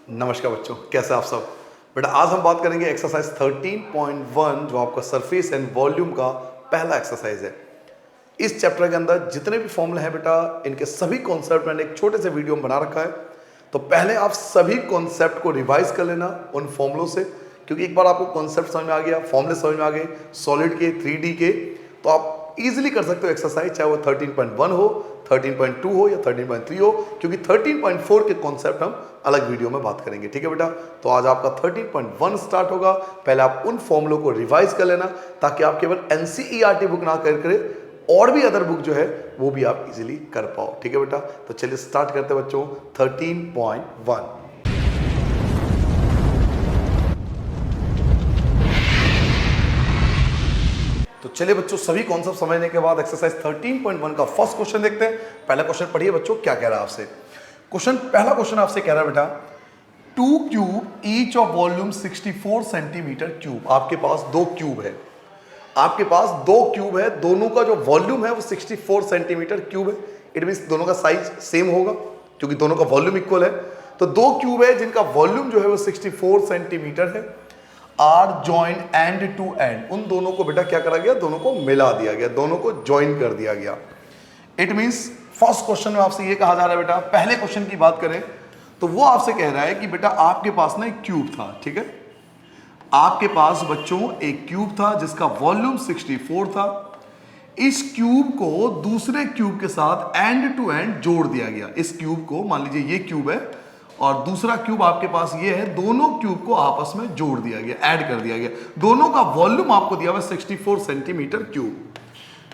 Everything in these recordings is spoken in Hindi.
नमस्कार बच्चों, कैसे आप सब। बेटा आज हम बात करेंगे एक्सरसाइज 13.1 जो आपका सरफेस एंड वॉल्यूम का पहला एक्सरसाइज है। इस चैप्टर के अंदर जितने भी फॉर्मूले हैं बेटा, इनके सभी कॉन्सेप्ट मैंने एक छोटे से वीडियो में बना रखा है। तो पहले आप सभी कॉन्सेप्ट को रिवाइज कर लेना उन फॉर्मूलों से, क्योंकि एक बार आपको कॉन्सेप्ट समझ में आ गया, फॉर्मूले समझ में आ गए सॉलिड के 3D के, तो आप इजीली कर सकते हो एक्सरसाइज, चाहे वो 13.1 हो, 13.2 हो या 13.3 हो, क्योंकि 13.4 के कॉन्सेप्ट हम अलग वीडियो में बात करेंगे। ठीक है बेटा, तो आज आपका 13.1 स्टार्ट होगा। पहले आप उन फॉर्मूलों को रिवाइज कर लेना ताकि आप केवल एनसीईआरटी बुक ना कर और भी अदर बुक जो है वो भी आप इजीली कर पाओ। ठीक है बेटा, तो चलिए स्टार्ट करते हैं बच्चों 13.1। तो चलिए बच्चों, सभी कॉन्सेप्ट समझने के बाद एक्सरसाइज 13.1 का फर्स्ट क्वेश्चन देखते हैं। पहला क्वेश्चन पढ़िए बच्चों, क्या कह रहा है आपसे। पहला क्वेश्चन आपसे कह रहा है बेटा, 2 cube each of volume 64 centimetre cube. आपके पास दो क्यूब है, आपके पास दो क्यूब है, दोनों का जो वॉल्यूम है वो 64 सेंटीमीटर क्यूब है। इट मींस दोनों का साइज सेम होगा क्योंकि दोनों का वॉल्यूम इक्वल है। तो दो क्यूब है जिनका वॉल्यूम जो है वो 64 सेंटीमीटर है। Are join end to end, उन दोनों को बेटा क्या करा गया, दोनों को मिला दिया गया, दोनों को ज्वाइन कर दिया गया। इट मींस फर्स्ट क्वेश्चन में आपसे ये कहा जा रहा है बेटा, पहले क्वेश्चन की बात करें तो वो आपसे कह रहा है कि बेटा आपके पास ना एक क्यूब था। ठीक है, आपके पास बच्चों एक क्यूब था जिसका वॉल्यूम 64 था। इस क्यूब को दूसरे क्यूब के साथ एंड टू एंड जोड़ दिया गया। इस क्यूब को मान लीजिए ये क्यूब है और दूसरा क्यूब आपके पास ये है, दोनों क्यूब को आपस में जोड़ दिया गया, ऐड कर दिया गया। दोनों का वॉल्यूम आपको दिया हुआ 64 सेंटीमीटर क्यूब।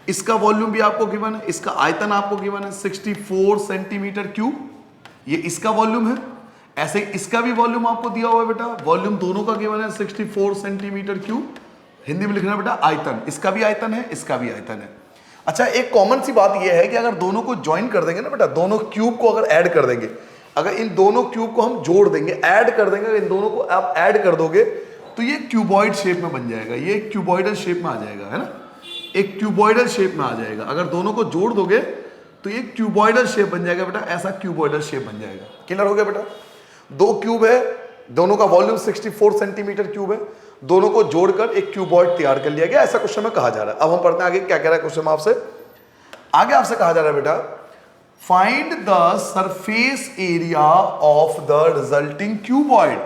इसका वॉल्यूम भी आपको गिवन है, इसका आयतन आपको गिवन है 64 सेंटीमीटर क्यूब, ये इसका वॉल्यूम है। ऐसे इसका भी वॉल्यूम आपको दिया हुआ है बेटा, वॉल्यूम दोनों का गिवन है 64 सेंटीमीटर क्यूब। हिंदी में लिखना बेटा आयतन, इसका भी आयतन है, इसका भी आयतन है। अच्छा, एक कॉमन सी बात यह है कि अगर दोनों को ज्वाइन कर देंगे ना बेटा, दोनों क्यूब को अगर ऐड कर देंगे, अगर इन दोनों क्यूब को हम जोड़ देंगे, ऐड कर देंगे, इन दोनों को आप ऐड कर दोगे तो ये क्यूबॉइड शेप में बन जाएगा, ये क्यूबॉइडल शेप में आ जाएगा, है ना, एक क्यूबॉइडल शेप में आ जाएगा। अगर दोनों को जोड़ दोगे तो ये क्यूबॉइडल शेप बन जाएगा बेटा, ऐसा क्यूबॉइडल शेप बन जाएगा। क्लियर हो गया बेटा। दो क्यूब है, दोनों का वॉल्यूम 64 सेंटीमीटर क्यूब है, दोनों को जोड़कर एक क्यूबॉइड तैयार कर लिया गया, ऐसा क्वेश्चन में कहा जा रहा है। अब हम पढ़ते हैं आगे क्या कह रहा है क्वेश्चन में आपसे। आगे आपसे कहा जा रहा है बेटा, find the surface area of the resulting cuboid.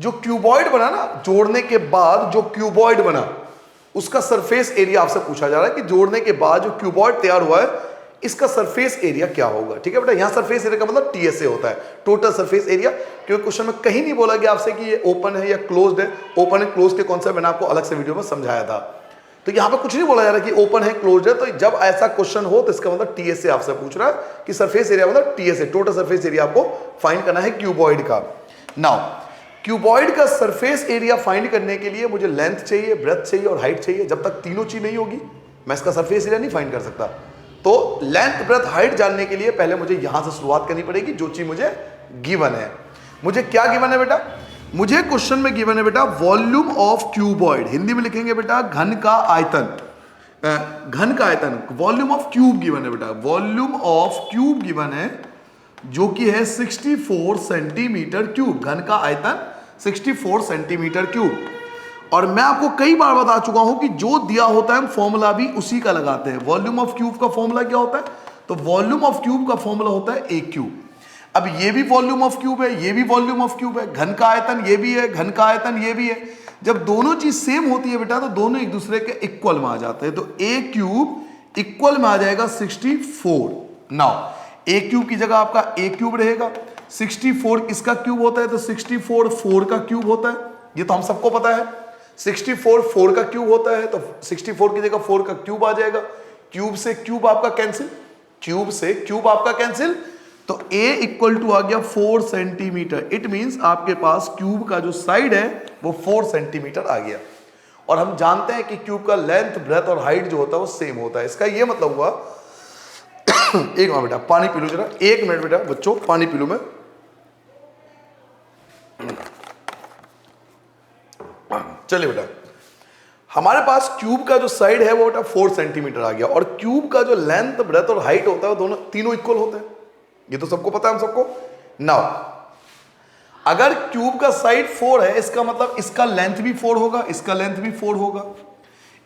जो क्यूबॉइड बना ना, जोड़ने के बाद जो क्यूबॉइड बना उसका सरफेस एरिया आपसे पूछा जा रहा है कि जोड़ने के बाद जो क्यूबॉइड तैयार हुआ है इसका सरफेस एरिया क्या होगा। ठीक है बेटा, यहां सरफेस एरिया का मतलब टीएसए होता है, टोटल सरफेस एरिया। क्योंकि क्वेश्चन में कहीं नहीं बोला गया आपसे कि ये ओपन है या क्लोज्ड है। ओपन एंड क्लोज के कॉन्सेप्ट मैंने आपको अलग से वीडियो में समझाया था, तो यहां पे कुछ नहीं बोला जा रहा कि ओपन है क्लोज्ड है। तो जब ऐसा क्वेश्चन हो तो इसका मतलब टीएसए आपसे पूछ रहा है कि सरफेस एरिया मतलब टीएसए, टोटल सरफेस एरिया आपको फाइंड करना है क्यूबॉइड का। नाउ क्यूबॉइड का सरफेस एरिया फाइंड करने के लिए मुझे लेंथ चाहिए, ब्रेथ चाहिए और हाइट चाहिए। जब तक तीनों चीज नहीं होगी मैं इसका सरफेस एरिया नहीं फाइंड कर सकता। तो लेंथ, ब्रेथ, हाइट जानने के लिए पहले मुझे यहां से शुरुआत करनी पड़ेगी, जो चीज मुझे गिवन है। मुझे क्या गिवन है बेटा, मुझे क्वेश्चन में गिवन है बेटा वॉल्यूम ऑफ क्यूबॉइड। हिंदी में लिखेंगे बेटा घन का आयतन, घन का आयतन, वॉल्यूम ऑफ क्यूब गिवन है बेटा, वॉल्यूम ऑफ क्यूब गिवन है जो कि है 64 सेंटीमीटर क्यूब। घन का आयतन 64 सेंटीमीटर क्यूब। और मैं आपको कई बार बता चुका हूं कि जो दिया होता है हम फॉर्मूला भी उसी का लगाते हैं। वॉल्यूम ऑफ क्यूब का फॉर्मूला क्या होता है, तो वॉल्यूम ऑफ क्यूब का फॉर्मूला होता है ए क्यूब। अब ये भी वॉल्यूम ऑफ क्यूब है, ये भी वॉल्यूम ऑफ क्यूब है, घन का आयतन ये भी है, घन का आयतन ये भी है। जब दोनों चीज सेम होती है बेटा तो दोनों एक दूसरे के इक्वल में आ जाते हैं। तो ए क्यूब इक्वल में आ जाएगा 64। नाउ ए क्यूब की जगह आपका ए क्यूब रहेगा, 64 किसका क्यूब होता है, तो 64 4 का क्यूब होता है, ये तो हम सबको पता है। 64 4 का क्यूब होता है, तो 64 की जगह 4 का क्यूब आ जाएगा। क्यूब से क्यूब आपका कैंसिल, क्यूब से क्यूब आपका कैंसिल, तो a इक्वल टू आ गया 4 सेंटीमीटर। इट मींस आपके पास क्यूब का जो साइड है वो 4 सेंटीमीटर आ गया। और हम जानते हैं कि क्यूब का लेंथ, ब्रेथ और हाइट जो होता है वो सेम होता है। इसका ये मतलब हुआ एक मिनट बेटा पानी पी लो जरा, एक मिनट बेटा बच्चों पानी पी लो मैं। चलिए बेटा, हमारे पास क्यूब का जो साइड है वो बेटा 4 सेंटीमीटर आ गया, और क्यूब का जो लेंथ, ब्रेथ और हाइट होता है वो दोनों तीनों इक्वल होते हैं, ये तो सबको पता है हम सबको। नाउ अगर क्यूब का साइड 4 है, इसका मतलब इसका लेंथ भी 4 होगा, इसका लेंथ भी 4 होगा,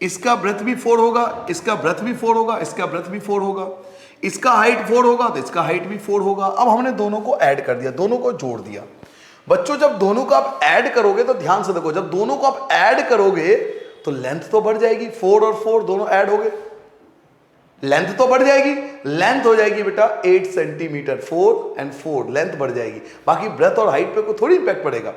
इसका ब्रेथ भी 4 होगा, इसका ब्रेथ भी 4 होगा, इसका ब्रेथ भी 4 होगा, इसका हाइट 4 होगा तो इसका हाइट भी 4 होगा। अब हमने दोनों को ऐड कर दिया, दोनों को जोड़ दिया। बच्चों जब दोनों को आप ऐड करोगे तो ध्यान से देखो, जब दोनों को आप ऐड करोगे तो लेंथ तो बढ़ जाएगी, 4 और 4 दोनों ऐड हो गए, लेंथ तो बढ़ जाएगी, लेंथ हो जाएगी बेटा 8 सेंटीमीटर, 4 and 4 लेंथ बढ़ जाएगी। बाकी ब्रेथ और हाइट पे कोई थोड़ी इंपैक्ट पड़ेगा।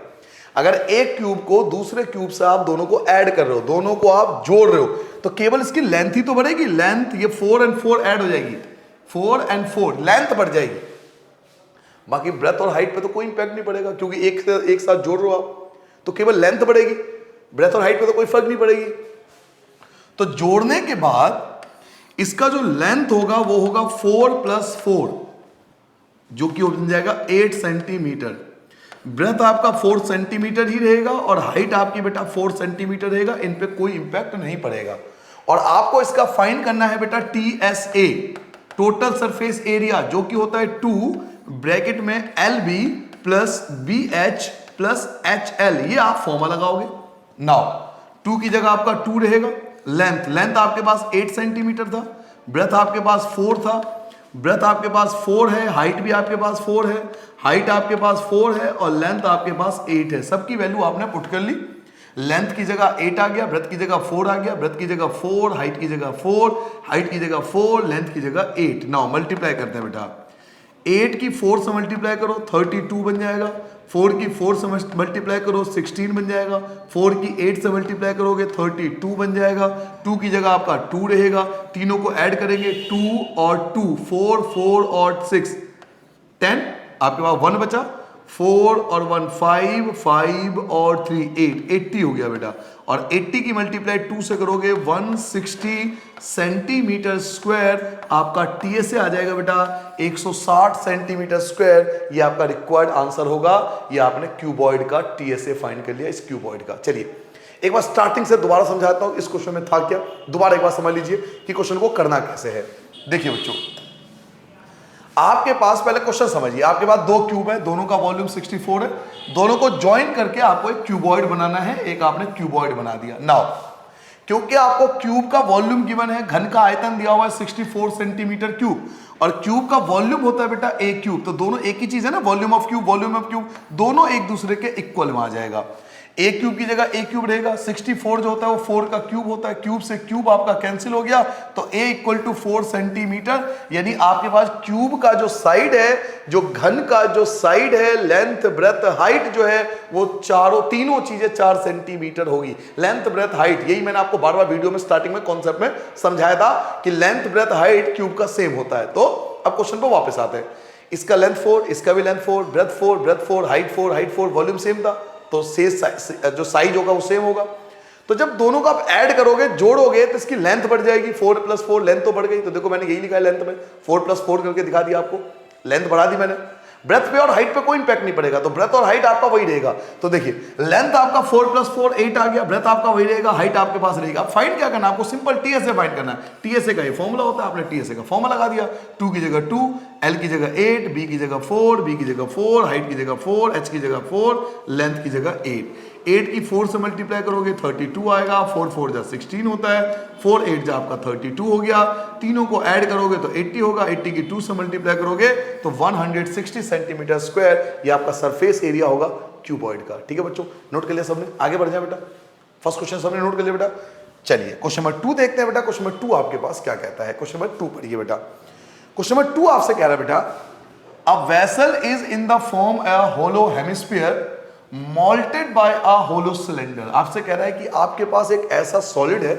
अगर एक क्यूब को दूसरे क्यूब से आप दोनों को ऐड कर रहे हो, दोनों को आप जोड़ रहे हो, तो केवल इसकी लेंथ ही तो बढ़ेगी, लेंथ ये 4 and 4 ऐड हो जाएगी, 4 and 4 लेंथ बढ़ जाएगी। बाकी ब्रेथ और हाइट पे तो कोई इंपैक्ट नहीं पड़ेगा, क्योंकि एक साथ जोड़ रहे हो आप, तो केवल लेंथ बढ़ेगी, ब्रेथ और हाइट पे तो कोई फर्क नहीं पड़ेगी। तो जोड़ने के बाद इसका जो लेंथ होगा वो होगा 4 + 4, जो कि हो जाएगा 8 सेंटीमीटर। ब्रेथ आपका 4 सेंटीमीटर ही रहेगा और हाइट आपकी बेटा 4 सेंटीमीटर रहेगा, इन पे कोई इंपैक्ट नहीं पड़ेगा। और आपको इसका फाइंड करना है बेटा TSA, टोटल सरफेस एरिया, जो कि होता है 2 ब्रैकेट में LB + BH + HL। ये आप फॉर्मूला लगाओगे। नाउ 2 की जगह आपका 2 रहेगा, लेंथ आपके पास 8 सेंटीमीटर था, ब्रेथ आपके पास 4 था, ब्रेथ आपके पास 4 है, हाइट भी आपके पास 4 है, हाइट आपके पास 4 है और लेंथ आपके पास 8 है। सबकी वैल्यू आपने पुट कर ली। लेंथ की जगह 8 आ गया, ब्रेथ की जगह 4 आ गया, ब्रेथ की जगह 4, हाइट की जगह 4, हाइट की जगह 4, लेंथ की जगह 8। नाउ मल्टीप्लाई करते हैं बेटा, 8 की 4 से मल्टीप्लाई करो 32 बन जाएगा, 4 की 4 से मल्टीप्लाई करो 16 बन जाएगा, 4 की 8 से मल्टीप्लाई करोगे 32 बन जाएगा, 2 की जगह आपका 2 रहेगा, तीनों को ऐड करेंगे 2 और 2, 4 4 और 6 10, आपके पास 1 बचा, 4 और 1 5, 5 और 3 8, 80 हो गया बेटा। और 80 की मल्टीप्लाई 2 से करोगे 160 सेंटीमीटर स्क्वायर, आपका TSA आ जाएगा बेटा 160 सेंटीमीटर स्क्वायर। ये आपका रिक्वायर्ड आंसर होगा। ये आपने क्यूबॉइड का TSA फाइंड कर लिया, इस क्यूबॉइड का। चलिए एक बार स्टार्टिंग से दोबारा समझाता हूं, इस क्वेश्चन में था क्या, दोबारा एक बार समझ लीजिए कि क्वेश्चन को करना कैसे है। देखिए बच्चों, आपके पास पहले क्वेश्चन समझिए, आपके पास 2 क्यूब है, दोनों का वॉल्यूम 64 है, दोनों को ज्वाइन करके आपको एक क्यूबॉइड बनाना है। एक आपने क्यूबॉइड बना दिया। नाउ क्योंकि आपको क्यूब का वॉल्यूम गिवन है, घन का आयतन दिया हुआ है 64 सेंटीमीटर क्यूब, और क्यूब का वॉल्यूम होता है बेटा A क्यूब, तो दोनों एक ही चीज है ना, वॉल्यूम ऑफ क्यूब, दोनों एक दूसरे के इक्वल में आ जाएगा। A क्यूब की जगह A क्यूब रहेगा, 64 जो होता है वो 4 का क्यूब होता है, क्यूब से क्यूब आपका कैंसिल हो गया, तो A = 4 सेंटीमीटर। यानी आपके पास क्यूब का जो साइड है, जो घन का जो साइड है, लेंथ ब्रेथ हाइट जो है वो तीनों चीजें 4 सेंटीमीटर होगी। लेंथ ब्रेथ हाइट, यही मैंने आपको बार बार वीडियो में स्टार्टिंग में कॉन्सेप्ट में समझाया था कि लेंथ ब्रेथ हाइट क्यूब का सेम होता है। तो अब क्वेश्चन पर वापस आते हैं। इसका लेंथ 4, इसका भी length 4, breadth 4, height 4, volume same था, तो जो साइज होगा वो सेम होगा। तो जब दोनों का आप ऐड करोगे, जोड़ोगे, तो इसकी लेंथ बढ़ जाएगी, 4 + 4 लेंथ तो बढ़ गई। तो देखो मैंने यही लिखा है लेंथ में, 4 + 4 करके दिखा दिया आपको, लेंथ बढ़ा दी मैंने। ब्रेथ पे और हाइट पे कोई इंपैक्ट नहीं पड़ेगा, तो ब्रेथ और हाइट आपका वही रहेगा। तो देखिए लेंथ आपका 4 + 4 8 आ गया, ब्रेथ आपका वही रहेगा, हाइट आपके पास रहेगा। अब फाइंड क्या करना है आपको, सिंपल TSA फाइंड करना है। TSA का ये फॉर्मूला होता है, आपने TSA का फॉर्मूला लगा दिया, 2 की जगह 2, L की जगह 8, B की जगह 4, B की जगह 4, हाइट की जगह 4, H की जगह 4, लेंथ की जगह 8 की 4 से मल्टीप्लाई करोगे 32 आएगा, 4 4 जा 16 होता है, 4 8 जा आपका 32 हो गया, तीनों को ऐड करोगे तो 80 होगा, 80 की 2 से मल्टीप्लाई करोगे तो 160 सेंटीमीटर स्क्वायर। ये आपका सरफेस एरिया होगा क्यूबॉइड का। ठीक है बच्चों, नोट कर लिया सबने, आगे बढ़ जाए बेटा। फर्स्ट क्वेश्चन सबने नोट कर लिया बेटा। चलिए क्वेश्चन नंबर 2 देखते हैं बेटा। क्वेश्चन नंबर 2 आपके पास क्या कहता है, क्वेश्चन नंबर 2 पढ़िए बेटा। क्वेश्चन नंबर 2 आपसे कह रहा है बेटा, a vessel is in the form a hollow hemisphere moulded by a hollow cylinder. आपसे कह रहा है कि आपके पास एक ऐसा सॉलिड है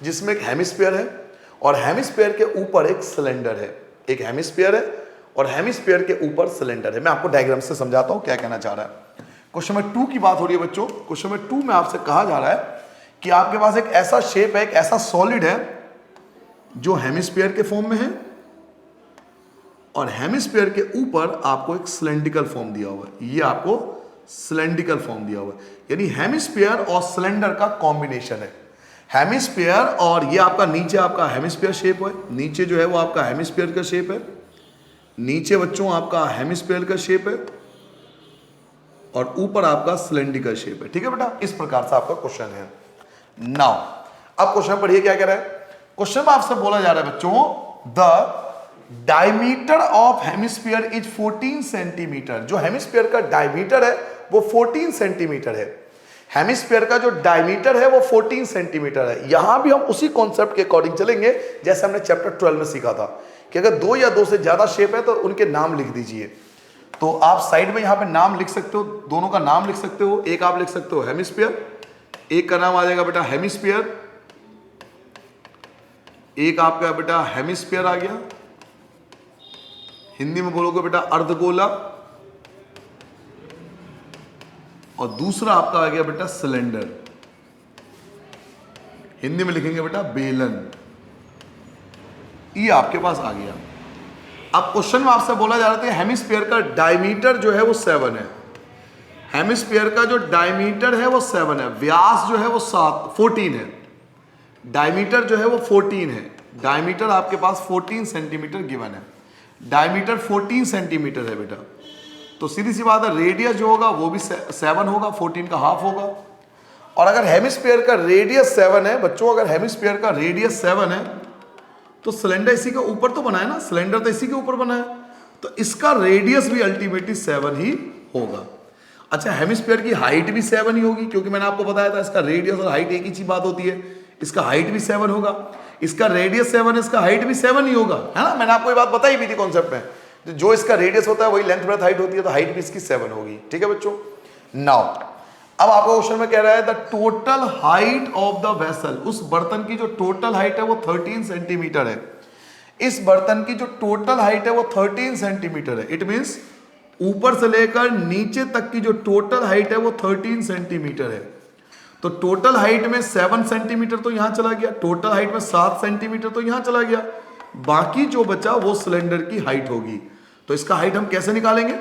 जिसमें एक हेमिस्फीयर है और हेमिस्फीयर के ऊपर एक सिलेंडर है। एक हेमिस्फीयर है और हेमिस्फीयर के ऊपर सिलेंडर है। मैं आपको डायग्राम से समझाता हूं क्या कहना चाह रहा है। क्वेश्चन नंबर 2 की बात हो रही है बच्चों। क्वेश्चन नंबर 2 में आपसे कहा जा रहा है कि आपके पास एक ऐसा शेप है, एक ऐसा सॉलिड है जो हेमिस्फीयर के फॉर्म में है और हेमिस्फीयर के ऊपर आपको एक सिलेंड्रिकल फॉर्म दिया हुआ है। ये आपको सिलेंड्रिकल फॉर्म दिया हुआ है, यानी हेमिस्फीयर और सिलेंडर का कॉम्बिनेशन है। हेमिस्फीयर और ये आपका नीचे आपका हेमिस्फीयर शेप है, नीचे जो है वो आपका हेमिस्फीयर का शेप है, नीचे बच्चों आपका हेमिस्फीयर का शेप है और ऊपर आपका सिलेंड्रिकल शेप है। ठीक है बेटा, इस प्रकार से आपका क्वेश्चन है। नाउ अब क्वेश्चन पढ़िए क्या कह रहा है। क्वेश्चन में आपसे बोला जा रहा है बच्चों, the diameter of hemisphere is 14 centimetre. जो हेमिस्फीयर का डायमीटर है वो 14 सेंटीमीटर है। हेमिस्फीयर का जो डायमीटर है वो 14 सेंटीमीटर है। यहां भी हम उसी कॉन्सेप्ट के अकॉर्डिंग चलेंगे जैसे हमने चैप्टर 12 में सीखा था कि अगर दो या दो से ज्यादा शेप है तो उनके नाम लिख दीजिए। तो आप साइड में यहां पे नाम लिख सकते हो, दोनों का नाम लिख सकते हो। एक आप लिख सकते हो हेमिस्फीयर, एक का नाम आ जाएगा बेटा हेमिस्फीयर, एक आपका बेटा हेमिस्फीयर आ गया, हिंदी में बोलोगे बेटा अर्धगोला, और दूसरा आपका आ गया बेटा सिलेंडर, हिंदी में लिखेंगे बेटा बेलन। ये आपके पास आ गया। अब क्वेश्चन में आपसे बोला जा रहा था हेमिस्फीयर का डायमीटर जो है वो 7 है। हेमिस्फीयर का जो डायमीटर है वो 7 है, व्यास जो है वो 14 है, डायमीटर जो है वो 14 है। डायमीटर आपके पास 14 सेंटीमीटर गिवन है। डायमीटर 14 सेंटीमीटर है बेटा, तो सीधी सी बात है रेडियस जो होगा वो भी 7 होगा, 14 का हाफ होगा। और अगर हेमिस्फीयर का रेडियस 7 है बच्चों, अगर हेमिस्फीयर का रेडियस 7 है तो सिलेंडर इसी के ऊपर तो बना है ना, सिलेंडर तो इसी के ऊपर बना है, तो इसका रेडियस भी अल्टीमेटली 7 ही होगा। अच्छा, हेमिस्फीयर की हाइट भी 7 ही होगी, क्योंकि मैंने आपको बताया था इसका रेडियस और हाइट एक ही चीज बात होती है। इसका हाइट भी 7 होगा, इसका रेडियस 7 है, इसका हाइट भी 7 ही होगा, है ना। मैंने आपको ये बात बताई भी थी कॉन्सेप्ट में, जो इसका रेडियस होता है वही लेंथ ब्रेथ हाइट होती है, तो हाइट भी इसकी 7 होगी। ठीक है बच्चों। नाउ अब आपको क्वेश्चन में कह रहा है the total height of the vessel, उस बर्तन की जो टोटल हाइट है वो 13 सेंटीमीटर है। इस बर्तन की जो टोटल हाइट है वो 13 सेंटीमीटर है। इट मींस ऊपर से लेकर नीचे तक की जो टोटल हाइट है वो 13 सेंटीमीटर है। तो टोटल हाइट में 7 सेंटीमीटर तो यहां चला गया, टोटल हाइट में 7 सेंटीमीटर तो यहां चला गया, बाकी जो बचा वो सिलेंडर की हाइट होगी। तो इसका हाइट हम कैसे निकालेंगे?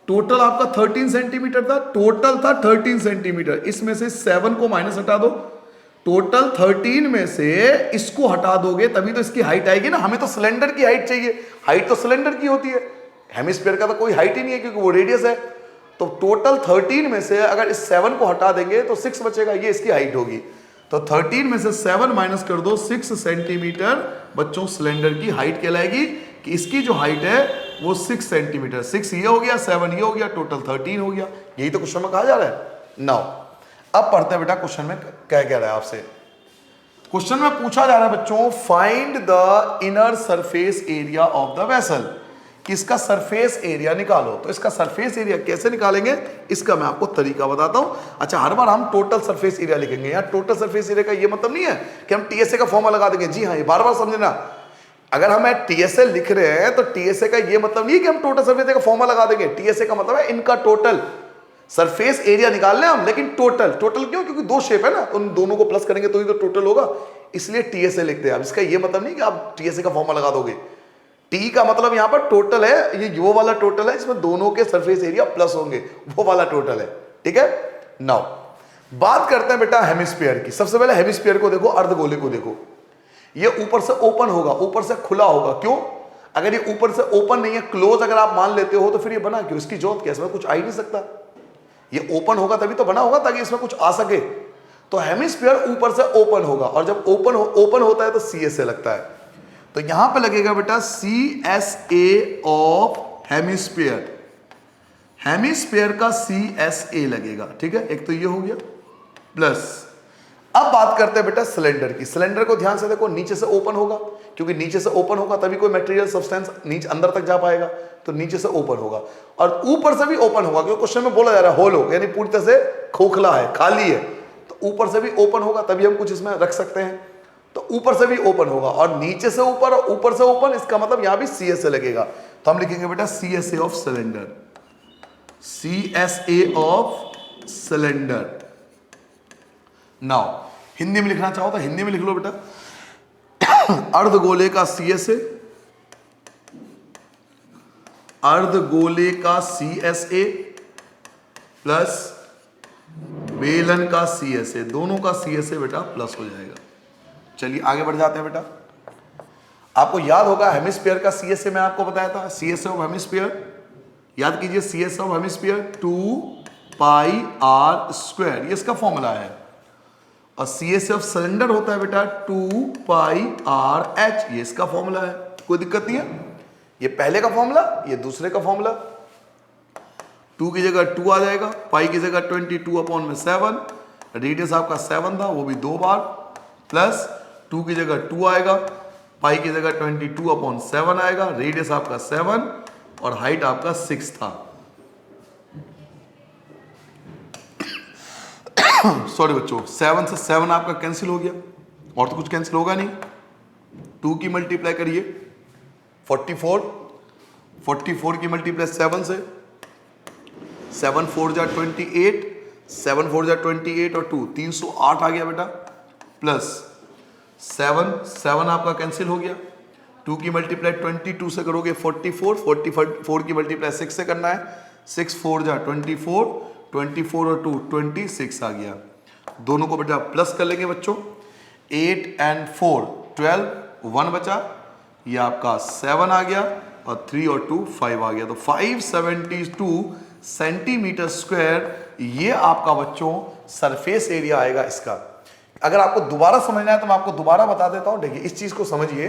टोटल आपका 13 सेंटीमीटर था, टोटल था 13 सेंटीमीटर, इसमें से 7 को माइनस हटा दो, टोटल 13 में से इसको हटा दोगे तभी तो इसकी हाइट आएगी ना। हमें तो सिलेंडर की हाइट चाहिए, हाइट तो सिलेंडर की होती है, हेमिस्फीयर का तो कोई हाइट ही नहीं है क्योंकि वो रेडियस है। तो टोटल 13 में से अगर इस 7 को हटा देंगे तो 6 बचेगा, ये इसकी हाइट होगी। तो 13 में से 7 माइनस कर दो, 6 सेंटीमीटर बच्चों सिलेंडर की हाइट कहलाएगी कि इसकी जो हाइट है वो 6 सेंटीमीटर। 6 ये हो गया, 7 ये हो गया, टोटल 13 हो गया। यही तो क्वेश्चन में कहा जा रहा है। नाउ अब पढ़ते हैं बेटा क्वेश्चन में क्या कह रहा है आपसे। क्वेश्चन में पूछा जा रहा है बच्चों find the inner surface area of the vessel, कि इसका सरफेस एरिया निकालो। तो इसका सरफेस एरिया कैसे निकालेंगे इसका मैं आपको तरीका बताता हूं। अच्छा, हर बार हम टोटल सरफेस एरिया लिखेंगे। यार टोटल सरफेस एरिया का ये मतलब नहीं है कि हम टीएसए का फॉर्मूला लगा देंगे। जी हाँ, ये बार बार समझना, अगर हम टीएसए लिख रहे हैं तो टीएसए का ये मतलब नहीं है कि हम टोटल सरफेस एरिया का फॉर्मूला लगा देंगे। टीएसए का मतलब है इनका टोटल सरफेस एरिया निकाल लें हम, लेकिन टोटल क्यों? क्योंकि दो शेप है ना, उन दोनों को प्लस करेंगे तो ही तो टोटल होगा, इसलिए टीएसए लिखते हैं। अब इसका ये मतलब नहीं कि आप टीएसए का फॉर्मूला लगा दोगे। टी का मतलब यहां पर टोटल है, ये वो वाला टोटल है इसमें दोनों के सरफेस एरिया प्लस होंगे, वो वाला टोटल है। ठीक है। नाउ बात करते हैं बेटा हेमिस्फीयर की। सबसे पहले हेमिस्फीयर को देखो, अर्धगोले को देखो। ये ऊपर से ओपन होगा, ऊपर से खुला होगा। क्यों? अगर ये ऊपर से ओपन नहीं है, क्लोज अगर आप मान लेते हो तो फिर ये बना क्यों? इसकी जरूरत क्या? इसमें कुछ आ ही नहीं सकता। ये ओपन होगा तभी तो बना होगा ताकि इसमें कुछ आ सके। तो हेमिस्फीयर ऊपर से ओपन होगा, और जब ओपन होता है तो सीएसए लगता है। तो यहां पे लगेगा बेटा CSA ऑफ हेमिस्फीयर, हेमिस्फीयर का CSA लगेगा। ठीक है, एक तो ये हो गया प्लस। अब बात करते हैं बेटा सिलेंडर की। सिलेंडर को ध्यान से देखो, नीचे से ओपन होगा, क्योंकि नीचे से ओपन होगा तभी कोई मटेरियल सब्सटेंस नीचे अंदर तक जा पाएगा, तो नीचे से ओपन होगा। और ऊपर से भी ओपन होगा, क्योंकि क्वेश्चन में बोला जा रहा है होलो, यानी पूरी तरह से खोखला है, खाली है, तो ऊपर से भी ओपन होगा तभी हम कुछ इसमें रख सकते हैं। तो ऊपर से भी ओपन होगा, और नीचे से ऊपर और ऊपर से ओपन, इसका मतलब यहां भी CSA लगेगा। तो हम लिखेंगे बेटा CSA of cylinder, CSA of cylinder. Now Hindi में लिखना चाहो तो हिंदी में लिख लो बेटा। अर्धगोले का CSA, अर्धगोले का CSA प्लस बेलन का CSA, दोनों का CSA बेटा प्लस हो जाएगा। चलिए आगे बढ़ जाते हैं बेटा। आपको याद होगा हेमिस्फीयर का CSA मैं आपको बताया था, CSA ऑफ हेमिस्फीयर, याद कीजिए CSA of hemisphere 2 pi are square, ये इसका फॉर्मूला है। और CSF सिलेंडर होता है बेटा 2 पाई आर एच, ये इसका फॉर्मूला है। कोई दिक्कत नहीं है, ये पहले का फॉर्मूला, ये दूसरे का फॉर्मूला। 2 की जगह 2 आ जाएगा, पाई की जगह 22/7, रेडियस आपका 7 था, वो भी 2 बार, प्लस 2 की जगह 2 आएगा, पाई की जगह 22/7 आएगा, रेडियस आपका 7 और हाइट आपका 6 था। सॉरी बच्चों, 7 से 7 आपका कैंसिल हो गया, और तो कुछ कैंसिल होगा नहीं। 2 की मल्टीप्लाई करिए 44 की मल्टीप्लाई 7 से, 7 4 जा 28, 7 4 जा 28 और 2 308 आ गया बेटा, प्लस 7 आपका कैंसिल हो गया। 2 की मल्टीप्लाई 22 से करोगे 44 की मल्टीप्लाई 6 से करना है, 6 4 जा 24 और 2 26 आ गया। दोनों को बेटा प्लस कर लेंगे बच्चों, 8 and 4 12, 1 बचा, ये आपका 7 आ गया, और 3 और 2 5 आ गया। तो 572 सेंटीमीटर स्क्वायर ये आपका बच्चों सरफेस एरिया आएगा इसका। अगर आपको दोबारा समझना है तो मैं आपको दोबारा बता देता हूं। देखिए इस चीज को समझिए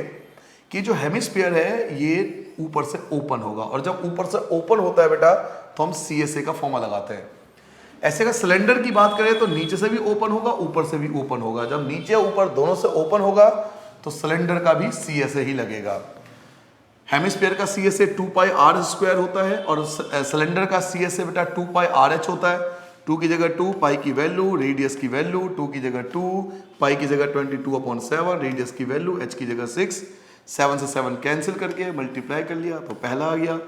कि जो हेमिस्फीयर है ये ऊपर से ओपन होगा, और जब ऊपर से ओपन होता है बेटा तो हम CSA का फॉर्मूला लगाते हैं। ऐसे अगर सिलेंडर की बात करें तो नीचे से भी ओपन होगा, ऊपर से भी ओपन होगा। जब नीचे ऊपर दोनों से ओपन होगा तो सिलेंडर का भी CSA ही लगेगा। हेमिस्फीयर का CSA 2 पाई आर स्क्वायर होता है, और सिलेंडर का CSA बेटा 2 पाई आर एच होता है। 2 की जगह 2, पाई की वैल्यू, रेडियस की वैल्यू, 2 की जगह 2, पाई की जगह 22/7, रेडियस की वैल्यू, h की जगह 6, 7 से 7 कैंसिल करके मल्टीप्लाई कर लिया तो पहला आ गया,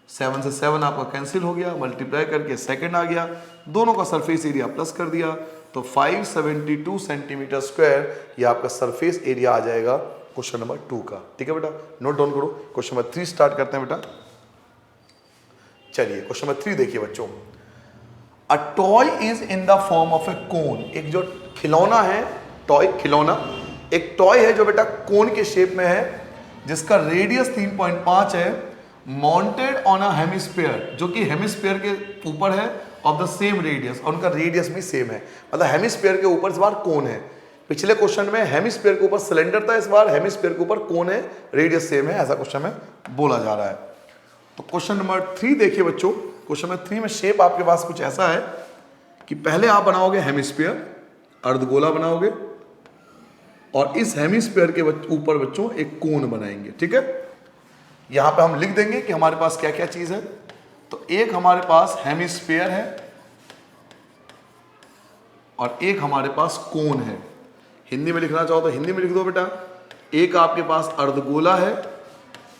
7 से 7 आपका कैंसिल हो गया, मल्टीप्लाई करके सेकंड आ गया, दोनों का सरफेस एरिया प्लस कर दिया तो 572 सेंटीमीटर स्क्वायर ये आपका सरफेस एरिया आ जाएगा क्वेश्चन नंबर 2 का। ठीक है बेटा, नोट डाउन करो। क्वेश्चन नंबर 3 स्टार्ट करते हैं बेटा। चलिए क्वेश्चन नंबर 3 देखिए बच्चों, a toy is in the form of a cone. एक जो खिलौना है, टॉय खिलौना, एक टॉय है जो बेटा कोन के शेप में है, जिसका रेडियस 3.5 है, माउंटेड ऑन अ हेमिस्फीयर, जो कि हेमिस्फीयर के ऊपर है, ऑफ द सेम रेडियस, और उनका रेडियस भी सेम है। मतलब हेमिस्फीयर के ऊपर इस बार कोन है। पिछले क्वेश्चन में हेमिस्फीयर के ऊपर सिलेंडर था, इस बार हेमिस्फीयर के ऊपर कोन है, रेडियस सेम है, ऐसा क्वेश्चन में बोला जा रहा है। तो क्वेश्चन नंबर 3 देखिए बच्चों। क्वेश्चन नंबर 3 में शेप आपके पास कुछ ऐसा है कि पहले आप बनाओगे हेमिस्फीयर, अर्धगोला बनाओगे, और इस हेमिस्फीयर के ऊपर बच्चों एक कोन बनाएंगे। ठीक है, यहां पे हम लिख देंगे कि हमारे पास क्या क्या चीज है। तो एक हमारे पास हेमिस्फीयर है और एक हमारे पास कोन है। हिंदी में लिखना चाहो तो हिंदी में लिख दो बेटा। एक आपके पास अर्धगोला है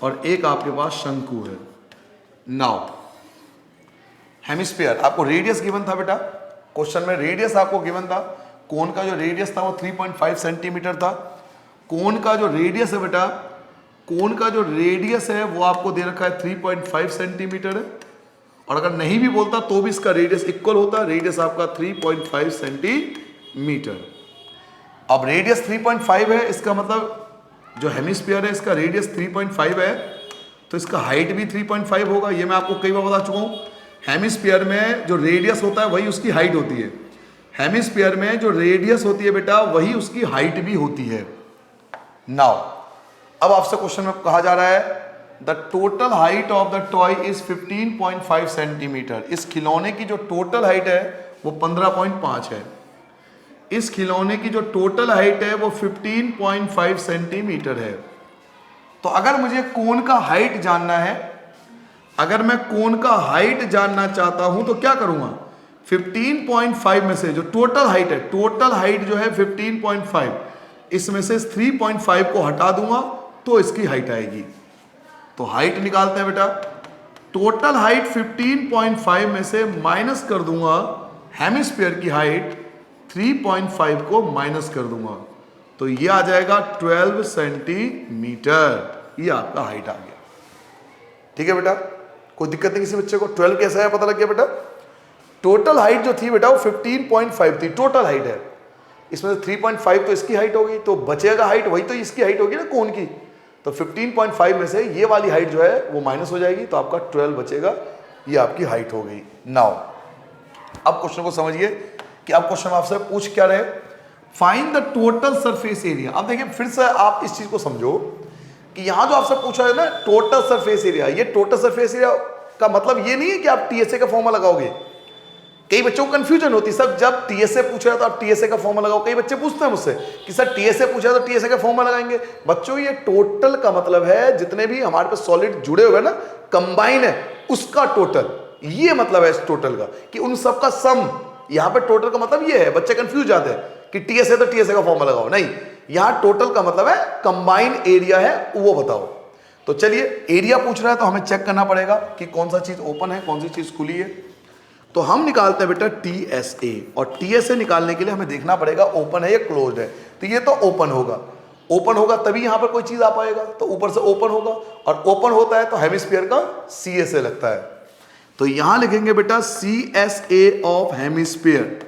और एक आपके पास शंकु है। नाउ हेमिस्फीयर, आपको रेडियस गिवन था बेटा, क्वेश्चन में रेडियस आपको गिवन था। कोन का जो रेडियस था वो 3.5 सेंटीमीटर था। कोन का जो रेडियस है बेटा, कोन का जो रेडियस है वो आपको दे रखा है 3.5 सेंटीमीटर है, और अगर नहीं भी बोलता तो भी इसका रेडियस इक्वल होता। रेडियस आपका 3.5 सेंटीमीटर। अब रेडियस 3.5 है, इसका मतलब जो हेमिस्फीयर है इसका रेडियस 3.5 है, तो इसका हाइट भी 3.5 होगा। ये मैं आपको कई बार बता चुका हूं। हेमिस्फीयर में जो रेडियस होता है वही उसकी हाइट होती है। हेमिस्फीयर में जो रेडियस होती है बेटा वही उसकी हाइट भी होती है। नाउ अब आपसे क्वेश्चन में कहा जा रहा है the total height of the toy is 15.5 centimetre. इस खिलौने की जो टोटल हाइट है वो 15.5 है। इस खिलौने की जो टोटल हाइट है वो 15.5 सेंटीमीटर है। तो अगर मुझे कोन का हाइट जानना है, अगर मैं कोन का हाइट जानना चाहता हूं तो क्या करूंगा, 15.5 में से जो टोटल हाइट है, टोटल हाइट जो है 15.5, इसमें से 3.5 को हटा दूंगा तो इसकी हाइट आएगी। तो हाइट निकालते हैं बेटा। टोटल हाइट 15.5 में से माइनस कर दूंगा हेमिस्फीयर की हाइट, 3.5 को माइनस कर दूंगा तो ये आ जाएगा 12 सेंटीमीटर। ये आपका हाइट आ गया। ठीक है बेटा, कोई दिक्कत नहीं किसी बच्चे को। 12 कैसा है पता लग गया बेटा। टोटल हाइट जो थी बेटा वो 15.5 थी, टोटल हाइट है। इसमें से 3.5 तो इसकी हाइट होगी, तो बचेगा हाइट वही तो इसकी हाइट होगी ना कोन की। तो 15.5 में से ये वाली हाइट जो है वो माइनस हो जाएगी, तो आपका 12 बचेगा। ये आपकी हाइट हो गई। नाउ अब क्वेश्चन को समझिए कि अब क्वेश्चन आपसे पूछ क्या रहे, find the total surface area. अब देखिए फिर से आप इस चीज को समझो कि यहां जो आपसे पूछा है ना टोटल सरफेस एरिया, ये टोटल सरफेस एरिया का मतलब ये नहीं है कि आप टीएसए का फॉर्मूला लगाओगे। कई बच्चों को कंफ्यूजन होती है, सर जब टीएसए पूछा तो आप टीएसए का फॉर्मूला लगाओ। कई बच्चे पूछते हैं मुझसे कि सर टीएसए पूछा तो टीएसए का फॉर्मूला लगाएंगे। बच्चों ये टोटल का मतलब है जितने भी हमारे पास सॉलिड जुड़े हुए ना, कंबाइन है उसका टोटल, ये मतलब है इस टोटल का कि उन सबका सम। यहां पे टोटल का मतलब ये है, बच्चे कंफ्यूज जाते हैं कि टीएसए तो टीएसए का फॉर्मूला लगाओ, नहीं, यहां टोटल का मतलब है कंबाइन एरिया है वो बताओ। तो चलिए एरिया पूछ रहा है तो हमें चेक करना पड़ेगा कि कौन सा चीज ओपन है कौन सी चीज खुली है। तो हम निकालते हैं बेटा टीएसए, और टीएसए निकालने के लिए हमें देखना पड़ेगा ओपन है या क्लोज्ड है। तो ये तो ओपन होगा, ओपन होगा तभी यहां पर कोई चीज आ पाएगा, तो ऊपर से ओपन होगा, और ओपन होता है तो हेमिस्फीयर का सीएसए लगता है। तो यहां लिखेंगे बेटा CSA of hemisphere,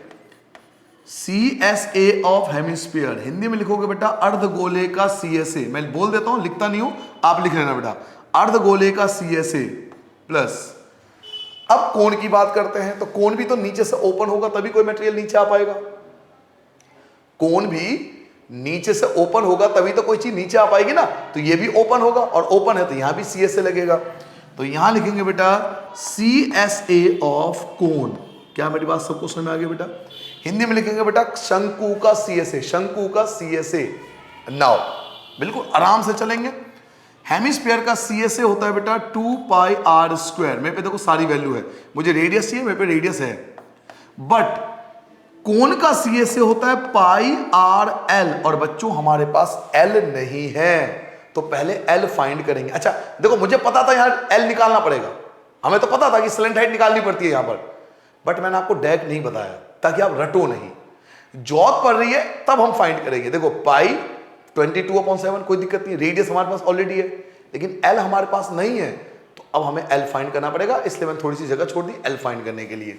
CSA of hemisphere. Hindi में लिखोगे बेटा अर्धगोले का सीएसए। मैं बोल देता हूं, लिखता नहीं हूं, आप लिख लेना बेटा, अर्धगोले का सीएसए प्लस। अब कोण की बात करते हैं तो कोण भी तो नीचे से ओपन होगा तभी कोई मटेरियल नीचे आ पाएगा। कोण भी नीचे से ओपन होगा तभी तो कोई चीज नीचे आ पाएगी ना, तो ये भी ओपन होगा, और ओपन है तो यहां भी सीएसए लगेगा। तो यहां लिखेंगे बेटा सीएसए ऑफ कोण। क्या मेरी बात सबको समझ में आ गई बेटा? हिंदी में लिखेंगे बेटा शंकु का सीएसए, शंकु का सीएसए। नाउ बिल्कुल आराम से चलेंगे। हेमिस्फीयर का सीएसए होता है बेटा 2 पाई आर स्क्वायर। मेरे पे देखो सारी वैल्यू है, मुझे रेडियस चाहिए, मेरे पे रेडियस है, बट कोण का सीएसए होता है पाई आर एल, और बच्चों हमारे पास एल नहीं है, तो पहले एल फाइंड करेंगे। अच्छा देखो मुझे पता था यहां एल निकालना पड़ेगा, हमें तो पता था कि स्लेंट हाइट निकालनी पड़ती है यहां पर, बट मैंने आपको डायरेक्ट नहीं बताया ताकि आप रटो नहीं। जॉब पड़ रही है तब हम फाइंड करेंगे। देखो पाई 22/7 कोई दिक्कत नहीं, रेडियस हमारे पास ऑलरेडी है, लेकिन एल हमारे पास नहीं है, तो अब हमें एल फाइंड करना पड़ेगा, इसलिए मैंने थोड़ी सी जगह छोड़ दी एल फाइंड करने के लिए।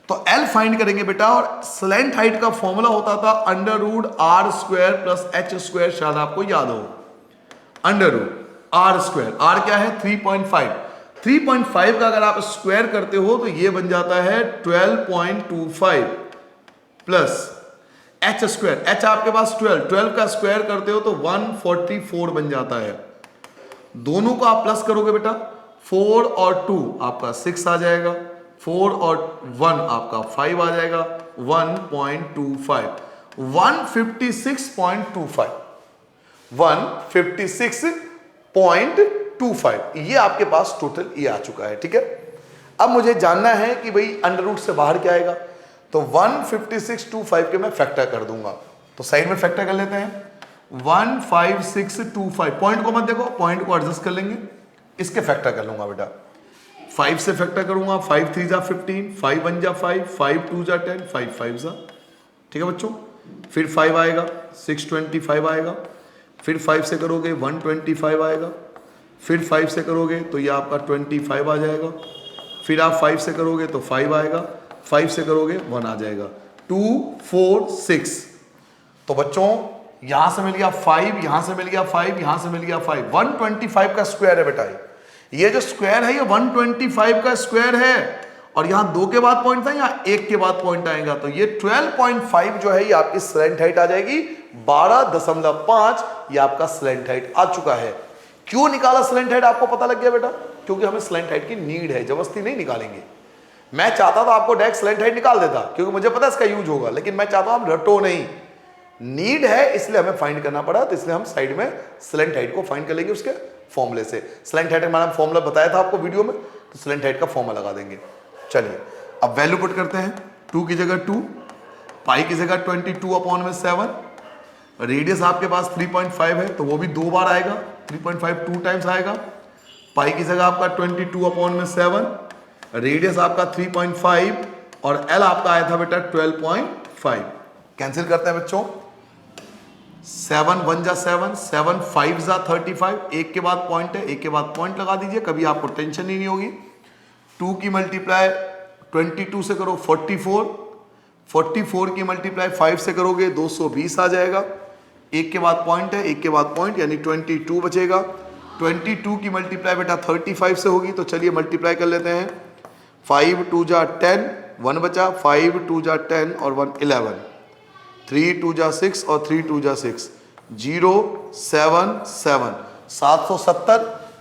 तो एल फाइंड करेंगे बेटा, और स्लेंट हाइट का फॉर्मूला होता था √r² प्लस h², शायद आपको याद हो, √r²। r क्या है 3.5, 3.5 का अगर आप स्क्वायर करते हो तो ये बन जाता है 12.25 प्लस h², h आपके पास 12 का स्क्वायर करते हो तो 144 बन जाता है। दोनों को आप प्लस करोगे बेटा, 4 और 2 आपका 6 आ जाएगा, 4 और 1 आपका 5 आ जाएगा, 1.25, 156.25, 156.25, ये आपके पास टोटल ये आ चुका है। ठीक है, अब मुझे जानना है कि भाई अंडर रूट से बाहर क्या आएगा, तो 156.25 के मैं फैक्टर कर दूंगा, तो साइड में फैक्टर कर लेते हैं 15625। पॉइंट को मत देखो, पॉइंट को एडजस्ट कर लेंगे, इसके फैक्टर कर लूंगा बेटा, 5 से फैक्टर करूंगा, 5 3 जा 15, 5 1 जा 5, 5 2 जा 10, 5 5 जा। ठीक है बच्चों, फिर 5 आएगा, 625 आएगा, फिर 5 से करोगे 125 आएगा, फिर 5 से करोगे तो ये आपका 25 आ जाएगा, फिर आप 5 से करोगे तो 5 आएगा, 5 से करोगे 1 आ जाएगा, 2 4 6। तो बच्चों यहां से मिल गया 5, यहां से मिल गया 5, यहां से मिल गया 5, 125 का स्क्वायर है बेटा। ये जो स्क्वायर है ये 125 का स्क्वायर है, और यहां 2 के बाद पॉइंट था, यहां 1 के बाद पॉइंट आएगा, तो ये 12.5 जो है ये आपकी स्लेंट हाइट आ जाएगी, 12.5 ये आपका स्लेंट हाइट आ चुका है। क्यों निकाला स्लेंट हाइट आपको पता लग गया बेटा, क्योंकि हमें स्लेंट हाइट की नीड है, जबरदस्ती नहीं निकालेंगे। मैं चाहता था आपको डायरेक्ट स्लेंट हाइट निकाल देता, क्योंकि मुझे पता है इसका यूज होगा, लेकिन मैं चाहता हूं हम रटो नहीं, नीड है इसलिए हमें फाइंड करना पड़ा, तो इसलिए हम साइड में स्लेंट हाइट को फाइंड कर लेंगे उसके फॉर्मूले से। स्लेंट हाइट का फॉर्मूला बताया था आपको वीडियो में, तो स्लेंट हाइट का फॉर्मूला लगा देंगे। चलिए अब वैल्यू पुट करते हैं, 2 की जगह 2, पाई की जगह 22/7, रेडियस आपके पास 3.5 है तो वो भी 2 बार आएगा, 3.5 2 टाइम्स आएगा, पाई की जगह आपका 22/7, रेडियस आपका 3.5, और एल आपका आया था बेटा 12.5। कैंसिल करते हैं बच्चों, 7 1 जा 7, 7 5 जा 35, एक के बाद पॉइंट है, एक के बाद पॉइंट लगा दीजिए, कभी आपको टेंशन ही नहीं होगी। 2 की मल्टीप्लाई 22 से करो 44, 44 की मल्टीप्लाई 5 से करोगे 220 आ जाएगा, एक के बाद पॉइंट है, एक के बाद पॉइंट, यानी 22 बचेगा। 22 की मल्टीप्लाई बेटा 35 से होगी, तो चलिए मल्टीप्लाई कर लेते हैं, 5 2 जा 10, 1 बचा, 5 2 जा 10 और 1 11, 3 2 जा 6 और 3 2 जा 6, 0 7 7, 770,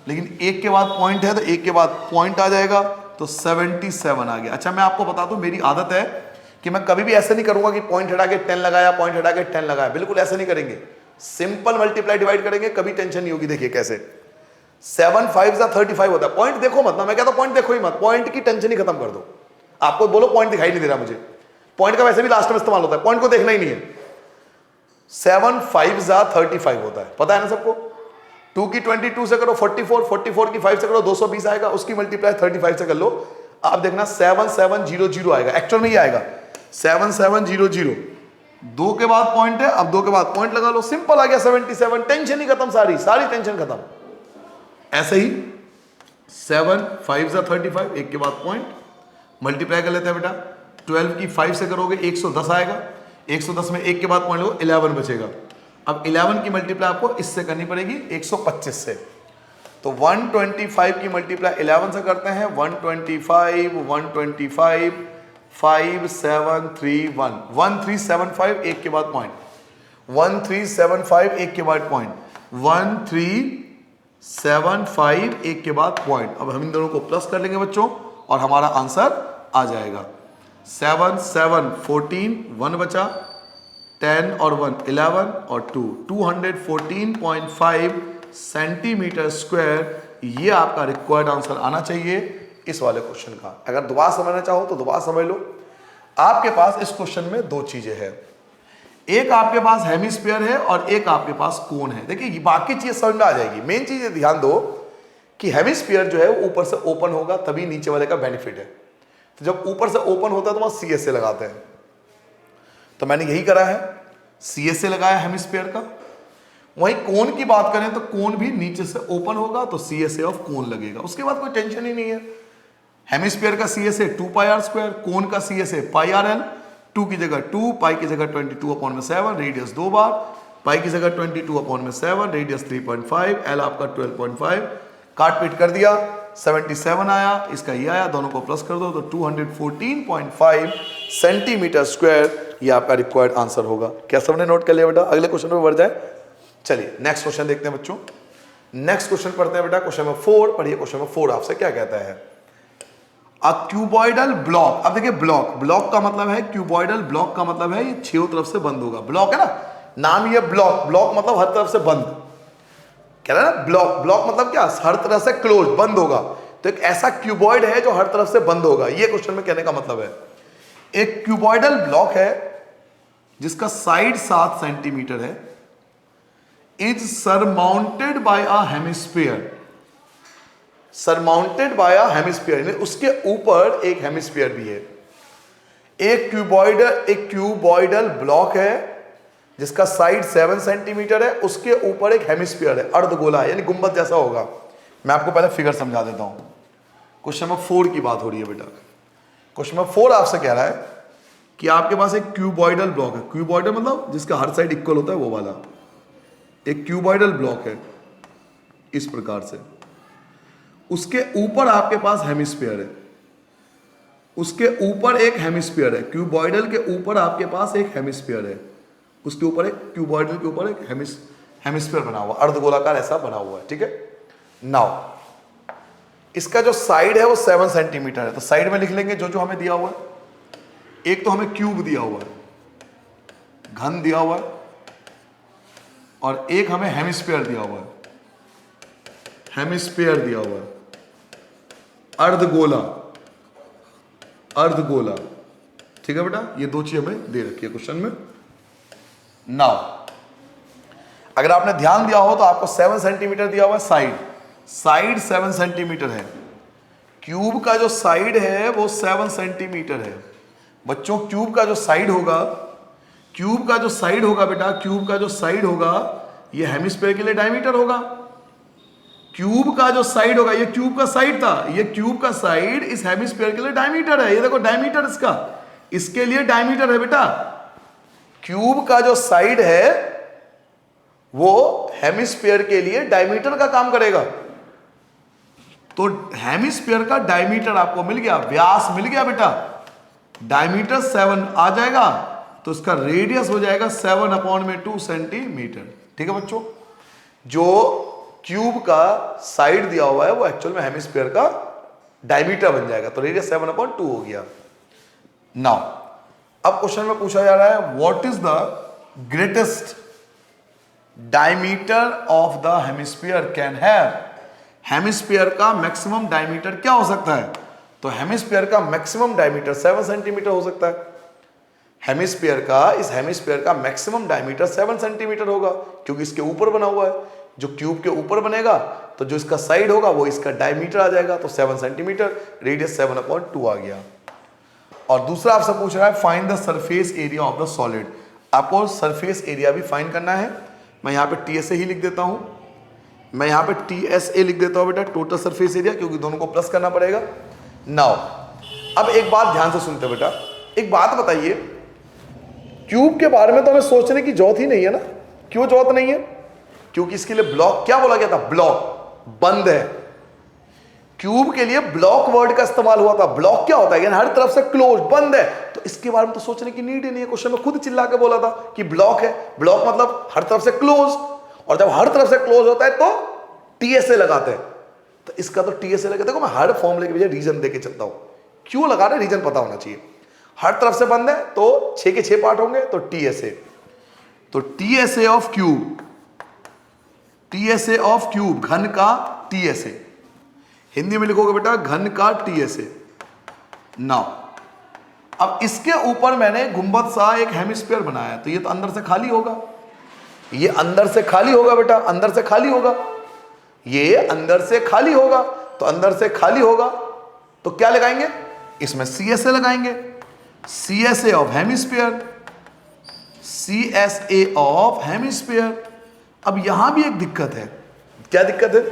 लेकिन एक के बाद पॉइंट है तो एक के बाद पॉइंट आ जाएगा तो 77 आ गया। अच्छा मैं आपको बता दूं, मेरी आदत है कि मैं कभी भी ऐसे नहीं करूंगा कि पॉइंट हटा के 10 लगाया, पॉइंट हटा के 10 लगाया, बिल्कुल ऐसे नहीं करेंगे, सिंपल मल्टीप्लाई डिवाइड करेंगे, कभी टेंशन नहीं होगी। देखिए कैसे 7 5 जा 35 होता है। पॉइंट देखो मत ना, मैं कहता हूं पॉइंट देखो ही मत, पॉइंट की टेंशन ही खत्म कर दो। आपको बोलो पॉइंट दिखाई नहीं दे रहा मुझे, पॉइंट का वैसे भी लास्ट में इस्तेमाल होता है, पॉइंट को देखना ही नहीं है। 7 5 जा 35 होता है, पता है ना सबको। 2 की 22 से करो 44, 44 की 5 से करो 220 आएगा, उसकी मल्टीप्लाई 35 से कर लो, आप देखना 7700 आएगा, एक्चुअल में ये आएगा 7700। 2 के बाद पॉइंट है, अब 2 के बाद पॉइंट लगा लो, सिंपल आ गया 77, टेंशन ही खत्म, सारी टेंशन खत्म। ऐसे ही 7 5 जा 35, एक के बाद पॉइंट, मल्टीप्लाई कर लेते हैं बेटा, 12 की 5 से करोगे 110 आएगा, 110 में एक के बाद पॉइंट लो 11 बचेगा। अब 11 की मल्टीप्लाई आपको इससे करनी पड़ेगी 125 से, तो 125 की मल्टीप्लाई 11 से करते हैं, 125 125 5 7 3 1 1375, एक के बाद पॉइंट, 1375 एक के बाद पॉइंट, 1375 एक के बाद पॉइंट। अब हम इन दोनों को प्लस कर लेंगे बच्चों और हमारा आंसर आ जाएगा 7 7 14, 1 बचा, 10 और 1 11 और 2 214.5 सेंटीमीटर स्क्वायर, ये आपका रिक्वायर्ड आंसर आना चाहिए इस वाले क्वेश्चन का। अगर दोबारा समझना चाहो तो दोबारा समझ लो। आपके पास इस क्वेश्चन में दो चीजें हैं, एक आपके पास हेमिस्फीयर है और एक आपके पास कोन है। देखिए बाकी चीज समझ में आ जाएगी, मेन चीज ध्यान दो कि हेमिस्फीयर जो है वो ऊपर से ओपन होगा, तभी नीचे वाले का बेनिफिट है। तो जब ऊपर से ओपन होता है तो वहां CSA लगाते हैं, तो मैंने यही करा है, CSA लगाया हेमिस्फीयर का। वहीं कोन की बात करें तो कोन भी नीचे से ओपन होगा तो CSA ऑफ कोन लगेगा, उसके बाद कोई टेंशन ही नहीं है। हेमिस्फीयर का CSA 2πr², कोन का CSA πrl, 2 की जगह 2, पाई की जगह 22/7, रेडियस 2 बार, पाई की जगह 22/7, रेडियस 3.5, एल आपका 12.5, काट पीट कर दिया 77 आया, इसका ये आया, दोनों को प्लस कर दो तो 214.5 सेंटीमीटर स्क्वायर, ये आपका रिक्वायर्ड आंसर होगा। क्या सबने नोट कर लिया बेटा? अगले क्वेश्चन पे बढ़ जाए, चलिए नेक्स्ट क्वेश्चन देखते हैं बच्चों। नेक्स्ट क्वेश्चन पढ़ते हैं बेटा, क्वेश्चन नंबर 4 पढ़िए। क्वेश्चन नंबर 4 आपसे क्या कहता है? अ क्यूबॉइडल ब्लॉक। अब देखिए ब्लॉक का मतलब है, क्यूबॉइडल ब्लॉक का मतलब है ये छह तरफ से बंद होगा। ब्लॉक है ना, नाम ये ब्लॉक मतलब हर तरफ से बंद, कह रहा है ना ब्लॉक मतलब क्या, हर तरफ से क्लोज, बंद होगा। तो एक ऐसा क्यूबॉइड है जो हर तरफ से बंद होगा, ये क्वेश्चन में कहने का मतलब है। एक क्यूबॉइडल ब्लॉक है जिसका साइड 7 सेंटीमीटर है, is surmounted bye a hemisphere, surmounted bye a hemisphere, उसके ऊपर एक हेमिस्फीयर भी है। एक क्यूबॉइडल ब्लॉक है जिसका साइड 7 सेंटीमीटर है, उसके ऊपर एक हेमिस्फीयर है, अर्धगोला है, यानी गुंबद जैसा होगा। मैं आपको पहले फिगर समझा देता हूं। क्वेश्चन नंबर 4 की बात हो रही है बेटा। क्वेश्चन नंबर 4 आपसे कह रहा है कि आपके पास एक क्यूबॉइडल ब्लॉक है, क्यूबॉइडल मतलब जिसका हर साइड इक्वल होता है वो वाला, एक क्यूबॉइडल ब्लॉक है इस प्रकार से, उसके ऊपर आपके पास हेमिस्फीयर है, उसके ऊपर एक हेमिस्फीयर है, क्यूबॉइडल के ऊपर आपके पास एक हेमिस्फीयर है, उसके ऊपर एक क्यूबॉइडल के ऊपर एक हेमिस्फीयर बना हुआ, अर्धगोलाकार ऐसा बना हुआ है, ठीक है। नाउ इसका जो साइड है वो 7 सेंटीमीटर है, तो साइड में लिख लेंगे जो जो हमें दिया हुआ है। एक तो हमें क्यूब दिया हुआ है, घन दिया हुआ है, और एक हमें हेमिस्फीयर दिया हुआ है, हेमिस्फीयर दिया हुआ है, अर्धगोला, ठीक है बेटा। ये दो चीज हमें दे रखी है क्वेश्चन में। नाउ अगर आपने ध्यान दिया हो तो आपको 7 सेंटीमीटर दिया हुआ है, साइड 7 सेंटीमीटर है, क्यूब का जो साइड है वो 7 सेंटीमीटर है। बच्चों क्यूब का जो साइड होगा बेटा, क्यूब का जो साइड होगा ये हेमिस्फीयर के लिए डायमीटर होगा। क्यूब का जो साइड होगा, ये क्यूब का साइड था, ये क्यूब का साइड इस हेमिस्फीयर के लिए डायमीटर है। ये देखो डायमीटर इसके लिए डायमीटर है बेटा। क्यूब का जो साइड है वो हेमिस्फीयर के लिए डायमीटर का काम करेगा। तो हेमिस्फीयर का डायमीटर आपको मिल गया, व्यास मिल गया बेटा। डायमीटर 7 आ जाएगा तो इसका रेडियस हो जाएगा 7/2 सेंटीमीटर। ठीक है बच्चों, जो क्यूब का साइड दिया हुआ है वो एक्चुअल में हेमिस्फीयर का डायमीटर बन जाएगा, तो रेडियस 7/2 हो गया। नाउ अब क्वेश्चन में पूछा जा रहा है what is the greatest diameter of the hemisphere can have. Hemisphere का मैक्सिमम डायमीटर क्या हो सकता है? तो हेमिस्फीयर का मैक्सिमम डायमीटर 7 सेंटीमीटर हो सकता है। हेमिस्फीयर का, इस हेमिस्फीयर का मैक्सिमम डायमीटर 7 सेंटीमीटर होगा क्योंकि इसके ऊपर बना हुआ है। जो क्यूब के ऊपर बनेगा तो जो इसका साइड होगा वो इसका डायमीटर आ जाएगा, तो 7 सेंटीमीटर, रेडियस 7/2 आ गया। और दूसरा आपसे पूछ रहा है find the surface area of the solid. आपको सरफेस एरिया भी फाइंड करना है। मैं यहाँ पे TSA ही लिख देता हूँ, मैं यहाँ पे TSA लिख देता हूँ बेटा, टोटल सरफेस एरिया, क्योंकि दोनों को प्लस करना पड़ेगा। नाउ अब एक बात ध्यान से सुनते बेटा, एक बात बताइए, क्यूब के बारे में तो हमें सोचने की जरूरत ही नहीं है ना। क्यों जरूरत नहीं है? क्योंकि इसके लिए ब्लॉक क्या बोला गया था? ब्लॉक, बंद है। क्यूब के लिए ब्लॉक वर्ड का इस्तेमाल हुआ था। ब्लॉक क्या होता है? यानी हर तरफ से क्लोज, बंद है, तो इसके बारे में तो सोचने की नीड ही नहीं है। क्वेश्चन में खुद चिल्ला के बोला था कि ब्लॉक है। ब्लॉक मतलब हर तरफ से क्लोज, और जब हर तरफ से क्लोज होता है तो TSA लगाते हैं। तो इसका तो TSA लगे। देखो मैं हर फॉर्मूले के पीछे रीजन देके चलता हूं, क्यों लगा रहे रीजन पता होना चाहिए। हर तरफ से बंद है तो 6 के 6 पार्ट होंगे, तो TSA, तो TSA of cube, TSA of cube, घन का TSA, हिंदी में लिखोगे बेटा घन का TSA। नाउ अब इसके ऊपर मैंने गुंबद सा एक हेमिस्फीयर बनाया, तो ये तो अंदर से खाली होगा, ये अंदर से खाली होगा बेटा, अंदर से खाली होगा, ये अंदर से खाली होगा, तो अंदर से खाली होगा तो क्या लगाएंगे? इसमें CSA लगाएंगे, CSA of hemisphere, CSA of hemisphere. अब यहां भी एक दिक्कत है। क्या दिक्कत है?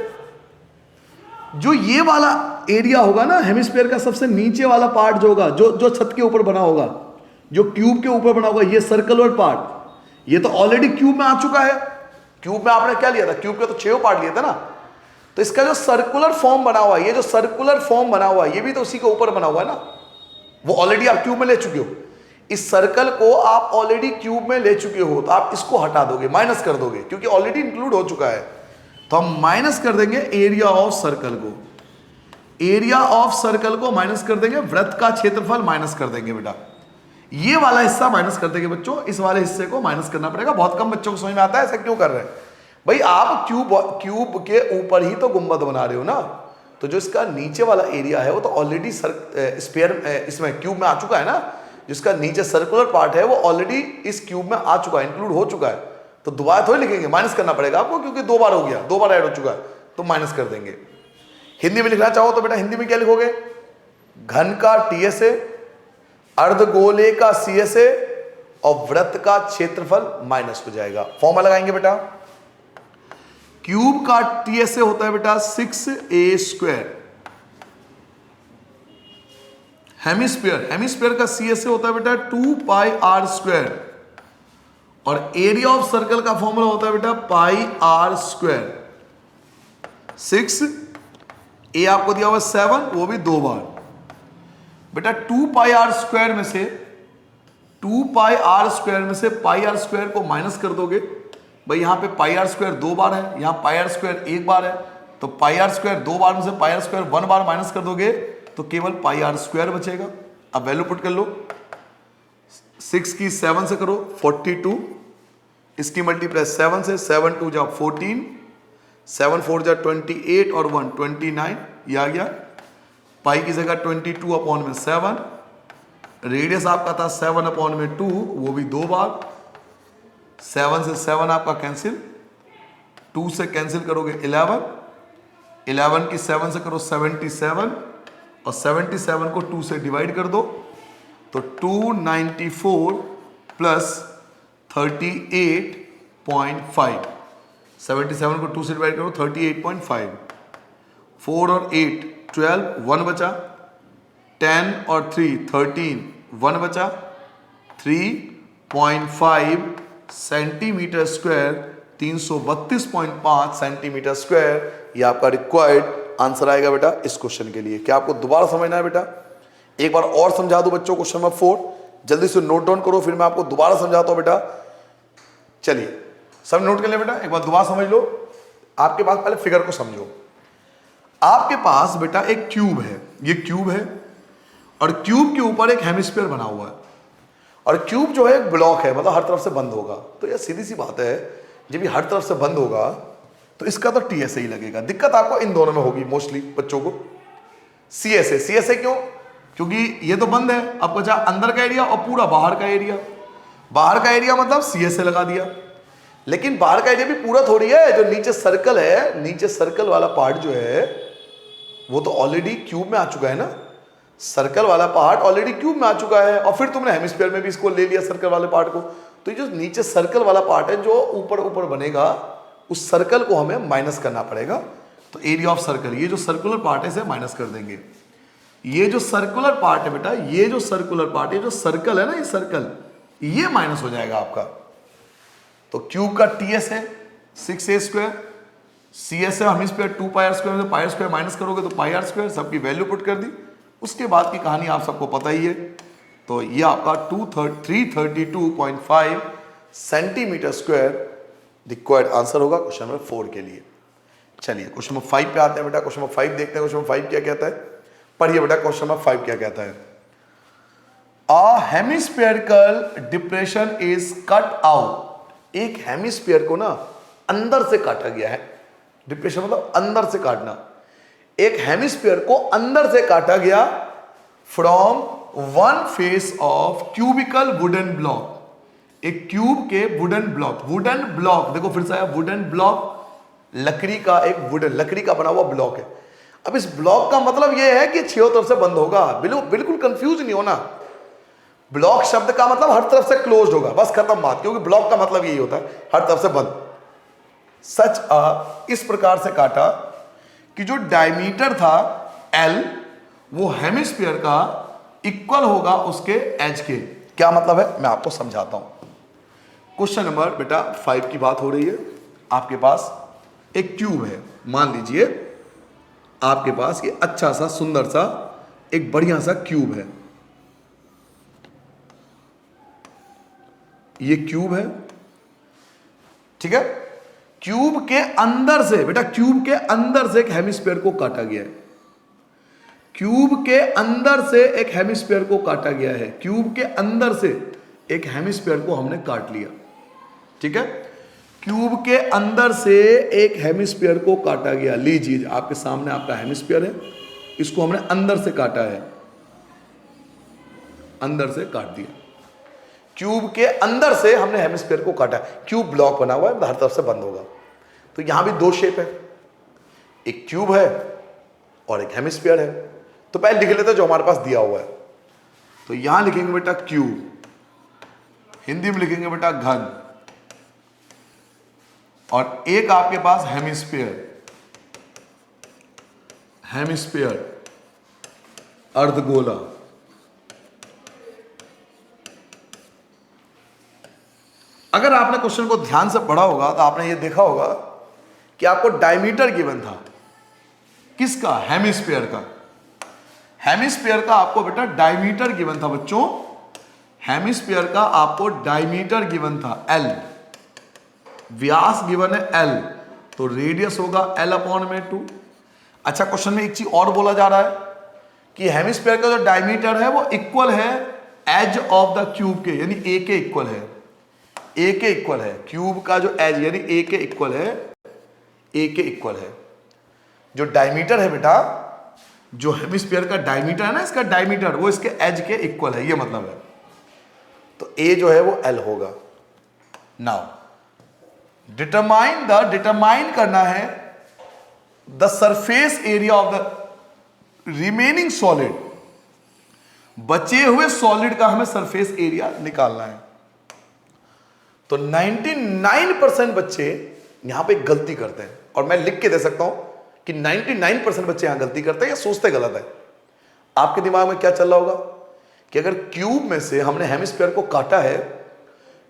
जो ये वाला एरिया होगा ना हेमिस्फीयर का, सबसे नीचे वाला पार्ट जो होगा, जो छत के ऊपर बना होगा, जो क्यूब के ऊपर बना होगा, ये सर्कुलर पार्ट, ये तो ऑलरेडी क्यूब में आ चुका है। क्यूब में आपने क्या लिया था? क्यूब के तो 6 पार्ट लिए थे ना। तो इसका जो सर्कुलर फॉर्म बना हुआ है, ये जो सर्कुलर फॉर्म बना हुआ है, ये भी तो उसी के ऊपर बना हुआ है ना। वो ऑलरेडी आप क्यूब में ले चुके हो। इस सर्कल को आप ऑलरेडी क्यूब में ले चुके हो, तो आप इसको हटा दोगे, माइनस कर दोगे, क्योंकि ऑलरेडी इंक्लूड हो चुका है। तो हम माइनस कर देंगे एरिया ऑफ सर्कल को, एरिया ऑफ सर्कल को माइनस कर देंगे, वृत्त का क्षेत्रफल माइनस कर देंगे बेटा। ये वाला हिस्सा माइनस कर देंगे बच्चों, इस वाले हिस्से को माइनस करना पड़ेगा। बहुत कम बच्चों को समझ में आता है ऐसा क्यों कर रहे हैं भाई। आप क्यूब के ऊपर ही तो गुंबद बना रहे हो ना, तो जो इसका नीचे वाला एरिया है वो तो ऑलरेडी स्फीयर इसमें क्यूब में आ चुका है ना। जिसका नीचे सर्कुलर पार्ट है वो ऑलरेडी इस क्यूब में आ चुका है, इंक्लूड हो चुका है। तो दोबारा थोड़ी लिखेंगे, माइनस करना पड़ेगा आपको, क्योंकि 2 बार हो गया, 2 बार ऐड हो चुका है, तो माइनस कर देंगे। हिंदी में लिखना चाहो तो बेटा हिंदी में क्या लिखोगे? घन का TSA, अर्धगोले का CSA और वृत्त का क्षेत्रफल माइनस हो जाएगा। फॉर्मूला लगाएंगे बेटा। क्यूब का TSA होता है बेटा 6a², हेमिस्फीयर का CSA होता है बेटा 2πr², और एरिया ऑफ सर्कल का फॉर्मूला होता है बेटा πr²। 6 ए आपको दिया हुआ 7, वो भी 2 बार बेटा। 2πr² में से 2πr² को माइनस कर दोगे भाई। यहां पे πr² 2 बार है, यहां πr² 1 बार है, तो πr² 2 बार में से πr² 1 बार माइनस कर दोगे तो केवल πr² बचेगा। अब वैल्यू पुट कर लो, 6 की 7 से करो 42, इसकी मल्टीप्लाई 7 से, 7 2 जा 14, 7 4 जा 28 और 1 29, ये आ गया। पाई की जगह 22/7, रेडियस आपका था 7/2, वो भी 2 बार। 7 से 7 आपका कैंसिल, 2 से कैंसिल करोगे 11, 11 की 7 से करो 77, और 77 को 2 से डिवाइड कर दो तो 294 प्लस 38.5, 77 को 2 से डिवाइड करो 38.5, 4 और 8 12, 1 बचा, 10 और 3 13, 1 बचा, 3.5 सेंटीमीटर स्क्वायर, 332.5 सेंटीमीटर स्क्वायर, ये आपका रिक्वायर्ड आंसर आएगा बेटा इस क्वेश्चन के लिए। क्या आपको दोबारा समझना है बेटा? एक बार और समझा दो बच्चों क्वेश्चन नंबर 4, जल्दी से नोट डाउन करो, फिर मैं आपको दोबारा समझाता हूं बेटा। चलिए सब नोट कर ले बेटा, एक बार दोबारा समझ लो। आपके पास पहले फिगर को समझो। आपके पास बेटा एक क्यूब है, ये क्यूब है, और क्यूब के ऊपर एक हेमिस्फीयर बना हुआ है, और क्यूब जो है एक ब्लॉक है, मतलब हर तरफ से बंद होगा। तो यह सीधी सी बात है, जब ये हर तरफ से बंद होगा तो इसका तो टीएसए ही लगेगा। दिक्कत आपको इन दोनों में होगी मोस्टली बच्चों को। सीएसए, सीएसए क्यों? क्योंकि ये तो बंद है, आपको चाहे अंदर का एरिया और पूरा बाहर का एरिया। बाहर का एरिया मतलब सीएसए लगा दिया, लेकिन बाहर का एरिया भी पूरा थोड़ी है। जो नीचे सर्कल है, नीचे सर्कल वाला पार्ट जो है वो तो ऑलरेडी क्यूब में आ चुका है ना। सर्कल वाला पार्ट ऑलरेडी क्यूब में आ चुका है, और फिर तुमने हेमिस्फीयर में भी इसको ले लिया सर्कल वाले पार्ट को। तो ये जो नीचे सर्कल वाला पार्ट है जो ऊपर ऊपर बनेगा, उस सर्कल को हमें माइनस करना पड़ेगा। तो एरिया ऑफ सर्कल, ये जो सर्कुलर पार्ट है इसे माइनस कर देंगे। ये जो सर्कुलर पार्ट है बेटा, ये जो सर्कुलर पार्ट है, जो सर्कल है ना, ये सर्कल, ये माइनस हो जाएगा आपका। तो क्यूब का टीएस है 6a², सीएस है hemisphere 2πr², pi square minus करोगे तो πr², सबकी वैल्यू पुट कर दी। उसके बाद की कहानी आप सबको पता ही है। तो ये आपका 332.5 सेंटीमीटर स्क्वायर रिक्वायर्ड आंसर होगा क्वेश्चन नंबर 4 के लिए। चलिए क्वेश्चन नंबर 5 पे आते हैं बेटा। क्वेश्चन नंबर 5 देखते हैं, क्वेश्चन नंबर 5 क्या कहता है। पढ़िए बेटा क्वेश्चन नंबर 5 क्या कहता है। A hemispherical depression is cut out. एक हेमिस्फीयर को ना अंदर से काटा गया है। डिप्रेशन मतलब अंदर से काटना। एक हेमिस्फीयर को अंदर से काटा गया from one face of cubical wooden block. एक क्यूब के वुडन ब्लॉक, वुडन ब्लॉक देखो फिर से आया, वुडन ब्लॉक, लकड़ी का एक वुडन, लकड़ी का बना हुआ ब्लॉक है। अब इस ब्लॉक का मतलब यह है कि छह तरफ से बंद होगा। बिल्कुल कंफ्यूज नहीं होना। ब्लॉक शब्द का मतलब हर तरफ से क्लोज होगा, बस खत्म बात। क्योंकि ब्लॉक का मतलब यही होता है हर तरफ से बंद। सच इस प्रकार से काटा कि जो डायमीटर था एल, वो हेमिस्फीयर का इक्वल होगा उसके एज के। क्या मतलब है मैं आपको समझाता हूं। क्वेश्चन नंबर बेटा 5 की बात हो रही है। आपके पास एक क्यूब है, मान लीजिए आपके पास ये अच्छा सा सुंदर सा एक बढ़िया सा क्यूब है। ये क्यूब है, ठीक है। क्यूब के अंदर से बेटा, क्यूब के अंदर से एक हेमिस्फीयर को काटा गया है। क्यूब के अंदर से एक हेमिस्फीयर को काटा गया है। क्यूब के अंदर से एक हेमिस्फीयर को हमने काट लिया, ठीक है। क्यूब के अंदर से एक हेमिस्फीयर को काटा गया। लीजिए आपके सामने आपका हेमिस्फीयर है, इसको हमने अंदर से काटा है, अंदर से काट दिया। क्यूब के अंदर से हमने हेमिस्फीयर को काटा। क्यूब ब्लॉक बना हुआ है, हर तरफ से बंद होगा। तो यहां भी दो शेप है, एक क्यूब है और एक हेमिस्फीयर है। तो पहले लिख लेते हैं जो हमारे पास दिया हुआ है। तो यहां लिखेंगे बेटा क्यूब, हिंदी में लिखेंगे बेटा घन, और एक आपके पास हेमिस्फीयर, हेमिस्फीयर अर्धगोला। अगर आपने क्वेश्चन को ध्यान से पढ़ा होगा तो आपने ये देखा होगा कि आपको डायमीटर गिवन था। किसका? हेमिस्फीयर का। हेमिस्फीयर का आपको बेटा डायमीटर गिवन था बच्चों। हेमिस्फीयर का आपको डायमीटर गिवन था एल, व्यास गिवन है एल, तो रेडियस होगा L/2। अच्छा, क्वेश्चन में एक चीज और बोला जा रहा है कि हेमिस्फीयर का जो डायमीटर है वो इक्वल है एज ऑफ द क्यूब के, यानी ए के इक्वल है। ए के इक्वल है क्यूब का जो एज, यानी ए के इक्वल है, ए के इक्वल है। जो डायमीटर है बेटा, जो हेमिस्फीयर का डायमीटर है ना, इसका डायमीटर वो इसके एज के इक्वल है, ये मतलब है। तो ए जो है वो एल होगा। नाउ डिटरमाइन करना है the surface area of the remaining solid. बचे हुए सॉलिड का हमें सरफेस एरिया निकालना है। तो 99% बच्चे यहां पे गलती करते हैं, और मैं लिख के दे सकता हूं कि 99% बच्चे यहां गलती करते हैं या सोचते गलत है। आपके दिमाग में क्या चल रहा होगा कि अगर क्यूब में से हमने हेमिस्फीयर को काटा है,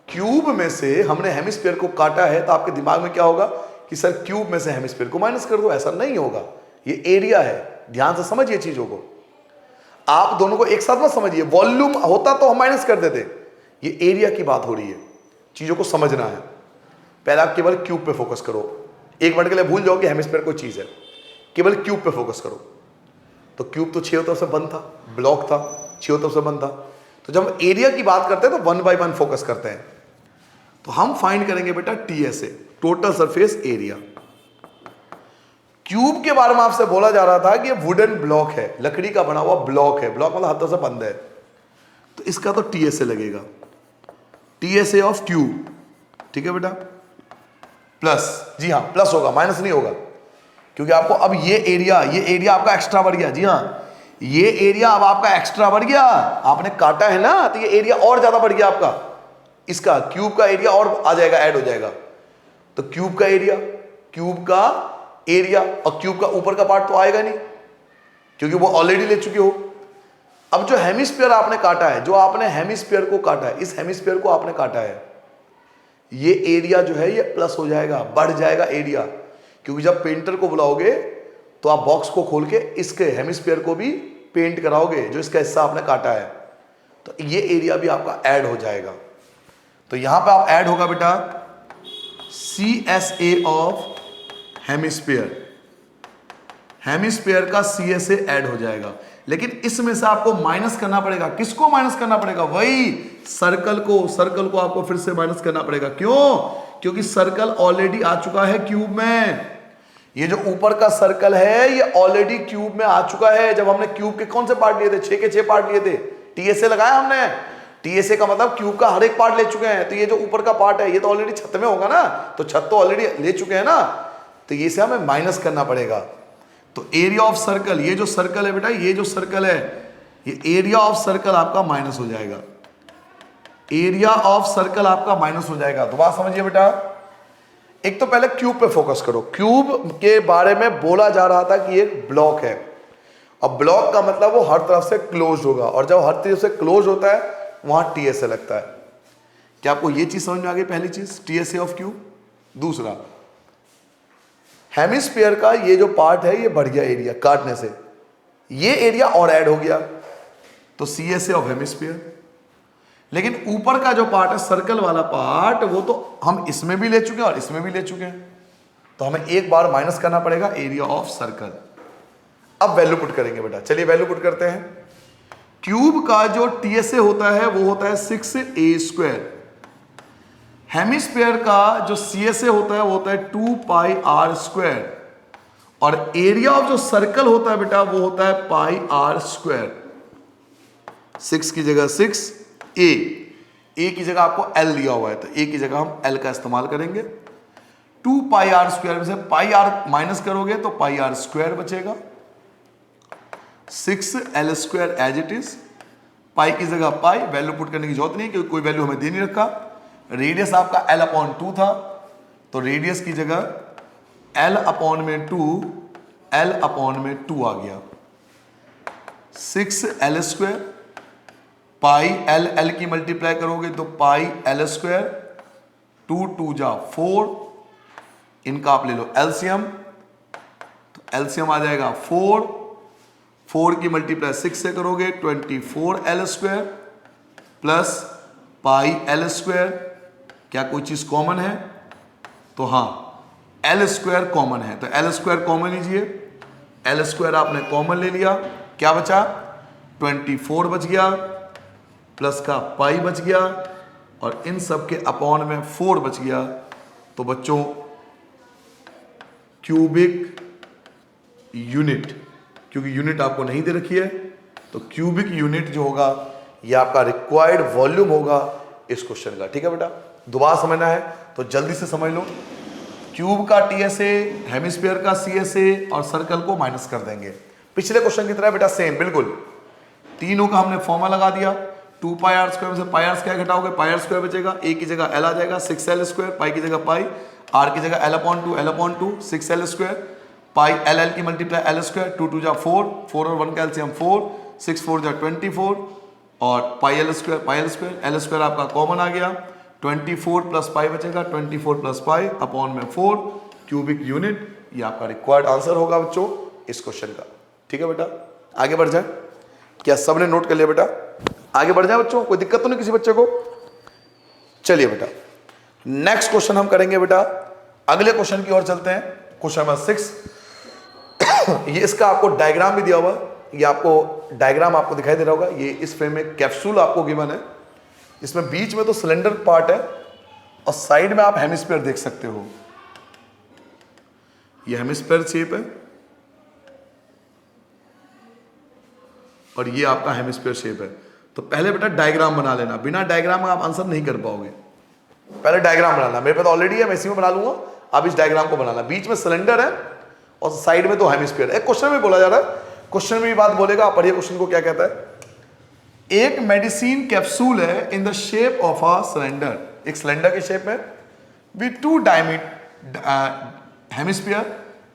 क्यूब में से हमने हेमिस्फीयर को काटा है, तो आपके दिमाग में क्या होगा कि सर क्यूब में से हेमिस्फीयर को माइनस कर दो। ऐसा नहीं होगा, ये एरिया है। ध्यान से समझिए चीजों को। आप दोनों को एक साथ मत समझिए, वॉल्यूम होता तो हम माइनस कर देते, ये एरिया की बात हो रही है, चीजों को समझना है। पहले आप केवल क्यूब पे फोकस करो, एक मिनट के लिए भूल जाओ कि हेमिस्फीयर कोई चीज है, केवल क्यूब पे फोकस करो। तो क्यूब तो छह तरफ से बंद था, ब्लॉक था, छह तरफ से बंद था। तो जब हम एरिया की बात करते हैं तो 1 बाय 1 फोकस करते हैं। तो हम फाइंड करेंगे बेटा TSA, total surface area. Cube के बारे में आपसे बोला जा रहा था कि ये वुडन ब्लॉक है, लकड़ी का बना हुआ ब्लॉक है, ब्लॉक मतलब हाथों से बंद है, तो इसका तो टीएसए लगेगा, टीएसए ऑफ क्यूब। ठीक है बेटा, प्लस, जी हाँ प्लस होगा, माइनस नहीं होगा, क्योंकि आपको अब ये एरिया आपका एक्स्ट्रा बढ़ गया। जी हाँ, ये एरिया अब आपका एक्स्ट्रा बढ़ गया, आपने काटा है ना, तो ये एरिया और ज्यादा बढ़ गया आपका, इसका क्यूब का एरिया और आ जाएगा, ऐड हो जाएगा। तो क्यूब का एरिया और क्यूब का ऊपर का पार्ट तो आएगा नहीं, क्योंकि वो ऑलरेडी ले चुके हो। अब जो हेमिस्फीयर आपने काटा है, जो आपने हेमिस्फीयर को काटा है, इस हेमिस्फीयर को आपने काटा है, ये एरिया जो है ये प्लस हो जाएगा, बढ़ जाएगा एरिया, क्योंकि जब पेंटर को बुलाओगे तो आप बॉक्स को खोल के इसके हेमिस्फीयर को भी पेंट कराओगे, जो इसका हिस्सा आपने काटा है, तो ये एरिया भी आपका ऐड हो जाएगा। तो यहां पे आप ऐड होगा बेटा CSA ऑफ हेमिस्फीयर, हेमिस्फीयर का CSA ऐड हो जाएगा। लेकिन इसमें से आपको माइनस करना पड़ेगा, किसको माइनस करना पड़ेगा? वही सर्कल को आपको फिर से माइनस करना पड़ेगा। क्यों? क्योंकि सर्कल ऑलरेडी आ चुका है क्यूब में, ये जो ऊपर का सर्कल है ये ऑलरेडी क्यूब में आ चुका है। जब हमने क्यूब के कौन से पार्ट लिए थे? 6 के 6 पार्ट लिए थे, टीएसए लगाया हमने, टीएसए का मतलब क्यूब का हर एक पार्ट ले चुके हैं। तो ये जो ऊपर का पार्ट है ये तो ऑलरेडी छत में होगा ना, तो छत तो ऑलरेडी ले चुके हैं ना, तो ये से हमें माइनस करना पड़ेगा। तो एरिया ऑफ सर्कल, ये जो सर्कल है बेटा, ये जो सर्कल है, ये एरिया ऑफ सर्कल आपका माइनस हो जाएगा, एरिया ऑफ सर्कल आपका माइनस हो जाएगा। तो बात समझिए बेटा, एक तो पहले क्यूब पे फोकस करो। क्यूब के बारे में बोला जा रहा था कि एक ब्लॉक है, अब ब्लॉक का मतलब वो हर तरफ से क्लोज होगा, और जब हर तरफ से क्लोज होता है वहां टीएसए लगता है। क्या आपको ये चीज समझ में आ गई? पहली चीज टीएसए ऑफ क्यूब। दूसरा, हेमिस्फीयर का ये जो पार्ट है ये बढ़ गया एरिया काटने से, ये एरिया और ऐड हो गया, तो CSA ऑफ हेमिस्फीयर। लेकिन ऊपर का जो पार्ट है सर्कल वाला पार्ट, वो तो हम इसमें भी ले चुके हैं और इसमें भी ले चुके हैं, तो हमें एक बार माइनस करना पड़ेगा एरिया ऑफ सर्कल। अब वैल्यू पुट करेंगे बेटा, चलिए वैल्यू पुट करते हैं। क्यूब का जो TSA होता है वो होता है 6a², हेमिस्फीयर का जो CSA होता है वो होता है 2πr², और एरिया ऑफ जो सर्कल होता है बेटा वो होता है πr²। 6 की जगह 6, ए की जगह आपको L दिया हुआ है, तो ए की जगह हम L का इस्तेमाल करेंगे। 2πr² में से πr माइनस करोगे तो πr² बचेगा, 6l² एज इट इज, पाई की जगह पाई, वैल्यू पुट करने की जरूरत नहीं क्योंकि कोई वैल्यू हमें दे नहीं रखा। रेडियस आपका L/2 था, तो रेडियस की जगह L/2 L/2 आ गया, 6l², पाई L की मल्टीप्लाई करोगे तो पाई L², 2 2 जा 4, इनका आप ले लो एलसीएम, तो एलसीएम आ जाएगा 4 की मल्टीप्लाई 6 से करोगे 24l² प्लस पाई L²। क्या कोई चीज कॉमन है? तो हाँ, L² कॉमन है, तो L² कॉमन लीजिए, L² आपने कॉमन ले लिया, क्या बचा? 24 बच गया, प्लस का पाई बच गया, और इन सब के अपॉन में 4 बच गया। तो बच्चों क्यूबिक यूनिट, क्योंकि यूनिट आपको नहीं दे रखी है, तो क्यूबिक यूनिट जो होगा ये आपका रिक्वायर्ड वॉल्यूम होगा इस क्वेश्चन का। ठीक है बेटा, दोबारा समझना है तो जल्दी से समझ लो। क्यूब का TSA, हेमिस्फीयर का CSA और सर्कल को माइनस कर देंगे, पिछले क्वेश्चन की तरह बेटा सेम बिल्कुल। तीनों का हमने फॉर्मूला लगा दिया, 2πr² में से πr² घटाओगे πr² बचेगा, a की जगह L आ जाएगा 6l², पाई की जगह पाई, r की जगह L/2 6l², पाई L की मल्टीप्लाई L², 2 2 जा 4 और 1 का एलसीएम 4, 6 4 जा 24, और पाई L² आपका कॉमन आ गया, 24 प्लस पाई बचेगा, 24 प्लस पाई अपॉन में 4 क्यूबिक यूनिट। ये आपका रिक्वायर्ड आंसर होगा बच्चों इस क्वेश्चन का। ठीक है बेटा, आगे बढ़ जाए। क्या सबने नोट कर लिया बेटा? आगे बढ़ जाए बच्चों, कोई दिक्कत तो नहीं किसी बच्चे को? चलिए बेटा नेक्स्ट क्वेश्चन हम करेंगे बेटा, अगले क्वेश्चन की ओर चलते हैं। क्वेश्चन नंबर 6 ये इसका आपको डायग्राम भी दिया हुआ, ये आपको डायग्राम आपको दिखाई दे रहा होगा। ये इस फ्रेम में कैप्सूल आपको गिवन है, इसमें बीच में तो सिलेंडर पार्ट है और साइड में आप हेमिस्फीयर देख सकते हो। ये हेमिस्फीयर शेप है और ये आपका हेमिस्फीयर शेप है। तो पहले बेटा डायग्राम बना लेना, बिना डायग्राम आप आंसर नहीं कर पाओगे। पहले डायग्राम बनाना, मेरे पास ऑलरेडी है, मैं इसी में बना लूंगा, आप इस डायग्राम को बनाना। बीच में सिलेंडर है और साइड में तो हेमिस्फीयर है। एक क्वेश्चन में बोला जा रहा है, क्वेश्चन में भी बात बोलेगा, आप पढ़िए क्वेश्चन को क्या कहता है। एक मेडिसिन कैप्सूल है in the shape of a cylinder, एक सिलेंडर के शेप में, with two hemisphere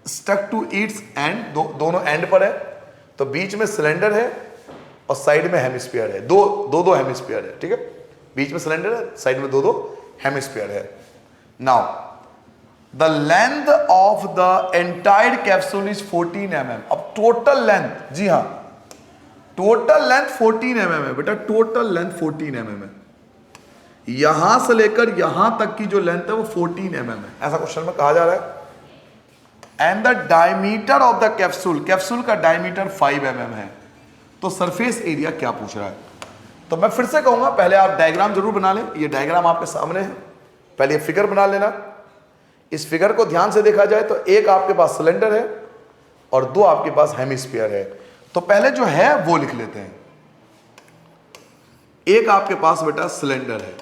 stuck to its end, दोनों एंड पर है। तो बीच में सिलेंडर है और साइड में हेमिस्फीयर है, दो हेमिस्फीयर है, ठीक है। बीच में सिलेंडर है, साइड में दो हेमिस्फीयर है। Now the length of the entire capsule is 14 mm। अब टोटल लेंथ, जी हां टोटल लेंथ 14 mm है बेटा, टोटल लेंथ 14 mm है। यहां से लेकर यहां तक की जो लेंथ है वो 14 mm है, ऐसा क्वेश्चन में कहा जा रहा है। And the diameter of the capsule, capsule का डायमीटर 5 mm है। तो सरफेस एरिया क्या पूछ रहा है? तो मैं फिर से कहूंगा पहले आप डायग्राम जरूर बना लें, ये डायग्राम आपके सामने है, पहले ये फिगर बना लेना। इस फिगर को ध्यान से देखा जाए तो एक आपके पास सिलेंडर है और दो आपके पास हेमिस्फीयर है। तो पहले जो है वो लिख लेते हैं। एक आपके पास बेटा सिलेंडर है,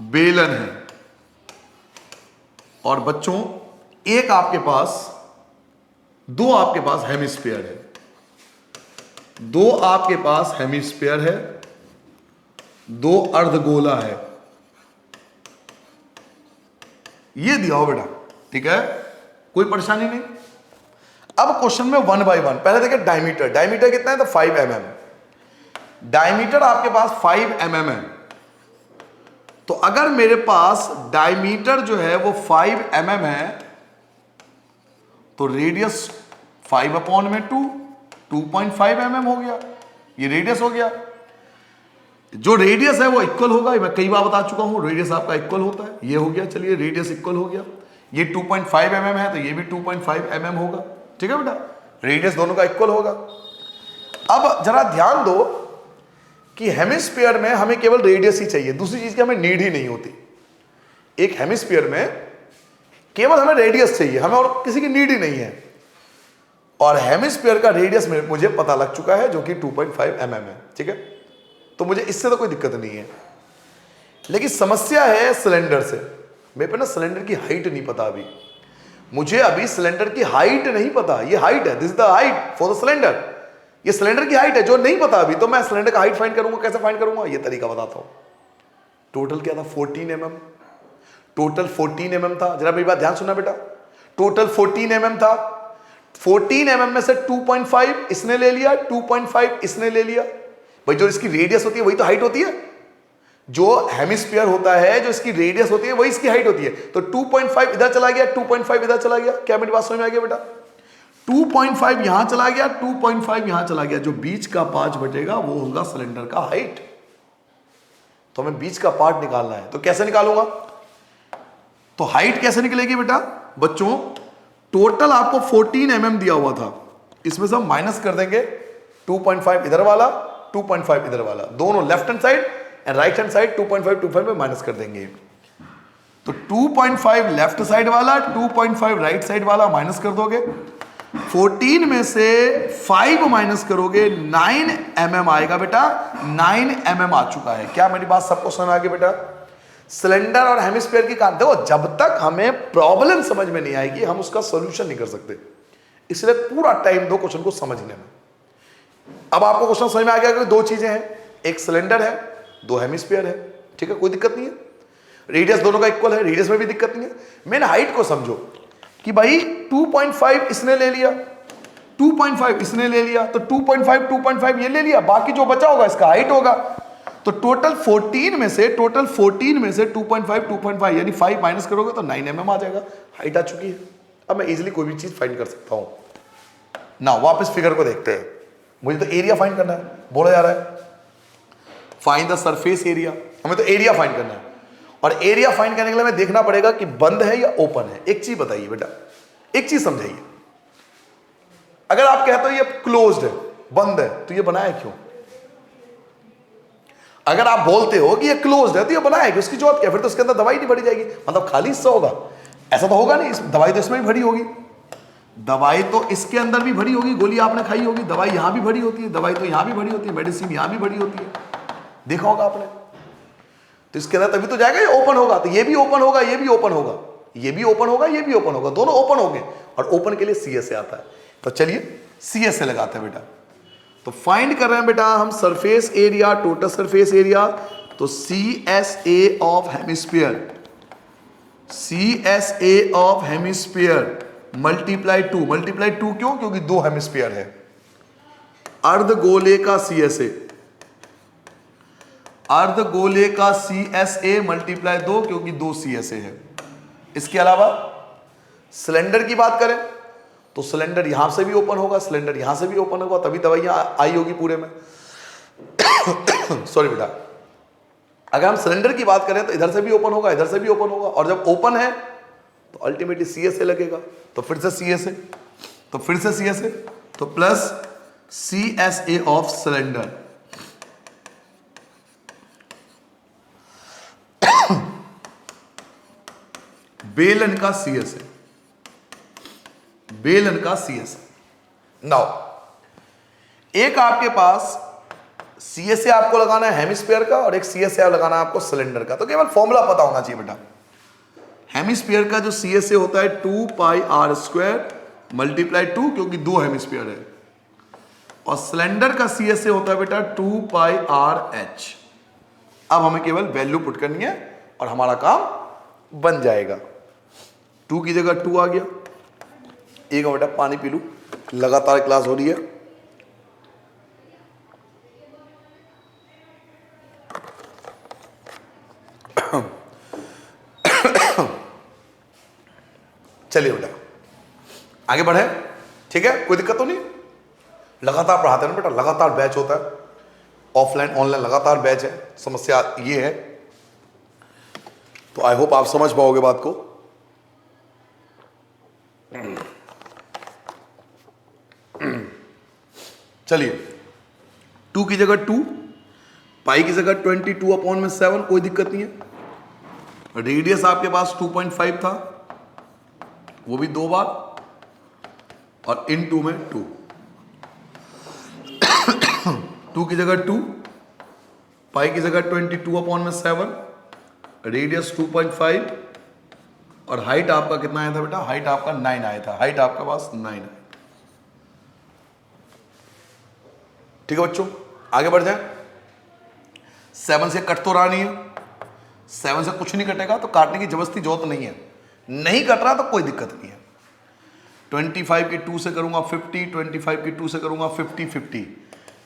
बेलन है, और बच्चों एक आपके पास, दो आपके पास हेमिस्फीयर है, दो आपके पास हेमिस्फीयर है, दो अर्धगोला है। ये दिया हो बेटा, ठीक है, कोई परेशानी नहीं। अब क्वेश्चन में 1 by 1 पहले देखिए डायमीटर, डायमीटर कितना है? तो 5 mm। डायमीटर आपके पास 5 mm है। तो अगर मेरे पास डायमीटर जो है वो 5 mm है तो रेडियस 5/2 2.5 mm हो गया, ये रेडियस हो गया। जो रेडियस है वो इक्वल होगा, मैं कई बार बता चुका हूं, रेडियस आपका इक्वल होता है, ये हो गया। चलिए रेडियस इक्वल हो गया, ये 2.5 mm है तो ये भी 2.5 mm होगा, ठीक है बेटा, रेडियस दोनों का इक्वल होगा। अब जरा ध्यान दो कि हेमिस्फीयर में हमें केवल रेडियस ही चाहिए, दूसरी चीज की हमें नीड ही नहीं होती। एक हेमिस्फीयर में केवल हमें रेडियस चाहिए, हमें और किसी की नीड ही नहीं है। और हेमिस्फीयर का रेडियस में मुझे पता लग चुका है जो कि 2.5 mm है, ठीक है। तो मुझे इससे तो कोई दिक्कत नहीं है। लेकिन समस्या है सिलेंडर से, मेरे पे ना सिलेंडर की हाइट नहीं पता अभी, मुझे अभी सिलेंडर की हाइट नहीं पता। ये हाइट है, this is the height for the cylinder, ये सिलेंडर की हाइट है जो नहीं पता अभी। तो मैं सिलेंडर का हाइट फाइंड करूंगा, कैसे फाइंड करूंगा? ये तरीका बताता हूं। टोटल क्या था? 14 mm, टोटल 14 mm था। जरा मेरी बात ध्यान सुनना बेटा, टोटल 14 mm था। 14 mm में से 2.5 इसने ले लिया, 2.5 इसने ले लिया। भाई जो इसकी रेडियस होती है वही तो हाइट होती है, जो हेमिस्फीयर होता है जो इसकी रेडियस होती है वही इसकी हाइट होती है। तो 2.5 इधर चला गया, 2.5 इधर चला गया। क्या मेरी बात समझ में आ गया बेटा? 2.5 यहां चला गया, 2.5 यहां चला गया, जो बीच का पार्ट बचेगा वो होगा सिलेंडर का हाइट। तो हमें बीच का पार्ट निकालना है, तो कैसे निकालूंगा? तो हाइट कैसे निकलेगी बेटा? बच्चों टोटल आपको 14 mm दिया हुआ था, इसमें से हम माइनस कर देंगे 2.5 इधर वाला, 2.5 इधर वाला, दोनों left hand side and right hand side 2.5 में माइनस कर देंगे। तो 2.5 लेफ्ट साइड वाला, 2.5 राइट साइड वाला माइनस कर दोगे। 14 में से 5 माइनस करोगे, 9 mm आएगा बेटा, 9 mm आ चुका है। क्या मेरी बात सबको समझ आ गई बेटा? सिलेंडर और हेमिस्फीयर की कारण, देखो जब तक हमें प्रॉब्लम समझ में नहीं आएगी हम उसका सॉल्यूशन नहीं कर सकते, इसलिए पूरा टाइम दो क्वेश्चन को समझने में। अब आपको क्वेश्चन समझ में आ गया कि दो चीजें हैं, एक सिलेंडर है, दो हेमिस्फीयर है, ठीक है, कोई दिक्कत नहीं है। रेडियस दोनों का इक्वल है, रेडियस में भी दिक्कत नहीं है। मेन हाइट को समझो कि भाई 2.5 इसने ले लिया, 2.5 इसने ले लिया, तो 2.5 ये ले लिया, बाकी जो बचा होगा इसका हाइट होगा। तो टोटल 14 में से 2.5 यानी 5 माइनस करोगे तो 9 mm आ जाएगा, हाइट आ चुकी है। अब मैं इजीली कोई भी चीज फाइंड कर सकता हूं ना। वापस फिगर को देखते हैं। मुझे तो एरिया फाइंड करना है, बोला जा रहा है फाइंड द सरफेस एरिया, हमें तो एरिया फाइंड करना है। और एरिया फाइंड करने के लिए हमें देखना पड़ेगा कि बंद है या ओपन है। एक चीज बताइए बेटा, एक चीज समझाइए, अगर आप कहते हो ये क्लोज्ड है, बंद है, तो ये बनाया क्यों? अगर आप बोलते हो कि ये क्लोज्ड है तो ये बनाया क्यों? उसकी जरूरत क्या? फिर तो उसके अंदर दवाई नहीं भरी जाएगी, मतलब खाली हिस्सा होगा, ऐसा तो होगा नहीं। दवाई तो इसमें भी भरी होगी, दवाई तो इसके अंदर भी भरी होगी, गोली आपने खाई होगी, दवाई यहां भी भरी होती है, दवाई तो यहां भी भरी होती है, मेडिसिन यहां भी भरी होती है, देखा होगा आपने। तो इसके अंदर तभी तो जाएगा, ये ओपन होगा तो ये भी ओपन होगा, ये भी ओपन होगा, ये भी ओपन होगा, ये भी ओपन होगा, दोनों ओपन होंगे। और ओपन के लिए CS से आता है, तो चलिए CS से लगाते हैं बेटा। तो फाइंड कर रहे हैं बेटा हम surface area, total surface area, तो CSA of hemisphere, CSA of hemisphere multiply 2, multiply 2 क्यों? क्योंकि 2 हेमिस्फीयर है। अर्धगोले का CSA, अर्धगोले का CSA मल्टीप्लाई 2 क्योंकि 2 CSA है। इसके अलावा सिलेंडर की बात करें तो सिलेंडर यहां से भी ओपन होगा, सिलेंडर यहां से भी ओपन होगा, तभी दवाइयां आई होगी पूरे में। सॉरी बेटा, अगर हम सिलेंडर की बात करें तो इधर से भी ओपन होगा, इधर से भी ओपन होगा, और जब ओपन है तो अल्टीमेटली CSA लगेगा, तो फिर से CSA, तो फिर से CSA, तो प्लस CSA ऑफ सिलेंडर। बेलन का CSA, बेलन का CSA। नाउ एक आपके पास CSA आपको लगाना है हेमिस्फीयर का, और एक CSA लगाना है आपको सिलेंडर का। तो केवल फॉर्मूला पता होना चाहिए बेटा। हेमिस्फीयर का जो CSA होता है 2πr² मल्टीप्लाई 2 क्योंकि 2 हेमिस्फीयर है, और सिलेंडर का CSA होता है बेटा 2πrh। अब हमें केवल वैल्यू पुट करनी है और हमारा काम बन जाएगा। 2 की जगह 2 आ गया। एक बेटा पानी पी लूं, लगातार क्लास हो रही है। चलिए बेटा आगे बढ़े, ठीक है, कोई दिक्कत तो नहीं। लगातार पढ़ाते हैं ना बेटा, लगातार बैच होता है, ऑफलाइन ऑनलाइन लगातार बैच है। समस्या ये है, तो आई होप आप समझ पाओगे बात को। चलिए 2 की जगह 2, पाई की जगह 22/7, कोई दिक्कत नहीं है। रेडियस आपके पास 2.5 था, वो भी 2 बार, और इन 2 में 2। 2 की जगह 2, पाई की जगह 22/7, रेडियस 2.5, और हाइट आपका कितना आया था बेटा? हाइट आपका 9 आया था, हाइट आपका पास 9 है। ठीक है बच्चों, आगे बढ़ जाए। 7 से कट तो रहा नहीं है, 7 से कुछ नहीं कटेगा, तो काटने की जबरदस्ती जरूरत नहीं है। नहीं कट रहा तो कोई दिक्कत नहीं है। 25 की 2 से करूंगा 50, 25 की 2 से करूंगा 50,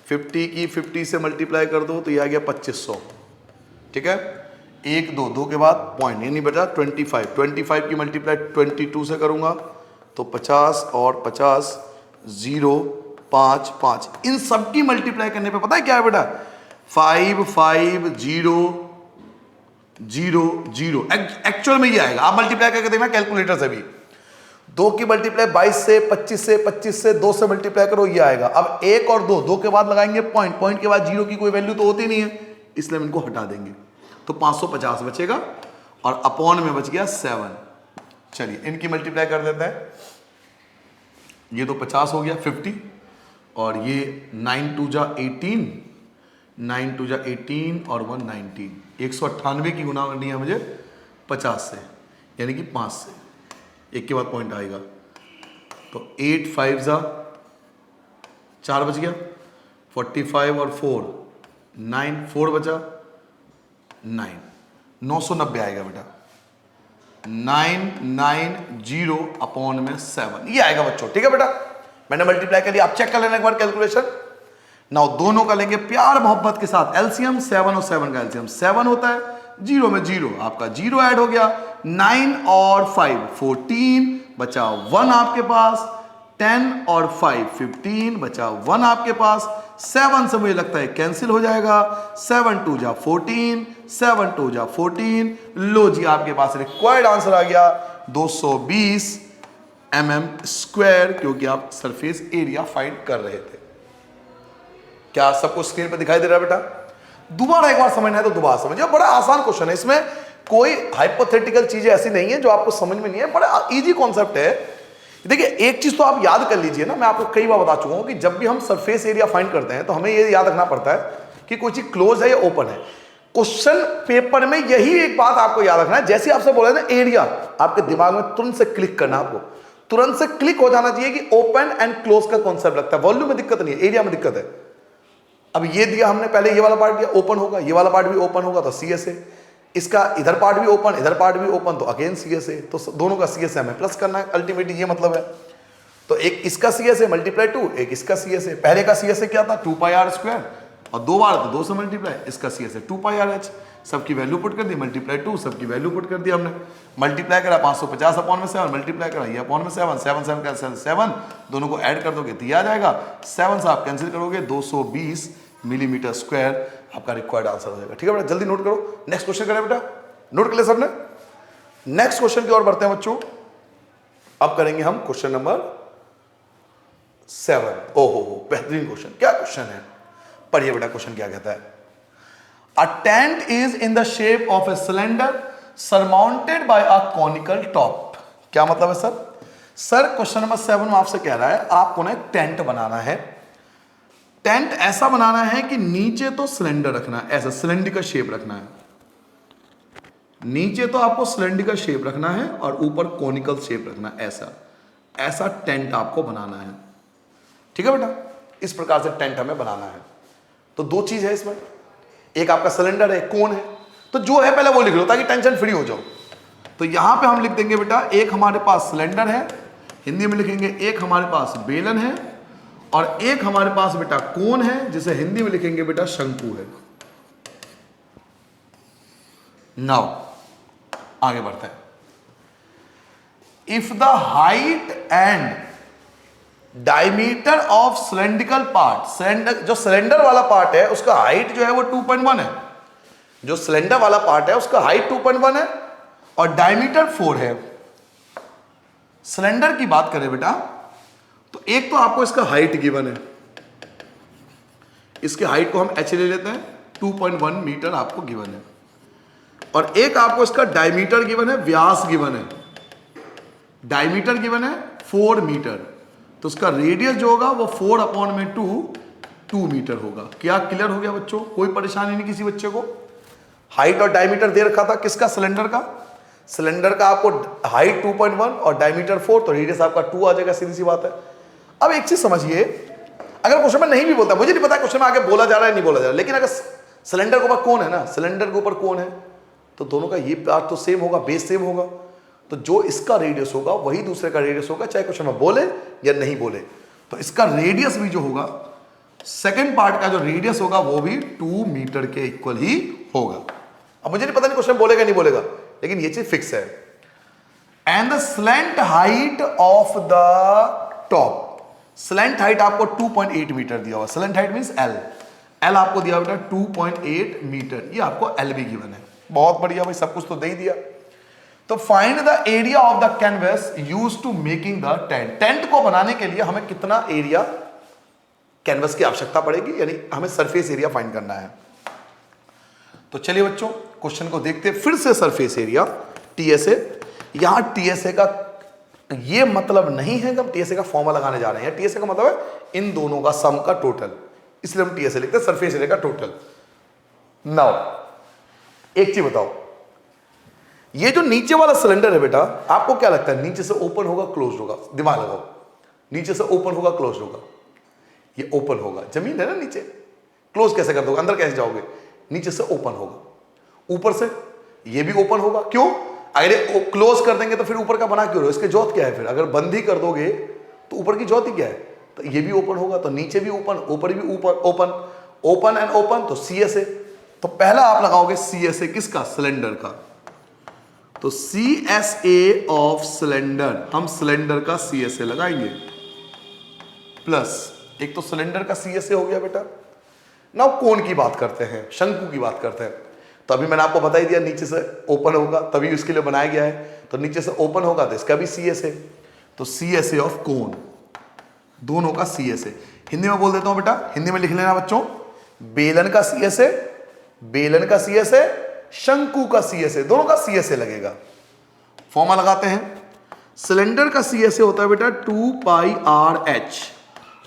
50 की 50 से मल्टीप्लाई कर दो तो ये आ गया 2500। ठीक है, 1 2 2 के बाद पॉइंट, ये नहीं बचा 25 की मल्टीप्लाई 22 से करूंगा तो 50 और 50, 0 5 5, इन सब की मल्टीप्लाई करने पे पता है क्या है बेटा? 5 5 0 0 0। एक्चुअल में ये आएगा, आप मल्टीप्लाई करके देखना कैलकुलेटर से भी। 2 की मल्टीप्लाई 22 से, 25 से, 25 से 2 से मल्टीप्लाई करो, ये आएगा। अब 1 और 2, 2 के बाद लगाएंगे पॉइंट, पॉइंट के बाद 0 की कोई वैल्यू तो होती नहीं है, इसलिए हम इनको हटा देंगे, तो 550 बचेगा, और अपॉन में बच गया 7। चलिए इनकी मल्टीप्लाई कर देते हैं। ये तो 50 हो गया 50, और ये 9 2 जा 18, 9 2 जा 18 और 1 19, 198 की गुना करनी है मुझे 50 से, यानी कि 5 से, एक के बाद पॉइंट आएगा, तो 8 5 जा 4 बच गया, 45 और 4 9, 4 बचा 9, 990 आएगा बेटा। 990 अपॉन में 7, ये आएगा बच्चों। ठीक है बेटा, मैंने मल्टीप्लाई कर दिया, आप चेक कर लेना एक बार कैलकुलेशन। नाउ दोनों का लेंगे प्यार मोहब्बत के साथ एलसीएम, 7 और 7 का एलसीएम 7 होता है, 0 में 0, आपका 0 ऐड हो गया, 9 और 5 14, बचा 1 आपके पास, 10 और 5 15 बचा 1 आपके पास। 7 से मुझे लगता है कैंसिल हो जाएगा। 7 2 जा 14, 7 2 जा 14। लो जी आपके पास रिक्वायर्ड आंसर आ गया 220 mm², क्योंकि आप सरफेस एरिया फाइंड कर रहे थे। क्या सबको स्क्रीन पर दिखाई दे रहा है बेटा? दोबारा एक बार समझना है तो दोबारा समझिए, बड़ा आसान क्वेश्चन है, इसमें कोई हाइपोथेटिकल चीजें ऐसी नहीं है जो आपको समझ में नहीं है, बड़ा इजी कॉन्सेप्ट है। देखिए एक चीज तो आप याद कर लीजिए ना, मैं आपको कई बार बता चुका हूं कि जब भी हम सरफेस एरिया फाइंड करते हैं तो हमें ये याद रखना पड़ता है कि कोई चीज क्लोज है या ओपन है। क्वेश्चन पेपर में यही एक बात आपको याद रखना है, जैसे आपसे बोला ना एरिया, आपके दिमाग में तुरंत से क्लिक करना, आपको तुरंत से क्लिक हो जाना चाहिए कि ओपन एंड क्लोज का कॉन्सेप्ट लगता है। वॉल्यूम में दिक्कत नहीं है, एरिया में दिक्कत है। अब ये दिया हमने पहले, ये वाला पार्ट दिया ओपन होगा, ये वाला पार्ट भी ओपन होगा तो सी एस ए, इसका इधर पार्ट भी ओपन इधर पार्ट भी ओपन तो अगेन सी एस ए, तो दोनों का सी एस ए हमें प्लस करना है, अल्टीमेटली ये मतलब है। तो एक इसका सी एस ए मल्टीप्लाई 2, एक इसका सी एस ए, पहले का सी एस ए क्या था 2πr² और 2 बार तो 2 से मल्टीप्लाई, इसका सी एस ए 2πrh, सबकी वैल्यू पुट कर दी, मल्टीप्लाई 2 सबकी वैल्यू पुट कर दी हमने, मल्टीप्लाई करा 550/7, मल्टीप्लाई करा ये अपॉन में 7, 7 7 कैंसिल 7, दोनों को ऐड कर दोगे दिया जाएगा 7 से आप कैंसिल करोगे 220 mm² आपका रिक्वायर्ड आंसर हो जाएगा। ठीक है बेटा, जल्दी नोट करो। नेक्स्ट क्वेश्चन करें बेटा, नोट कर लिया सबने? नेक्स्ट क्वेश्चन की ओर बढ़ते हैं बच्चों। अब करेंगे हम क्वेश्चन नंबर 7। ओहो बेहतरीन क्वेश्चन, क्या क्वेश्चन है, पढ़िए बेटा क्वेश्चन क्या कहता है। A tent is in the shape of a cylinder surmounted by a conical top। क्या मतलब है सर? सर क्वेश्चन नंबर 7 में आपसे कह रहा है आपको ना एक टेंट बनाना है। टेंट ऐसा बनाना है कि नीचे तो सिलेंडर रखना है, ऐसा सिलेंडर शेप रखना है, नीचे तो आपको सिलेंडर शेप रखना है और ऊपर कोनिकल शेप रखना है, ऐसा ऐसा टेंट आपको बनाना है। ठीक है बेटा, इस प्रकार से टेंट हमें बनाना है। तो दो चीज है इसमें, एक आपका सिलेंडर है, कोन है, तो जो है पहले वो लिख लो ताकि टेंशन फ्री हो जाओ। तो यहां पे हम लिख देंगे बेटा एक हमारे पास सिलेंडर है, हिंदी में लिखेंगे एक हमारे पास बेलन है और एक हमारे पास बेटा कोन है, जिसे हिंदी में लिखेंगे बेटा शंकु है। नाउ आगे बढ़ते हैं। If the height and diameter of cylindrical part, cylinder जो सिलेंडर वाला पार्ट है उसका हाइट जो है वो 2.1 है, जो सिलेंडर वाला पार्ट है उसका हाइट 2.1 है और डायमीटर 4 है। सिलेंडर की बात करें बेटा तो एक तो आपको इसका हाइट गिवन है, इसके हाइट को हम h ले लेते हैं, 2.1 मीटर आपको गिवन है, और एक आपको इसका डायमीटर गिवन है, व्यास गिवन है, डायमीटर गिवन है 4 मीटर, तो उसका रेडियस जो होगा वो 4/2 मीटर होगा। क्या क्लियर हो गया बच्चों? कोई परेशानी नहीं किसी बच्चे को? हाइट और डायमीटर दे रखा था किसका? सिलेंडर का। सिलेंडर का आपको हाइट 2.1 और डायमीटर 4, तो रेडियस आपका 2 आ जाएगा, सीधी सी बात है। अब एक चीज समझिए, अगर क्वेश्चन में नहीं भी बोलता, मुझे नहीं पता क्वेश्चन में आगे बोला जा रहा है नहीं बोला जा रहा है, लेकिन अगर सिलेंडर के ऊपर कौन है ना, सिलेंडर के ऊपर कौन है, तो दोनों का ये पार्ट तो सेम होगा, बेस सेम होगा, तो जो इसका रेडियस होगा वही दूसरे का रेडियस होगा, चाहे क्वेश्चन में बोले या नहीं बोले। तो इसका रेडियस भी जो होगा, सेकंड पार्ट का जो रेडियस होगा वो भी 2 मीटर के इक्वल ही होगा। अब मुझे नहीं पता नहीं क्वेश्चन बोलेगा नहीं बोलेगा, लेकिन ये चीज फिक्स है। And the slant height of the top, slant height आपको 2.8 मीटर दिया हुआ, स्लैंट हाइट मींस एल आपको दिया बेटा 2.8 मीटर, ये आपको एल भी गिवन है। बहुत बढ़िया भाई, सब कुछ तो दे ही दिया। तो find the area of the canvas used to making the tent. Tent को बनाने के लिए हमें कितना एरिया कैनवस की आवश्यकता पड़ेगी, यानी हमें सरफेस एरिया फाइंड करना है। तो चलिए बच्चों क्वेश्चन को देखते हैं फिर से। सरफेस एरिया टीएसए, यहां टीएसए का ये मतलब नहीं है कि हम टीएसए का फॉर्मूला लगाने जा रहे हैं। टीएसए का मतलब है इन दोनों का सम का टोटल, इसलिए हम टीएसए लिखते हैं, सरफेस एरिया का टोटल। नाउ एक चीज बताओ, ये जो नीचे वाला सिलेंडर है बेटा, आपको क्या लगता है नीचे से ओपन होगा क्लोज होगा? दिमाग लगाओ, नीचे से ओपन होगा क्लोज होगा? ये ओपन होगा, जमीन है ना नीचे, क्लोज कैसे कर दोगे, अंदर कैसे जाओगे? नीचे से ओपन होगा। ऊपर से ये भी ओपन होगा, क्यों? अगर ये क्लोज कर देंगे तो फिर ऊपर का बना क्यों रहे हो? इसके जोत क्या है? फिर अगर बंद ही कर दोगे तो ऊपर की जोत ही क्या है? तो ये भी ओपन होगा, तो नीचे भी ओपन, ऊपर भी ऊपर ओपन, ओपन एंड ओपन, तो सी एस ए। तो पहला आप लगाओगे सी एस ए किसका? सिलेंडर का। तो C S A of cylinder, हम सिलेंडर का सी एस ए लगाएंगे। प्लस एक तो सिलेंडर का सी एस ए हो गया बेटा। नाउ कोण की बात करते हैं, शंकु की बात करते हैं। तो अभी मैंने आपको बता ही दिया नीचे से ओपन होगा तभी इसके लिए बनाया गया है, तो नीचे से ओपन होगा तो इसका भी सी एस ए, तो सी एस ए ऑफ कोण, दोनों का सी एस ए। हिंदी में बोल देता हूं बेटा, हिंदी में लिख लेना बच्चों, बेलन का सी एस ए, बेलन का सी एस ए, शंकु का सी एस ए, दोनों का सी एस ए लगेगा। फॉर्मूला लगाते हैं, सिलेंडर का सी एस ए होता है बेटा 2 पाई आर एच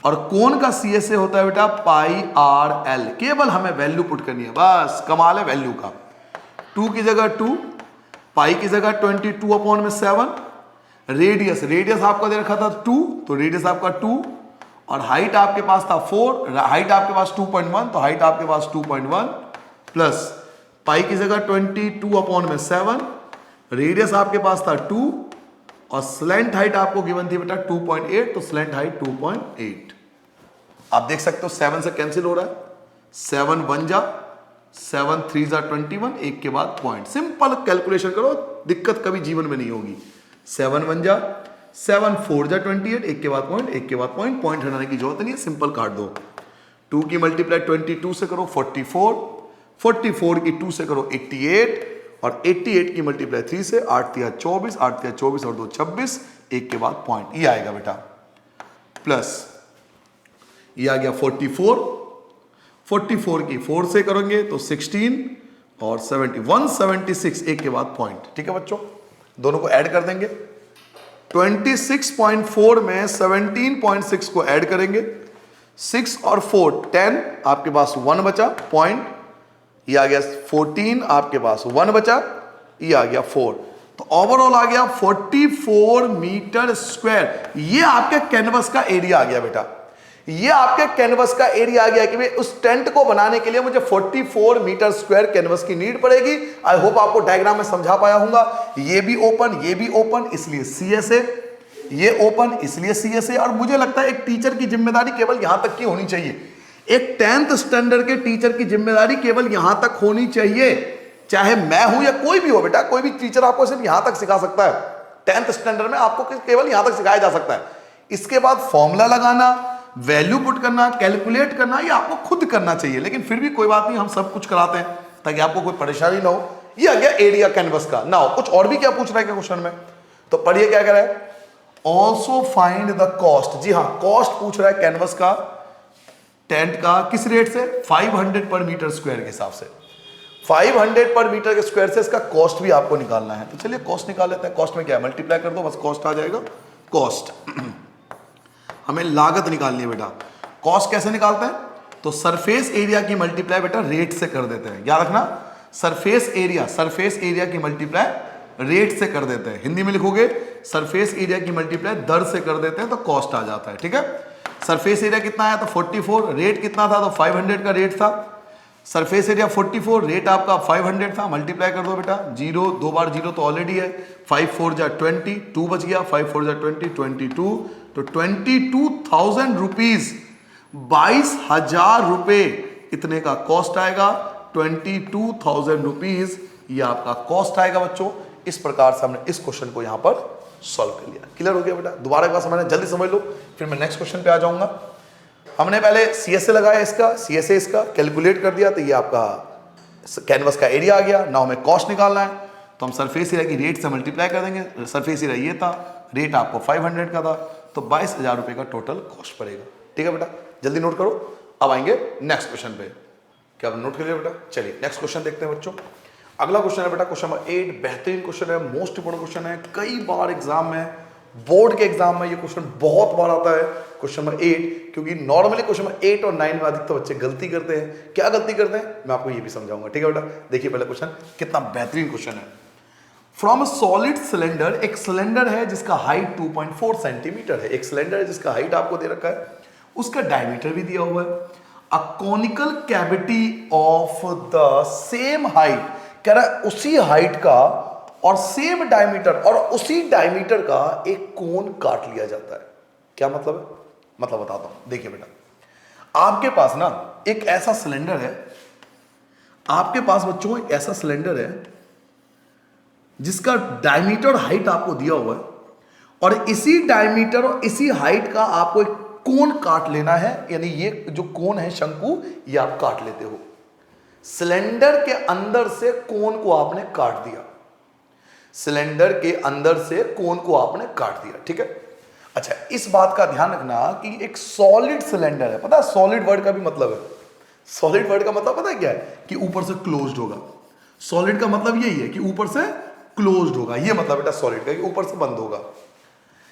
और कोण का सी एस ए होता है बेटा पाई आर एल। केवल हमें वैल्यू पुट करनी है, बस कमाल है वैल्यू का। 2 की जगह 2, पाई की जगह 22/7, रेडियस, रेडियस आपका दे रखा था 2, तो रेडियस आपका 2 और हाइट आपके पास था 4, हाइट आपके पास 2.1, तो हाइट आपके पास 2.1 प्लस पाई की जगह 22/7, रेडियस आपके पास था 2 और स्लैंट हाइट आपको गिवन थी बेटा 2.8, तो स्लैंट हाइट 2.8। आप देख सकते हो 7 से कैंसिल हो रहा है, 7 1 जा 7 3 जा 21, एक के बाद पॉइंट। सिंपल कैलकुलेशन करो, दिक्कत कभी जीवन में नहीं होगी। 7 1 जा 7 4 जा 28, एक के बाद पॉइंट, एक के बाद पॉइंट, पॉइंट हटाने की जरूरत नहीं है, सिंपल काट दो। 2 की मल्टीप्लाई 22 से करो 44, 44 की 2 से करो 88 और 88 की मल्टीप्लाई 3 से 8 3 24, 8 3 24 और 2 26, एक के बाद पॉइंट, ये आएगा बेटा। प्लस ये आ गया 44, 44 की 4 से करेंगे तो 16 और 176, एक के बाद पॉइंट। ठीक है बच्चों, दोनों को ऐड कर देंगे। 26.4 में 17.6 को ऐड करेंगे, 6 और 4 10, आपके पास 1 बचा पॉइंट, ये आ गया 14, आपके पास 1 बचा, ये आ गया 4, तो ओवरऑल आ गया 44 मीटर स्क्वायर। ये आपके कैनवस का एरिया आ गया बेटा, ये आपके कैनवस का एरिया आ गया कि भाई उस टेंट को बनाने के लिए मुझे 44 मीटर स्क्वायर कैनवस की नीड पड़ेगी। आई होप आपको डायग्राम में समझा पाया हूंगा। ये भी ओपन इसलिए सीएसए, ये ओपन इसलिए सीएसए। और मुझे लगता है एक टीचर की जिम्मेदारी केवल यहां तक की होनी चाहिए, एक 10th स्टैंडर्ड के टीचर की जिम्मेदारी केवल यहां तक होनी चाहिए, चाहे मैं हूं या कोई भी हो बेटा, कोई भी टीचर आपको सिर्फ यहां तक सिखा सकता है। 10th स्टैंडर्ड में आपको केवल यहां तक सिखाया जा सकता है। इसके बाद फॉर्मूला लगाना, वैल्यू पुट करना, कैलकुलेट करना, ये आपको खुद करना चाहिए, लेकिन फिर भी कोई बात नहीं, हम सब कुछ कराते हैं ताकि आपको कोई परेशानी ना हो। ये आ गया एरिया कैनवस का। नाउ कुछ और भी क्या पूछ रहा है क्या क्वेश्चन में, तो पढ़िए क्या कह रहा है, ऑल्सो फाइंड द कॉस्ट। जी हाँ, कॉस्ट पूछ रहा है कैनवस का, टेंट का, किस रेट से, 500 पर मीटर स्क्वायर के हिसाब से। 500 पर मीटर के स्क्वायर से इसका कॉस्ट भी आपको निकालना है। तो चलिए कॉस्ट निकाल लेते हैं। कॉस्ट में क्या है, मल्टीप्लाई कर दो, बस कॉस्ट आ जाएगा। कॉस्ट हमें लागत निकालनी है बेटा। कॉस्ट कैसे निकालते हैं, तो सरफेस एरिया की मल्टीप्लाई बेटा रेट से कर देते हैं। याद रखना, सरफेस एरिया की मल्टीप्लाई रेट से कर देते हैं। हिंदी में लिखोगे सरफेस एरिया की मल्टीप्लाई दर से कर देते हैं, तो कॉस्ट आ जाता है। ठीक है, सरफेस एरिया कितना आया, तो 44, रेट कितना था, तो 500 का रेट था। सरफेस एरिया 44, रेट आपका 500 था, मल्टीप्लाई कर दो बेटा, 0 2 बार 0 तो ऑलरेडी है, 5 4 जा 20, 2 बच गया, 5 4 जा 20, 22, तो 22,000 रुपीज, 22,000 रुपए इतने का कॉस्ट आएगा। 22,000 रुपीज ये आपका कॉस्ट आएगा बच्चों। इस प्रकार से हमने इस क्वेश्चन को यहां पर सॉल्व कर लिया। क्लियर हो गया बेटा, दोबारा एक बार समझना, जल्दी समझ लो, फिर मैं नेक्स्ट क्वेश्चन पे आ जाऊंगा। हमने पहले सीएसए लगाया, इसका सीएसए इसका कैलकुलेट कर दिया, तो ये आपका कैनवस का एरिया आ गया। नाउ हमें कॉस्ट निकालना है, तो हम सरफेस एरिया की रेट से मल्टीप्लाई कर देंगे। सरफेस एरिया ये था, रेट आपको 500 का था, तो 22,000 रुपए का टोटल कॉस्ट पड़ेगा। ठीक है बेटा, जल्दी नोट करो। अब आएंगे नेक्स्ट क्वेश्चन पे। क्या आप नोट कर लिया बेटा? चलिए नेक्स्ट क्वेश्चन देखते हैं बच्चों। अगला क्वेश्चन है बेटा क्वेश्चन नंबर 8। बेहतरीन क्वेश्चन है, मोस्ट इंपोर्टेंट क्वेश्चन है, कई बार एग्जाम में, बोर्ड के एग्जाम में ये क्वेश्चन बहुत बार आता है, क्वेश्चन नंबर 8, क्योंकि नॉर्मली क्वेश्चन नंबर 8 और 9 में अधिकतर बच्चे गलती करते हैं। क्या गलती करते हैं मैं आपको ये भी समझाऊंगा। ठीक है बेटा, देखिए पहले क्वेश्चन, कितना बेहतरीन क्वेश्चन है। फ्रॉम अ सॉलिड सिलेंडर, एक सिलेंडर है जिसका हाइट 2.4 सेंटीमीटर है, एक सिलेंडर है जिसका हाइट आपको दे रखा है, उसका डायमीटर भी दिया हुआ है। A conical cavity of the same height, कह रहा है उसी हाइट का और सेम डायमीटर और उसी डायमीटर का एक कोन काट लिया जाता है। क्या मतलब है, मतलब बताता हूं। देखिए बेटा, आपके पास ना एक ऐसा सिलेंडर है, आपके पास बच्चों एक ऐसा सिलेंडर है जिसका डायमीटर हाइट आपको दिया हुआ है, और इसी डायमीटर और इसी हाइट का आपको एक कोन काट लेना है, यानी ये जो कोन है शंकु, ये आप काट लेते हो। सिलेंडर के अंदर से कोन को आपने काट दिया, सिलेंडर के अंदर से कोन को आपने काट दिया, ठीक है। अच्छा, इस बात का ध्यान रखना कि एक सॉलिड सिलेंडर है, पता है सॉलिड वर्ड का भी मतलब है, सॉलिड वर्ड का मतलब पता है क्या है, कि ऊपर से क्लोज्ड होगा। सॉलिड का मतलब यही है कि ऊपर से क्लोज्ड होगा, ये मतलब बेटा सॉलिड का, कि ऊपर से बंद होगा,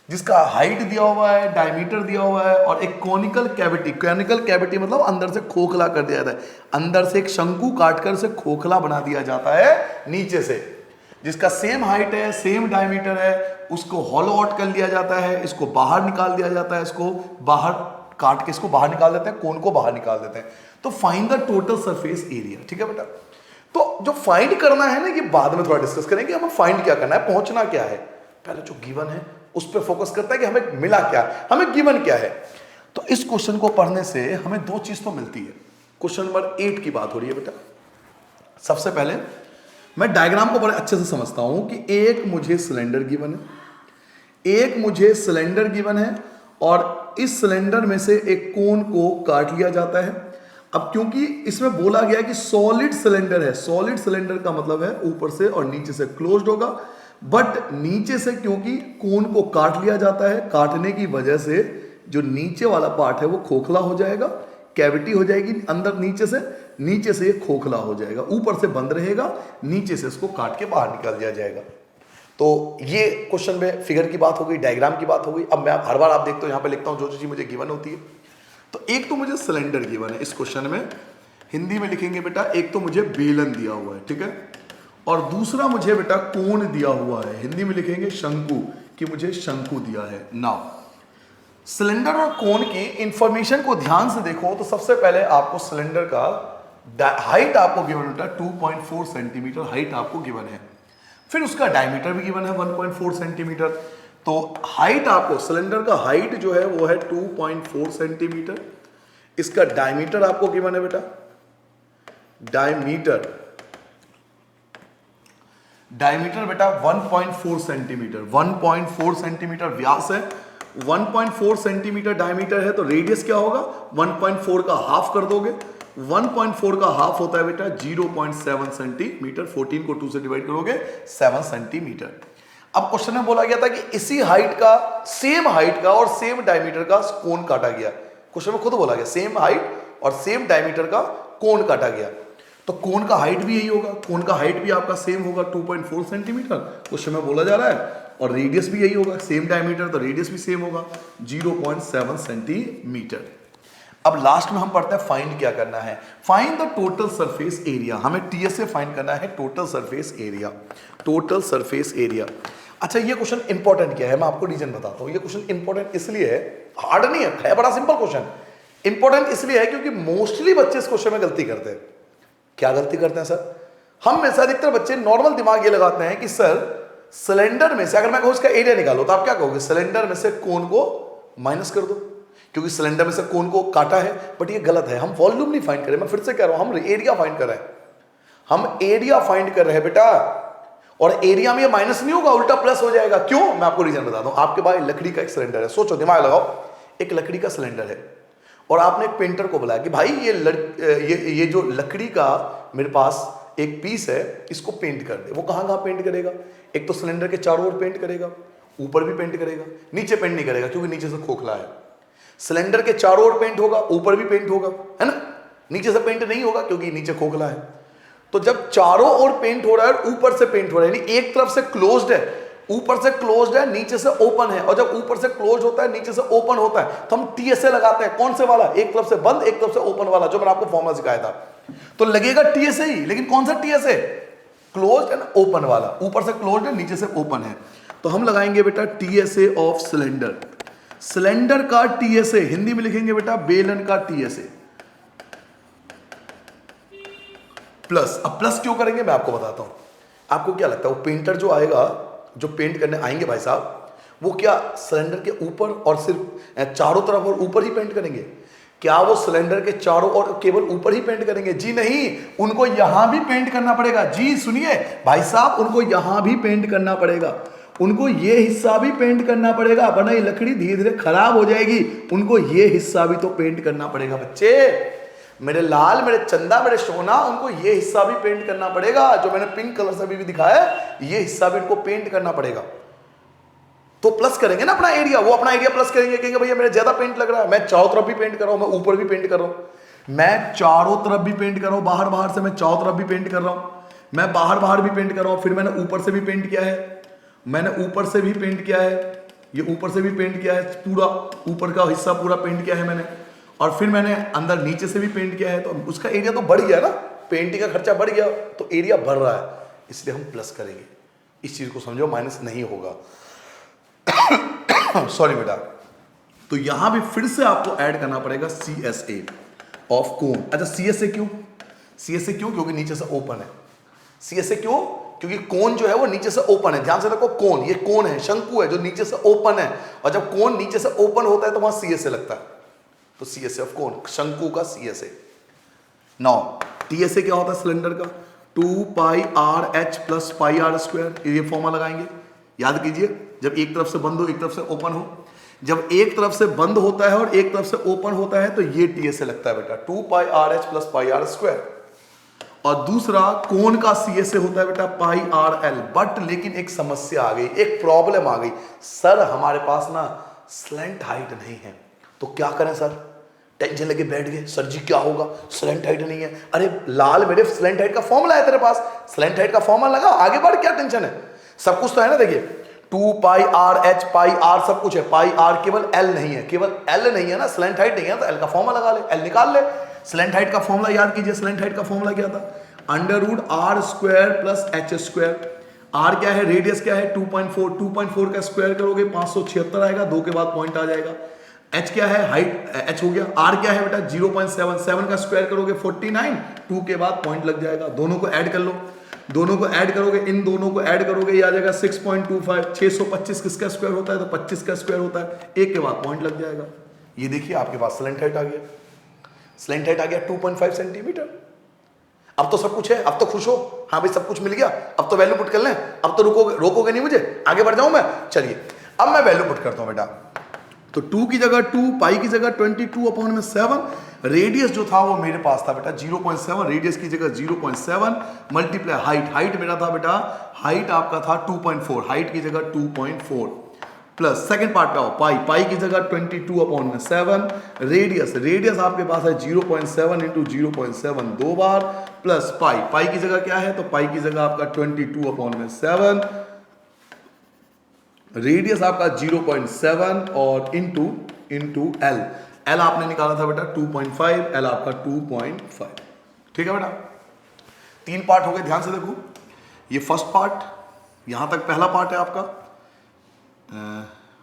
जिसका हाइट दिया हुआ है, डायमीटर दिया हुआ है, और एक कॉनिकल कैविटी, कॉनिकल कैविटी मतलब अंदर से खोखला कर दिया जाता है, अंदर से एक शंकु काटकर से खोखला बना दिया जाता है नीचे से, जिसका सेम हाइट है, सेम डायमीटर है, उसको हॉलो आउट कर लिया जाता है, इसको बाहर निकाल दिया जाता है, इसको बाहर काट के इसको बाहर निकाल देते हैं, कोन को बाहर निकाल देते हैं। तो find the total surface area, ठीक है बेटा। तो जो फाइंड करना है ना, ये बाद में थोड़ा डिस्कस करेंगे, हमें फाइंड क्या करना है, पहुंचना क्या है। पहले जो गिवन है उस पर फोकस करता है कि हमें मिला क्या, हमें गिवन क्या है। तो इस क्वेश्चन को पढ़ने से हमें दो चीज तो मिलती है। क्वेश्चन नंबर 8 की बात हो रही है बेटा। सबसे पहले मैं डायग्राम को बड़े अच्छे से समझता हूं कि एक मुझे सिलेंडर गिवन है, एक मुझे सिलेंडर गिवन है, और इस सिलेंडर में से एक कोन को काट लिया जाता है। अब क्योंकि इसमें बोला गया कि सॉलिड सिलेंडर है, सॉलिड सिलेंडर का मतलब है ऊपर से और नीचे से क्लोज्ड होगा, बट नीचे से क्योंकि कोन को काट लिया जाता है, काटने की वजह से जो नीचे वाला पार्ट है वो खोखला हो जाएगा, कैविटी हो जाएगी अंदर, नीचे से ये खोखला हो जाएगा, ऊपर से बंद रहेगा, नीचे से इसको काट के बाहर निकाल दिया जाएगा। तो ये क्वेश्चन में फिगर की बात हो गई, डायग्राम की बात हो गई। अब मैं हर बार आप देखते हो यहाँ पे लिखता हूँ जो चीज मुझे गिवन होती है। तो एक तो मुझे सिलेंडर गिवन है इस क्वेश्चन में, हिंदी में लिखेंगे बेटा, एक तो मुझे बेलन दिया हुआ है, ठीक है, और दूसरा मुझे बेटा कोण दिया हुआ है, हिंदी में लिखेंगे शंकु, कि मुझे शंकु दिया है। नाउ सिलेंडर और कोण की इंफॉर्मेशन को ध्यान से देखो तो सबसे पहले आपको सिलेंडर का हाइट आपको गिवन होता है 2.4 सेंटीमीटर हाइट आपको गिवन है, फिर उसका डायमीटर भी गिवन है 1.4 सेंटीमीटर। तो हाइट आपको, सिलेंडर का हाइट जो है वो है 2.4 सेंटीमीटर, इसका डायमीटर आपको गिवन है बेटा, डायमीटर बेटा 1.4 सेंटीमीटर, 1.4 सेंटीमीटर व्यास है, 1.4 सेंटीमीटर डायमीटर है, तो रेडियस क्या होगा, 1.4 का हाफ कर दोगे, 1.4 का हाफ होता है बेटा 0.7 सेंटीमीटर, 14 को 2 से डिवाइड करोगे 7 सेंटीमीटर। अब क्वेश्चन में बोला गया था कि इसी हाइट का, सेम हाइट का और सेम डायमीटर का कोण काटा गया। क्वेश्चन में खुद बोला गया सेम हाइट और सेम डायमीटर का कोण काटा गया, तो कोण का हाइट भी यही होगा, कोण का हाइट भी आपका सेम होगा 2.4 सेंटीमीटर, क्वेश्चन में बोला जा रहा है, और रेडियस भी यही होगा, सेम डायमीटर तो रेडियस भी सेम होगा 0.7 सेंटीमीटर। अब लास्ट में हम पढ़ते हैं फाइंड क्या करना है, find the total surface area. हमें टीएसए फाइंड करना है, total surface area, total surface area. अच्छा, ये क्वेश्चन इंपॉर्टेंट क्या है, मैं आपको रीजन बताता हूं। ये क्वेश्चन इंपॉर्टेंट इसलिए है, हार्ड नहीं है बड़ा सिंपल क्वेश्चन। इंपॉर्टेंट इसलिए है क्योंकि मोस्टली बच्चे इस क्वेश्चन में गलती करते हैं। क्या गलती करते हैं सर, हम में से अधिकतर बच्चे नॉर्मल दिमाग ये लगाते हैं कि सर सिलेंडर में से अगर मैं कहूं इसका एरिया निकालो, तो आप क्या कहोगे, सिलेंडर में से कोण को माइनस कर दो, क्योंकि सिलेंडर में से कोण को काटा है। बट ये गलत है, हम वॉल्यूम नहीं फाइंड कर रहे, मैं फिर से कह रहा हूं, हम एरिया फाइंड कर रहे हैं, हम एरिया फाइंड कर रहे हैं बेटा। और एरिया में ये माइनस नहीं होगा, उल्टा प्लस हो जाएगा। क्यों, मैं आपको रीजन बताता हूं। आपके पास लकड़ी का एक सिलेंडर है, सोचो, दिमाग लगाओ, एक लकड़ी का सिलेंडर है, और आपने एक पेंटर को बुलाया कि भाई ये जो लकड़ी का मेरे पास एक पीस है, इसको पेंट कर दे। वो कहां कहां पेंट करेगा, एक तो सिलेंडर के चारों ओर पेंट करेगा, ऊपर भी पेंट करेगा, नीचे पेंट नहीं करेगा क्योंकि नीचे से खोखला है। सिलेंडर के चारों ओर पेंट होगा, ऊपर भी पेंट होगा, है ना, नीचे से पेंट नहीं होगा क्योंकि नीचे खोखला है। तो जब चारों ओर पेंट हो रहा है और ऊपर से पेंट हो रहा है, यानी एक तरफ से क्लोज्ड है, ऊपर से क्लोज्ड है, नीचे से ओपन है, और जब ऊपर से क्लोज होता है, नीचे से ओपन होता है, तो हम टीएसए लगाते हैं। कौन से वाला, एक तरफ से बंद, एक तरफ से ओपन वाला, जो मैंने आपको फॉर्मूला सिखाया था। तो लगेगा टीएसए ही, लेकिन कौन सा टीएसए, क्लोज्ड एंड ओपन वाला, ऊपर से क्लोज्ड है, नीचे से ओपन है। तो हम लगाएंगे बेटा टीएसए ऑफ सिलेंडर, सिलेंडर का टीएसए, हिंदी में लिखेंगे बेटा बेलन का टीएसए प्लस। अब प्लस क्यों करेंगे मैं आपको बताता हूं। आपको क्या लगता है, वो पेंटर जो आएगा, जो पेंट करने आएंगे भाई साहब, वो क्या सिलेंडर के ऊपर और सिर्फ चारों तरफ और ऊपर ही पेंट करेंगे? क्या वो सिलेंडर के चारों और केवल ऊपर ही पेंट करेंगे? जी नहीं, उनको यहां भी पेंट करना पड़ेगा। जी सुनिए भाई साहब, उनको यहां भी पेंट करना पड़ेगा। उनको ये हिस्सा भी पेंट करना पड़ेगा, वरना ये लकड़ी धीरे धीरे खराब हो जाएगी। उनको ये हिस्सा भी तो पेंट करना पड़ेगा बच्चे, मेरे लाल, मेरे चंदा, मेरे सोना, उनको ये हिस्सा भी पेंट करना पड़ेगा। जो मैंने पिंक कलर से अभी भी दिखाया है, ये हिस्सा भी इनको पेंट करना पड़ेगा। तो प्लस करेंगे ना अपना एरिया, वो अपना एरिया प्लस करेंगे, कहेंगे भैया मेरा ज्यादा पेंट लग रहा है, मैं चारों तरफ भी पेंट कर रहा हूं, मैं ऊपर भी पेंट कर रहा हूं, मैं चारों तरफ भी पेंट कर रहा हूं, बाहर बाहर से मैं चारों तरफ भी पेंट कर रहा हूं, मैं बाहर बाहर भी पेंट कर रहा हूं, फिर मैंने ऊपर से भी पेंट किया है, मैंने ऊपर से भी पेंट किया है, ये ऊपर से भी पेंट किया है, पूरा ऊपर का हिस्सा पूरा पेंट किया है मैंने, और फिर मैंने अंदर नीचे से भी पेंट किया है। तो उसका एरिया तो बढ़ गया ना, पेंटिंग का खर्चा बढ़ गया, तो एरिया बढ़ रहा है, इसलिए हम प्लस करेंगे। इस चीज को समझो, माइनस नहीं होगा। सॉरी बेटा। तो यहां भी फिर से आपको ऐड करना पड़ेगा CSA ऑफ कोन। अच्छा CSA क्यों? CSA क्यों? क्योंकि नीचे से ओपन है। CSA क्यों? क्योंकि कोन जो है वो नीचे से ओपन है। ध्यान से देखो, कोन, ये कोन है, शंकु है जो नीचे से ओपन है, और जब कोन नीचे से ओपन होता है तो वहां CSA लगता है। तो CSA ऑफ कोन, शंकु का CSA। नाउ TSA क्या होता है सिलेंडर का? 2 pi r h plus pi are square. ये फॉर्मूला लगाएंगे, याद कीजिए। जब एक तरफ से बंद हो, एक तरफ से ओपन हो, जब एक तरफ से बंद होता है और एक तरफ से ओपन होता है तो ये TSA लगता है बेटा, 2 pi r h plus pi are square. और दूसरा कोन का CSA होता है बेटा पाई आर एल। बट लेकिन एक समस्या आ गई, एक प्रॉब्लम आ गई, सर हमारे पास ना स्लैंट हाइट नहीं है, तो क्या करें सर? टेंशन लेके बैठ गए, सर जी क्या होगा, स्लैंट हाइट नहीं है। अरे लाल, मेरे स्लैंट हाइट का फॉर्मूला है तेरे पास, स्लैंट हाइट का फॉर्मूला लगा, आगे बढ़, क्या टेंशन है? सब कुछ तो है ना। देखिए 2 pi r H pi are सब कुछ है, पाई आर केवल एल नहीं है, केवल एल नहीं है ना, स्लैंट हाइट नहीं है, तो एल का फॉर्मूला लगा ले, एल निकाल ले। स्लैंट हाइट का फॉर्मूला याद कीजिए, स्लैंट हाइट का फॉर्मूला क्या था? Under root R square plus H square. R क्या है, रेडियस क्या है 2.4, 2.4 का स्क्वायर करोगे 576 आएगा, 2 के बाद पॉइंट आ जाएगा। एच क्या है, हाइट, एच हो गया। आर क्या है बेटा 0.7, 7 का स्क्वायर करोगे 49, 2 के बाद पॉइंट लग जाएगा। दोनों को ऐड कर लो, दोनों को ऐड करोगे, इन दोनों को ऐड करोगे, ये आ जाएगा 6.25। 625 किसका स्क्वायर होता है? तो 25 का स्क्वायर होता है, 1 के बाद पॉइंट लग जाएगा। ये देखिए आपके पास स्लैंट हाइट आ गया, स्लैंट हाइट आ गया 2.5 सेंटीमीटर। अब तो सब कुछ है, अब तो खुश हो, हाँ भाई सब कुछ मिल गया, अब तो वैल्यू पुट कर लें, अब तो रोकोगे नहीं मुझे, आगे बढ़ जाऊं मैं। चलिए अब मैं वैल्यू पुट करता हूं बेटा। तो 2 की जगह 2, पाई की जगह 22/7, रेडियस जो था वो मेरे पास था बेटा 0.7, रेडियस की जगह 0.7 मल्टीप्लाई हाइट, हाइट मेरा था बेटा, हाइट आपका था 2.4, हाइट की जगह 2.4 प्लस सेकंड पार्ट का हो पाई, पाई की जगह 22/7, रेडियस, रेडियस आपके पास है 0.7 इंटू 0.7 दो बार, प्लस पाई, पाई की जगह क्या है? तो पाई की जगह आपका 22/7, रेडियस आपका 0.7 और इंटू एल, एल आपने निकाला था बेटा 2.5, एल आपका 2.5। ठीक है बेटा, 3 पार्ट हो गए, ध्यान से देखो। ये फर्स्ट पार्ट, यहां तक पहला पार्ट है आपका,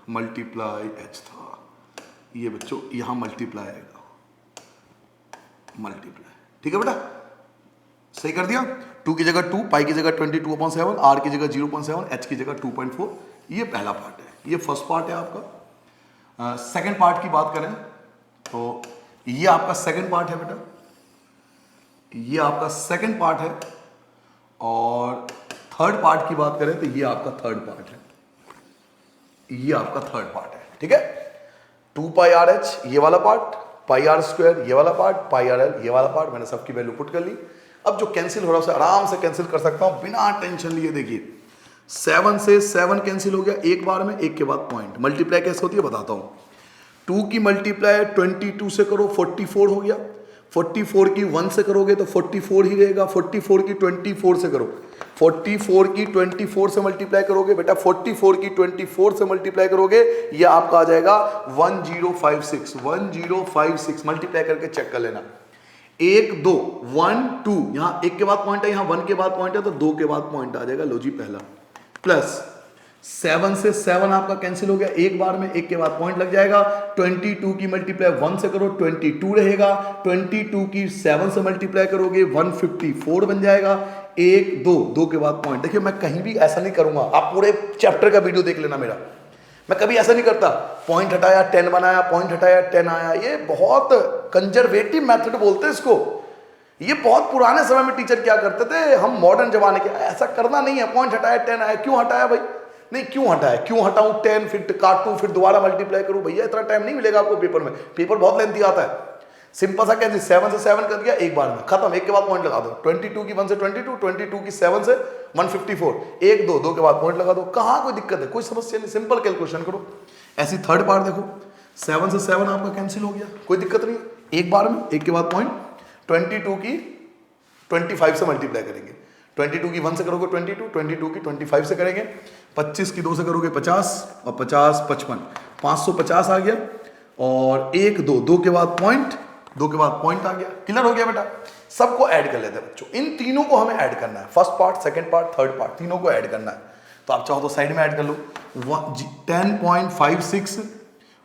मल्टीप्लाई एच था, ये बच्चों यहां मल्टीप्लाई आएगा, मल्टीप्लाई। ठीक है बेटा, सही कर दिया। 2 की जगह 2, पाई की जगह 22/7, आर की जगह 0.7, एच की जगह 2.4। ये पहला पार्ट है, ये फर्स्ट पार्ट है आपका। सेकंड पार्ट की बात करें तो ये आपका सेकंड पार्ट है बेटा, ये आपका सेकंड पार्ट है, और थर्ड पार्ट की बात करें तो ये आपका थर्ड पार्ट है, ये आपका थर्ड पार्ट है। ठीक है, 2 पाई आर एच ये वाला पार्ट, पाई आर स्क्वायर ये वाला पार्ट, पाई आर एल ये वाला पार्ट। मैंने सबकी वैल्यू पुट कर ली। अब जो कैंसिल हो रहा है उसे आराम से कैंसिल कर सकता हूं बिना टेंशन लिए। देखिए 7 से 7 कैंसिल हो गया एक बार में, एक के बाद पॉइंट। मल्टीप्लाई कैसे होती है बताता हूं। 2 की मल्टीप्लाई 22 से करो 44 हो गया, 44 की 1 से करोगे तो 44 ही रहेगा, 44 की 24 से करो, 44 की 24 से मल्टीप्लाई करोगे बेटा, 44 की 24 से मल्टीप्लाई करोगे ये आपका आ जाएगा 1056, 1056 मल्टीप्लाई करके चेक कर लेना। 1 2 1 2, यहां 1 के बाद पॉइंट है, यहां 1 के बाद पॉइंट है, तो 2 के बाद पॉइंट आ जाएगा। लो जी पहला, प्लस 7 से 7 आपका कैंसिल हो गया एक बार में, एक के बाद पॉइंट लग जाएगा। 22 की मल्टीप्लाई 1 से करो 22 रहेगा, 22 की 7 से मल्टीप्लाई करोगे 154 बन जाएगा। 1 2 2 के बाद पॉइंट। देखिए मैं कहीं भी ऐसा नहीं करूंगा, आप पूरे चैप्टर का वीडियो देख लेना मेरा, मैं कभी ऐसा नहीं करता पॉइंट हटाया 10 बनाया, पॉइंट हटाया 10 आया। ये बहुत कंजर्वेटिव मेथड बोलते हैं इसको, ये बहुत पुराने समय में टीचर क्या करते थे, हम मॉडर्न जमाने के, ऐसा करना नहीं है। पॉइंट हटाया 10 आया, क्यों हटाया भाई? नहीं क्यों हटा है, क्यों हटाऊं 10 फिर काटूं फिर दोबारा मल्टीप्लाई करूं, भैया इतना टाइम नहीं मिलेगा आपको पेपर में, पेपर बहुत लेंथी आता है। सिंपल सा क्या, 7 से 7 कर दिया एक बार में, खत्म, एक के बाद पॉइंट लगा दो। 22 की 1 से 22, 22 की 7 से 154, 1 2 2 के बाद पॉइंट लगा दो, कहां कोई दिक्कत है, कोई समस्या नहीं, सिंपल कैलकुलेशन करो। ऐसी थर्ड पार्ट देखो, 7 से 7 आपका कैंसिल हो गया, कोई दिक्कत नहीं, एक बार में एक के बाद पॉइंट। 22 की 25 से मल्टीप्लाई करेंगे, 22 की 1 से करोगे 22, 22 की 25 से करेंगे, 25 की 2 से करोगे 50 और 50 55, 550 आ गया। और 1 2 2 के बाद पॉइंट, 2 के बाद पॉइंट आ गया, क्लियर हो गया बेटा। सबको ऐड कर लेते हैं बच्चों, इन तीनों को हमें ऐड करना है, first part, second part, third part, तीनों को ऐड करना है। तो आप चाहो तो साइड में ऐड कर लो, 10.56,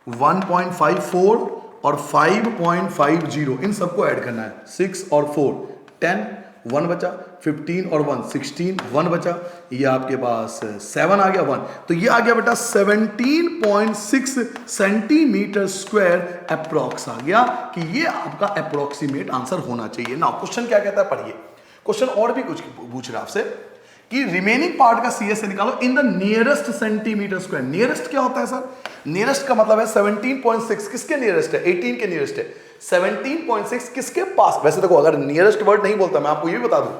1.54 और 5.50, इन सबको ऐड करना है। 6 और 4 10, 1 बचा, 15 और 1 16, 1 बचा, ये आपके पास 7 आ गया 1, तो ये आ गया बेटा 17.6 सेंटीमीटर स्क्वायर अप्रोक्स आ गया, कि ये आपका अप्रोक्सीमेट आंसर होना चाहिए ना। क्वेश्चन क्या कहता है पढ़िए, क्वेश्चन और भी कुछ पूछ रहा है आपसे कि रिमेनिंग पार्ट का सीएस से निकालो in the nearest centimetre square. Nearest क्या होता है सर, नियरेस्ट का मतलब है 17.6 किसके नियरेस्ट है, 18 के नियरेस्ट है, 17.6 किसके पास। वैसे देखो अगर नियरेस्ट वर्ड नहीं बोलता, मैं आपको ये भी बता दूं,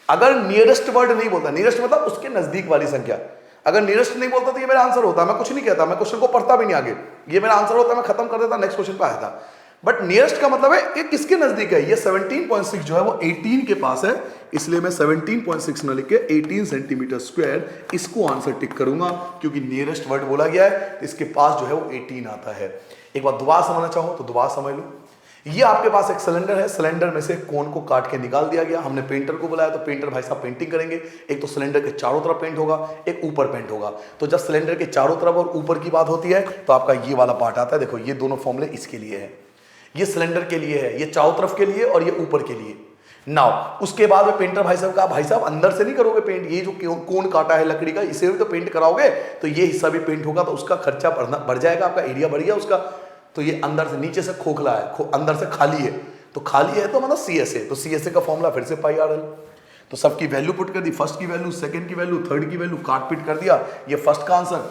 अगर नियरेस्ट वर्ड नहीं बोलता, नियरेस्ट मतलब उसके नजदीक वाली संख्या, अगर नियरेस्ट नहीं बोलता तो ये मेरा आंसर होता, मैं कुछ नहीं कहता, मैं क्वेश्चन को पढ़ता भी नहीं आगे, ये मेरा आंसर होता, मैं खत्म कर देता, नेक्स्ट क्वेश्चन पे आया था। बट नियरेस्ट का मतलब है ये किसके नजदीक है, ये 17.6 जो है वो 18 के पास है, इसलिए मैं 17.6 न लिख के 18 सेंटीमीटर स्क्वायर इसको आंसर टिक करूंगा, क्योंकि नियरेस्ट वर्ड बोला गया है, तो इसके पास जो है वो 18 आता है। एक बार दोबारा समझना चाहो तो दोबारा समझ लो, ये आपके पास एक सिलेंडर है, सिलेंडर में से कोन को काट के निकाल दिया गया, हमने पेंटर को बुलाया, तो पेंटर भाई साहब पेंटिंग करेंगे। एक तो सिलेंडर के चारों तरफ पेंट होगा, एक ऊपर पेंट होगा। तो जब सिलेंडर के चारों तरफ और ऊपर की बात होती है तो आपका ये वाला पार्ट आता है, देखो ये दोनों फॉर्मूले इसके लिए है, ये सिलेंडर के लिए है, ये चारों तरफ के लिए और ये ऊपर के लिए। नाउ उसके बाद में पेंटर भाई साहब का, भाई साहब अंदर से नहीं करोगे पेंट, ये जो कोन काटा है लकड़ी का इसे भी तो पेंट कराओगे, तो ये हिस्सा भी पेंट होगा, तो उसका खर्चा बढ़ जाएगा, आपका एरिया बढ़ गया उसका। तो ये अंदर से, नीचे से खोखला है, अंदर से खाली है, तो खाली है तो मतलब CSA, तो CSA का फॉर्मूला फिर से πRL। तो सबकी वैल्यू पुट कर दी, फर्स्ट की वैल्यू, सेकंड की वैल्यू, थर्ड की वैल्यू, काट पिट कर दिया। ये फर्स्ट का आंसर,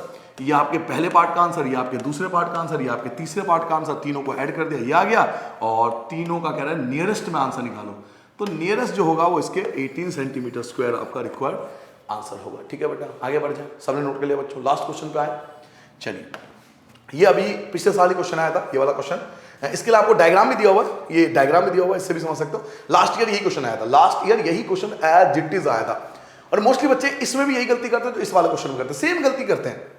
ये आपके पहले पार्ट का आंसर, ये आपके दूसरे पार्ट का आंसर, ये आपके तीसरे पार्ट का आंसर, तीनों को ऐड कर दिया, ये आ गया। और तीनों का कह रहा है नियरेस्ट में आंसर निकालो, तो नियरेस्ट जो होगा वो इसके 18 सेंटीमीटर स्क्वायर आपका रिक्वायर्ड आंसर होगा। ठीक है बेटा, आगे बढ़ जाए, सबने नोट कर लिया बच्चों, लास्ट क्वेश्चन पे आए। चलिए, ये अभी पिछले साल ही क्वेश्चन आया था, ये वाला क्वेश्चन, इसके लिए आपको डायग्राम भी दिया हुआ है, ये डायग्राम भी दिया हुआ है, इससे भी समझ सकते हो। लास्ट ईयर यही क्वेश्चन आया था, लास्ट ईयर यही क्वेश्चन एज इट इज आया था, और मोस्टली बच्चे इसमें भी यही गलती करते हैं, तो इस वाले क्वेश्चन में करते हैं, सेम गलती करते हैं।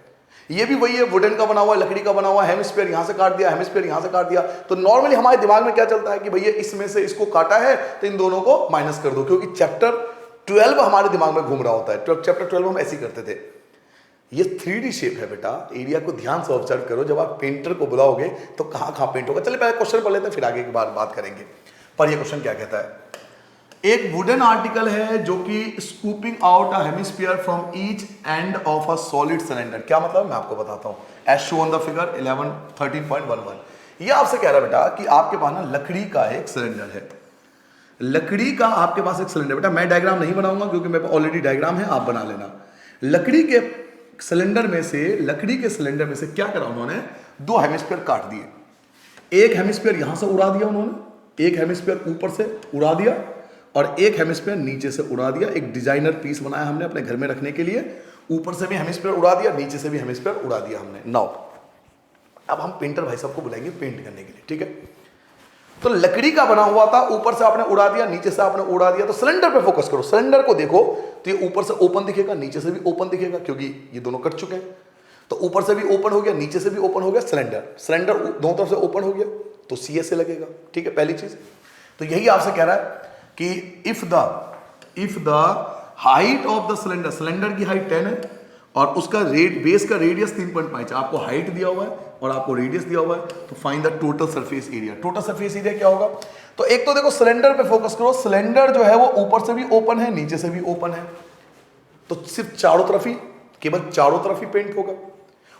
ये भी वही है, वुडन का बना हुआ है, लकड़ी का बना हुआ है, हेमिस्फीयर यहां से काट दिया, हेमिस्फीयर यहां से काट दिया। तो नॉर्मली हमारे दिमाग में क्या चलता है कि भैया इसमें से इसको काटा है तो इन दोनों को माइनस कर दो, क्योंकि चैप्टर 12 हमारे दिमाग में घूम रहा होता है। चैप्टर 12 हम ऐसे ही करते थे। ये 3D शेप है बेटा, एरिया को ध्यान से ऑब्जर्व करो, जब आप पेंटर को बुलाओगे तो कहां कहां पेंट होगा। चलिए पहले क्वेश्चन पढ़ लेते हैं, फिर आगे की बात करेंगे। पर ये क्वेश्चन क्या कहता है, एक वुडन आर्टिकल है जो कि scooping out a hemisphere from each end of a solid cylinder. क्या मतलब, मैं आपको बताता हूं, as show on the figure 13.11। ये आपसे कह रहा है बेटा कि आपके पास ना लकड़ी का एक सिलेंडर है, लकड़ी का आपके पास एक सिलेंडर। बेटा मैं डायग्राम नहीं बनाऊंगा क्योंकि मेरे पास ऑलरेडी डायग्राम है, आप बना लेना। लकड़ी के सिलेंडर में से, लकड़ी के सिलेंडर में से क्या करा उन्होंने, 2 हेमिस्फीयर काट दिए। एक हेमिस्फीयर यहां से उड़ा दिया उन्होंने, एक हेमिस्फीयर ऊपर से उड़ा दिया, और एक हेमिस्फीयर नीचे से उड़ा दिया। एक डिजाइनर पीस बनाया हमने अपने घर में रखने के लिए, ऊपर से भी हेमिस्फीयर उड़ा दिया, नीचे से भी हेमिस्फीयर उड़ा दिया हमने। नाउ अब हम पेंटर भाई साहब को बुलाएंगे पेंट करने के लिए, ठीक है। तो लकड़ी का बना हुआ था, ऊपर से आपने उड़ा दिया, नीचे से आपने उड़ा दिया। तो सिलेंडर पे फोकस करो, सिलेंडर को देखो, तो ये ऊपर से ओपन दिखेगा, नीचे से भी ओपन दिखेगा, क्योंकि ये दोनों कट चुके हैं। तो ऊपर से भी ओपन हो गया, नीचे से भी ओपन हो गया, सिलेंडर दोनों तरफ से ओपन हो गया, तो CSA लगेगा। ठीक है, पहली चीज। तो यही आपसे कह रहा है कि if the height of the cylinder, cylinder की हाइट 10 है और उसका बेस का रेडियस 3.5 है, आपको हाइट दिया हुआ है और आपको रेडियस दिया हुआ है, तो find the total surface area. Total surface area क्या होगा, तो एक तो देखो सिलेंडर पे फोकस करो, सिलेंडर जो है वो ऊपर से भी ओपन है, नीचे से भी ओपन है, तो सिर्फ चारों तरफ ही, केवल चारों तरफ ही पेंट होगा,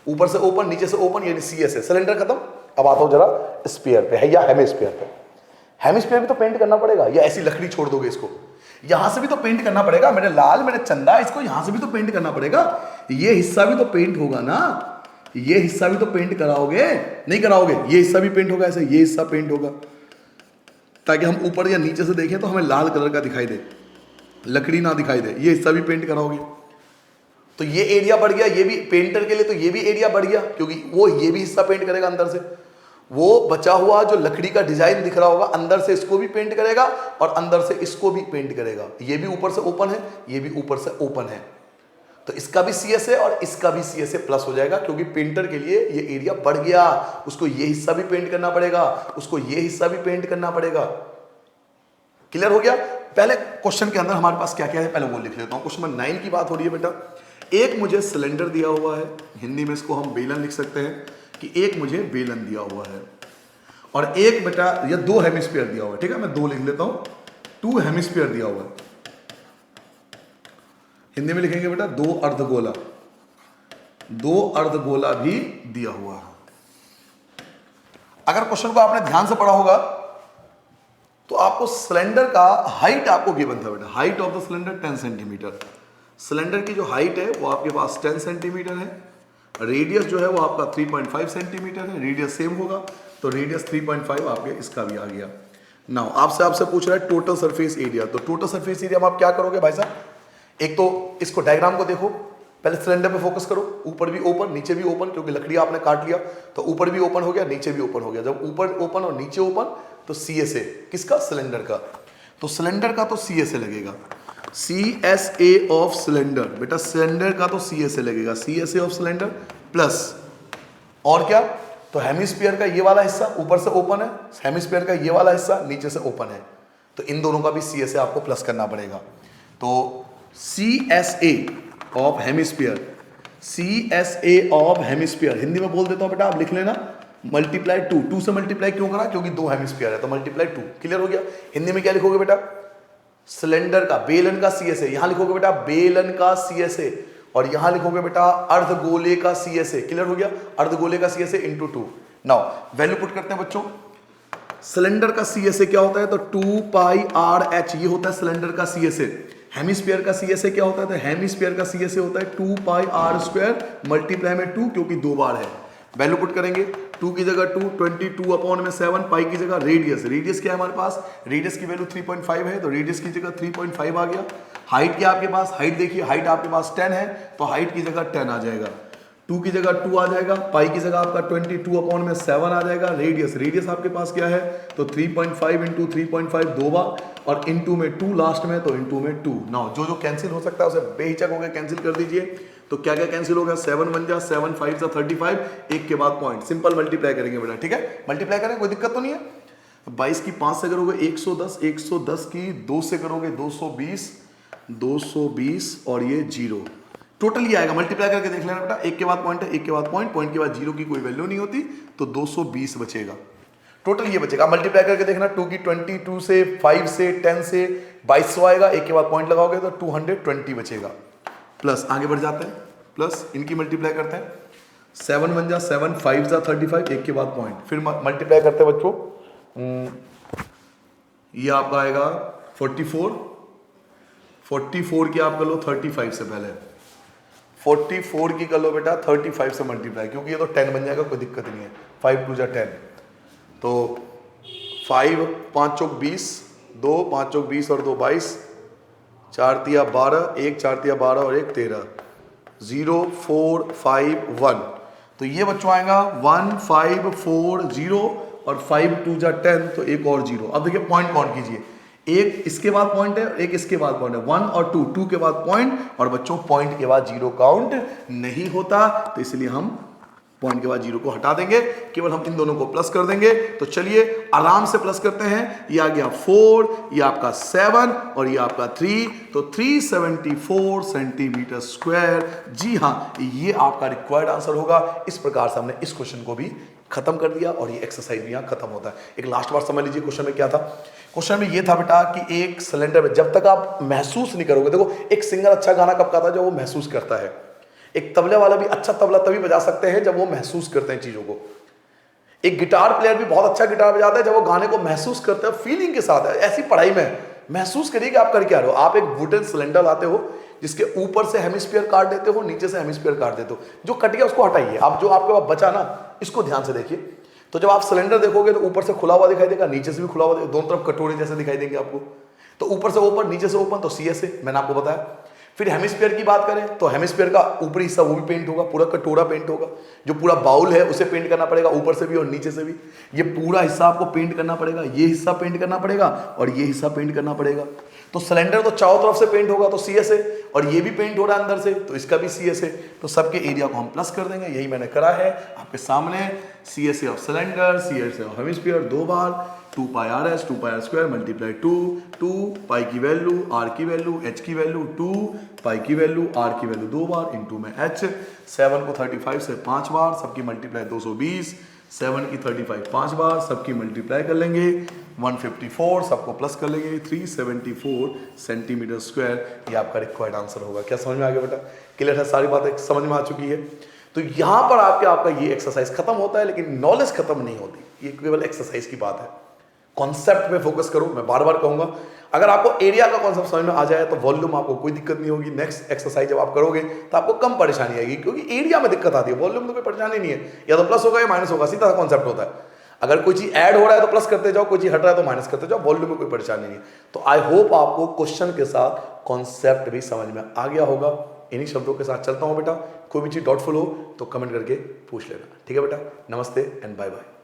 ऊपर से ओपन नीचे से ओपन, यानी CSA। सिलेंडर खत्म। अब आता हूं जरा स्फीयर पे है या हेमिस्फीयर पे। हेमिस्फीयर भी तो पेंट करना पड़ेगा, या ऐसी लकड़ी छोड़ दोगे इसको। यहां से भी तो पेंट करना पड़ेगा मेरे लाल मेरे चंदा, इसको यहां से भी तो पेंट करना पड़ेगा, ये हिस्सा भी तो पेंट होगा ना, ये हिस्सा भी तो पेंट कराओगे, नहीं कराओगे, ये हिस्सा भी पेंट होगा, ऐसे ये हिस्सा पेंट होगा, ताकि हम ऊपर या नीचे से देखें तो हमें लाल कलर का दिखाई दे, लकड़ी ना दिखाई दे, ये हिस्सा भी पेंट कराओगे। तो ये एरिया बढ़ गया, ये भी पेंटर के लिए तो ये भी एरिया बढ़ गया, क्योंकि वो ये भी हिस्सा पेंट करेगा अंदर से, वो बचा हुआ जो लकड़ी का डिजाइन दिख रहा होगा अंदर से इसको भी पेंट करेगा और अंदर से इसको भी पेंट करेगा। ये भी ऊपर से ओपन है, ये भी ऊपर से ओपन है, तो इसका भी CS है और इसका भी CS है प्लस हो जाएगा, क्योंकि पेंटर के लिए ये एरिया बढ़ गया, उसको ये हिस्सा भी पेंट करना पड़ेगा, उसको ये हिस्सा भी पेंट करना पड़ेगा। क्लियर हो गया। पहले क्वेश्चन के अंदर हमारे पास क्या क्या है पहले वो लिख लेता हूं। क्वेश्चन नंबर 9 की बात हो रही है बेटा। एक मुझे सिलेंडर दिया हुआ है, हिंदी में इसको हम बेलन लिख सकते हैं कि एक मुझे बेलन दिया हुआ है, और एक बेटा या 2 हेमिस्फीयर दिया हुआ है, ठीक है, मैं 2 लिख लेता हूं, 2 हेमिस्फीयर दिया हुआ है, हिंदी में लिखेंगे बेटा 2 अर्धगोला, 2 अर्धगोला भी दिया हुआ है। अगर क्वेश्चन को आपने ध्यान से पढ़ा होगा तो आपको सिलेंडर का हाइट आपको गिवन था बेटा, height of the cylinder 10 centimetre, cylinder की जो हाइट है वो आपके पास 10 सेंटीमीटर है, रेडियस जो है वो आपका 3.5 सेंटीमीटर है, रेडियस सेम होगा तो रेडियस 3.5 आपके इसका भी आ गया। नाउ आपसे पूछ रहा है टोटल सरफेस एरिया, तो टोटल सरफेस एरिया में आप क्या करोगे भाई साहब, एक तो इसको डायग्राम को देखो, पहले सिलेंडर पे फोकस करो, ऊपर भी ओपन नीचे भी ओपन, क्योंकि लकड़ी आपने काट लिया तो ऊपर भी ओपन हो गया नीचे भी ओपन हो गया, जब ऊपर ओपन और नीचे ओपन तो CSA किसका, सिलेंडर का, तो सिलेंडर का तो CSA लगेगा, CSA ऑफ सिलेंडर बेटा, सिलेंडर का तो CSA लगेगा, CSA ऑफ सिलेंडर प्लस और क्या, तो हेमिस्फीयर का ये वाला हिस्सा ऊपर से ओपन है, हेमिस्फीयर का ये वाला हिस्सा नीचे से ओपन है, तो इन दोनों का भी CSA आपको प्लस करना पड़ेगा। तो CSA of hemisphere, CSA of hemisphere Hindi में बोल देता हूं बेटा, आप लिख लेना मल्टीप्लाई 2 से मल्टीप्लाई क्यों करा, क्योंकि 2 हेमिस्फीयर है तो मल्टीप्लाई 2। क्लियर हो गया। हिंदी में क्या लिखोगे बेटा, सिलेंडर का बेलन का CSA, यहां लिखोगे बेटा बेलन का CSA, और यहां लिखोगे बेटा अर्धगोले का CSA। क्लियर हो गया, अर्धगोले का CSA into 2। Now value put करते हैं बच्चों, सिलेंडर का CSA क्या होता है, तो 2 पाई RH ये होता है सिलेंडर का CSA। हेमिस्फीयर का CSA क्या होता है, तो हेमिस्फीयर का CSA होता है 2 पाई R² मल्टीप्लाई में 2, क्योंकि 2 बार है। वैल्यू पुट करेंगे, 2 की जगह 2, 22 अपॉन में 7, पाई की जगह रेडियस, रेडियस क्या है हमारे पास, रेडियस की वैल्यू 3.5 है तो रेडियस की जगह 3.5 आ गया। हाइट क्या आपके पास, हाइट देखिए, हाइट आपके पास 10 है तो हाइट की जगह 10 आ जाएगा, 2 की जगह 2 आ जाएगा, पाई की जगह आपका 22 अपॉन में 7 आ जाएगा। रेडियस, रेडियस आपके पास क्या है, तो 3.5 इंटू 3.5 2 बार, और इंटू में 2 लास्ट में, तो इंटू में 2। नाउ जो कैंसिल हो सकता है उसे बेहिचक हो गया कैंसिल कर दीजिए। तो क्या क्या कैंसिल हो गया, 7 1 जा 7 5 जा 35, एक के बाद पॉइंट, सिंपल मल्टीप्लाई करेंगे बेटा, ठीक है, मल्टीप्लाई करें कोई दिक्कत तो नहीं है। 22 की 5 से करोगे 110, 110 की 2 से करोगे 220, 220 और ये 0, टोटल ये आएगा, मल्टीप्लाई करके देख लेना बेटा, एक के बाद पॉइंट है, एक के बाद पॉइंट, पॉइंट के बाद 0 की कोई वैल्यू नहीं होती, तो 220 बचेगा, टोटल ये बचेगा। मल्टीप्लाई करके देखना, 2 की 22 से 5 से 10 से 2200 आएगा, एक के बाद पॉइंट लगाओगे तो 220 बचेगा। प्लस आगे बढ़ जाते हैं, प्लस इनकी मल्टीप्लाई करते हैं, 7 1 जा 7, 5 जा 35, एक के बाद पॉइंट, फिर मल्टीप्लाई करते हैं बच्चों, ये आपका आएगा 44, 44 की आप कर लो 35 से पहले, 44 की कर लो बेटा 35 से मल्टीप्लाई, क्योंकि ये तो 10 बन जाएगा, कोई दिक्कत नहीं है, 5 2 जा 10, तो 5 5 चौक 20, 2 5 चौक 20 और 2 22, 4 तिया 12, 1 4 तिया 12 और 1 13, 0 4 5 1, तो ये बच्चों आएगा 1 5 4 0 और 5 2 जा 10, तो एक और 0। अब देखिए पॉइंट काउंट कीजिए, एक इसके बाद पॉइंट है, एक इसके बाद पॉइंट है, 1 और 2, 2 के बाद पॉइंट, और बच्चों पॉइंट के बाद 0 काउंट नहीं होता, तो इसलिए हम पॉइंट के बाद 0 को हटा देंगे, केवल हम इन दोनों को प्लस कर देंगे। तो चलिए आराम से प्लस करते हैं, ये आ गया 4, ये आपका 7 और ये आपका 3, तो 374 सेंटीमीटर स्क्वायर। जी हाँ, ये आपका रिक्वायर्ड आंसर होगा। इस प्रकार से हमने इस क्वेश्चन को भी खत्म कर दिया और ये एक्सरसाइज भी यहाँ खत्म होता है। एक लास्ट बार समझ लीजिए, क्वेश्चन में क्या था, क्वेश्चन में ये था बेटा कि एक सिलेंडर में जब तक आप महसूस नहीं करोगे, देखो एक सिंगर अच्छा गाना कब गाता है, जब वो महसूस करता है। एक तबले वाला भी अच्छा तबला तभी बजा सकते हैं जब वो महसूस करते हैं चीजों को। एक गिटार प्लेयर भी बहुत अच्छा गिटार बजाता है जब वो गाने को महसूस करते हैं, फीलिंग के साथ है। ऐसी पढ़ाई में महसूस करिए कि आप कर क्या रहे हो। आप एक वुडन सिलेंडर लाते हो जिसके ऊपर से हेमिस्फीयर काट देते हो, नीचे से हेमिस्फीयर काट देते हो, जो कट गया उसको हटाइए। अब जो आपके पास बचा ना, इसको ध्यान से देखिए। तो जब आप सिलेंडर देखोगे तो ऊपर से खुला हुआ दिखाई देगा, नीचे से भी खुला हुआ, दोनों तरफ कटोरे जैसे दिखाई देंगे आपको। तो ऊपर से ओपन, नीचे से ओपन, तो CSA मैंने आपको बताया। फिर हेमिस्फीयर की बात करें तो हेमिस्फीयर का ऊपरी हिस्सा वो भी पेंट होगा, पूरा कटोरा पेंट होगा। जो पूरा बाउल है उसे पेंट करना पड़ेगा, ऊपर से भी और नीचे से भी। ये पूरा हिस्सा आपको पेंट करना पड़ेगा, ये हिस्सा पेंट करना पड़ेगा और ये हिस्सा पेंट करना पड़ेगा। तो सिलेंडर तो चारों तरफ से पेंट होगा तो CSA, और ये भी पेंट हो रहा है अंदर से तो इसका भी CSA। तो सबके एरिया को हम प्लस कर देंगे, यही मैंने करा है आपके सामने। CSA of cylinder, CSA of hemisphere 2 bar 2 pi RS 2 pi R square multiply 2 पाई की वैल्यू, R की वैल्यू, H की वैल्यू 2 पाई की वैल्यू, R की वैल्यू 2 बार इंटू में H। 7 को 35 से 5 बार, सबकी मल्टीप्लाई 220, 7 की 35 5 बार, सबकी मल्टीप्लाई कर लेंगे 154, सबको प्लस कर लेंगे 374 सेंटीमीटर स्क्वायर। ये आपका रिक्वायर्ड आंसर होगा। क्या समझ में आ गया बेटा? क्लियर है? सारी बातें समझ में आ चुकी है। तो यहां पर आपका ये एक्सरसाइज खत्म होता है, लेकिन नॉलेज खत्म नहीं होती, ये केवल एक्सरसाइज की बात है। कॉन्सेप्ट पे फोकस करो, मैं बार बार कहूंगा। अगर आपको एरिया का कॉन्सेप्ट समझ में आ जाए तो वॉल्यूम आपको कोई दिक्कत नहीं होगी। नेक्स्ट एक्सरसाइज जब आप करोगे तो आपको कम परेशानी आएगी, क्योंकि एरिया में दिक्कत आती है, वॉल्यूम तो कोई परेशानी नहीं है। या तो प्लस होगा या माइनस होगा, सीधा कॉन्सेप्ट होता है। अगर कोई चीज ऐड हो रहा है तो प्लस करते जाओ, कोई चीज हट रहा है तो माइनस करते जाओ, वॉल्यूम में कोई परेशानी नहीं है। तो आई होप आपको क्वेश्चन के साथ कॉन्सेप्ट भी समझ में आ गया होगा। इन्हीं शब्दों के साथ चलता हूं बेटा। कोई भी चीज डाउटफुल हो तो कमेंट करके पूछ लेना, ठीक है बेटा? नमस्ते एंड बाय बाय।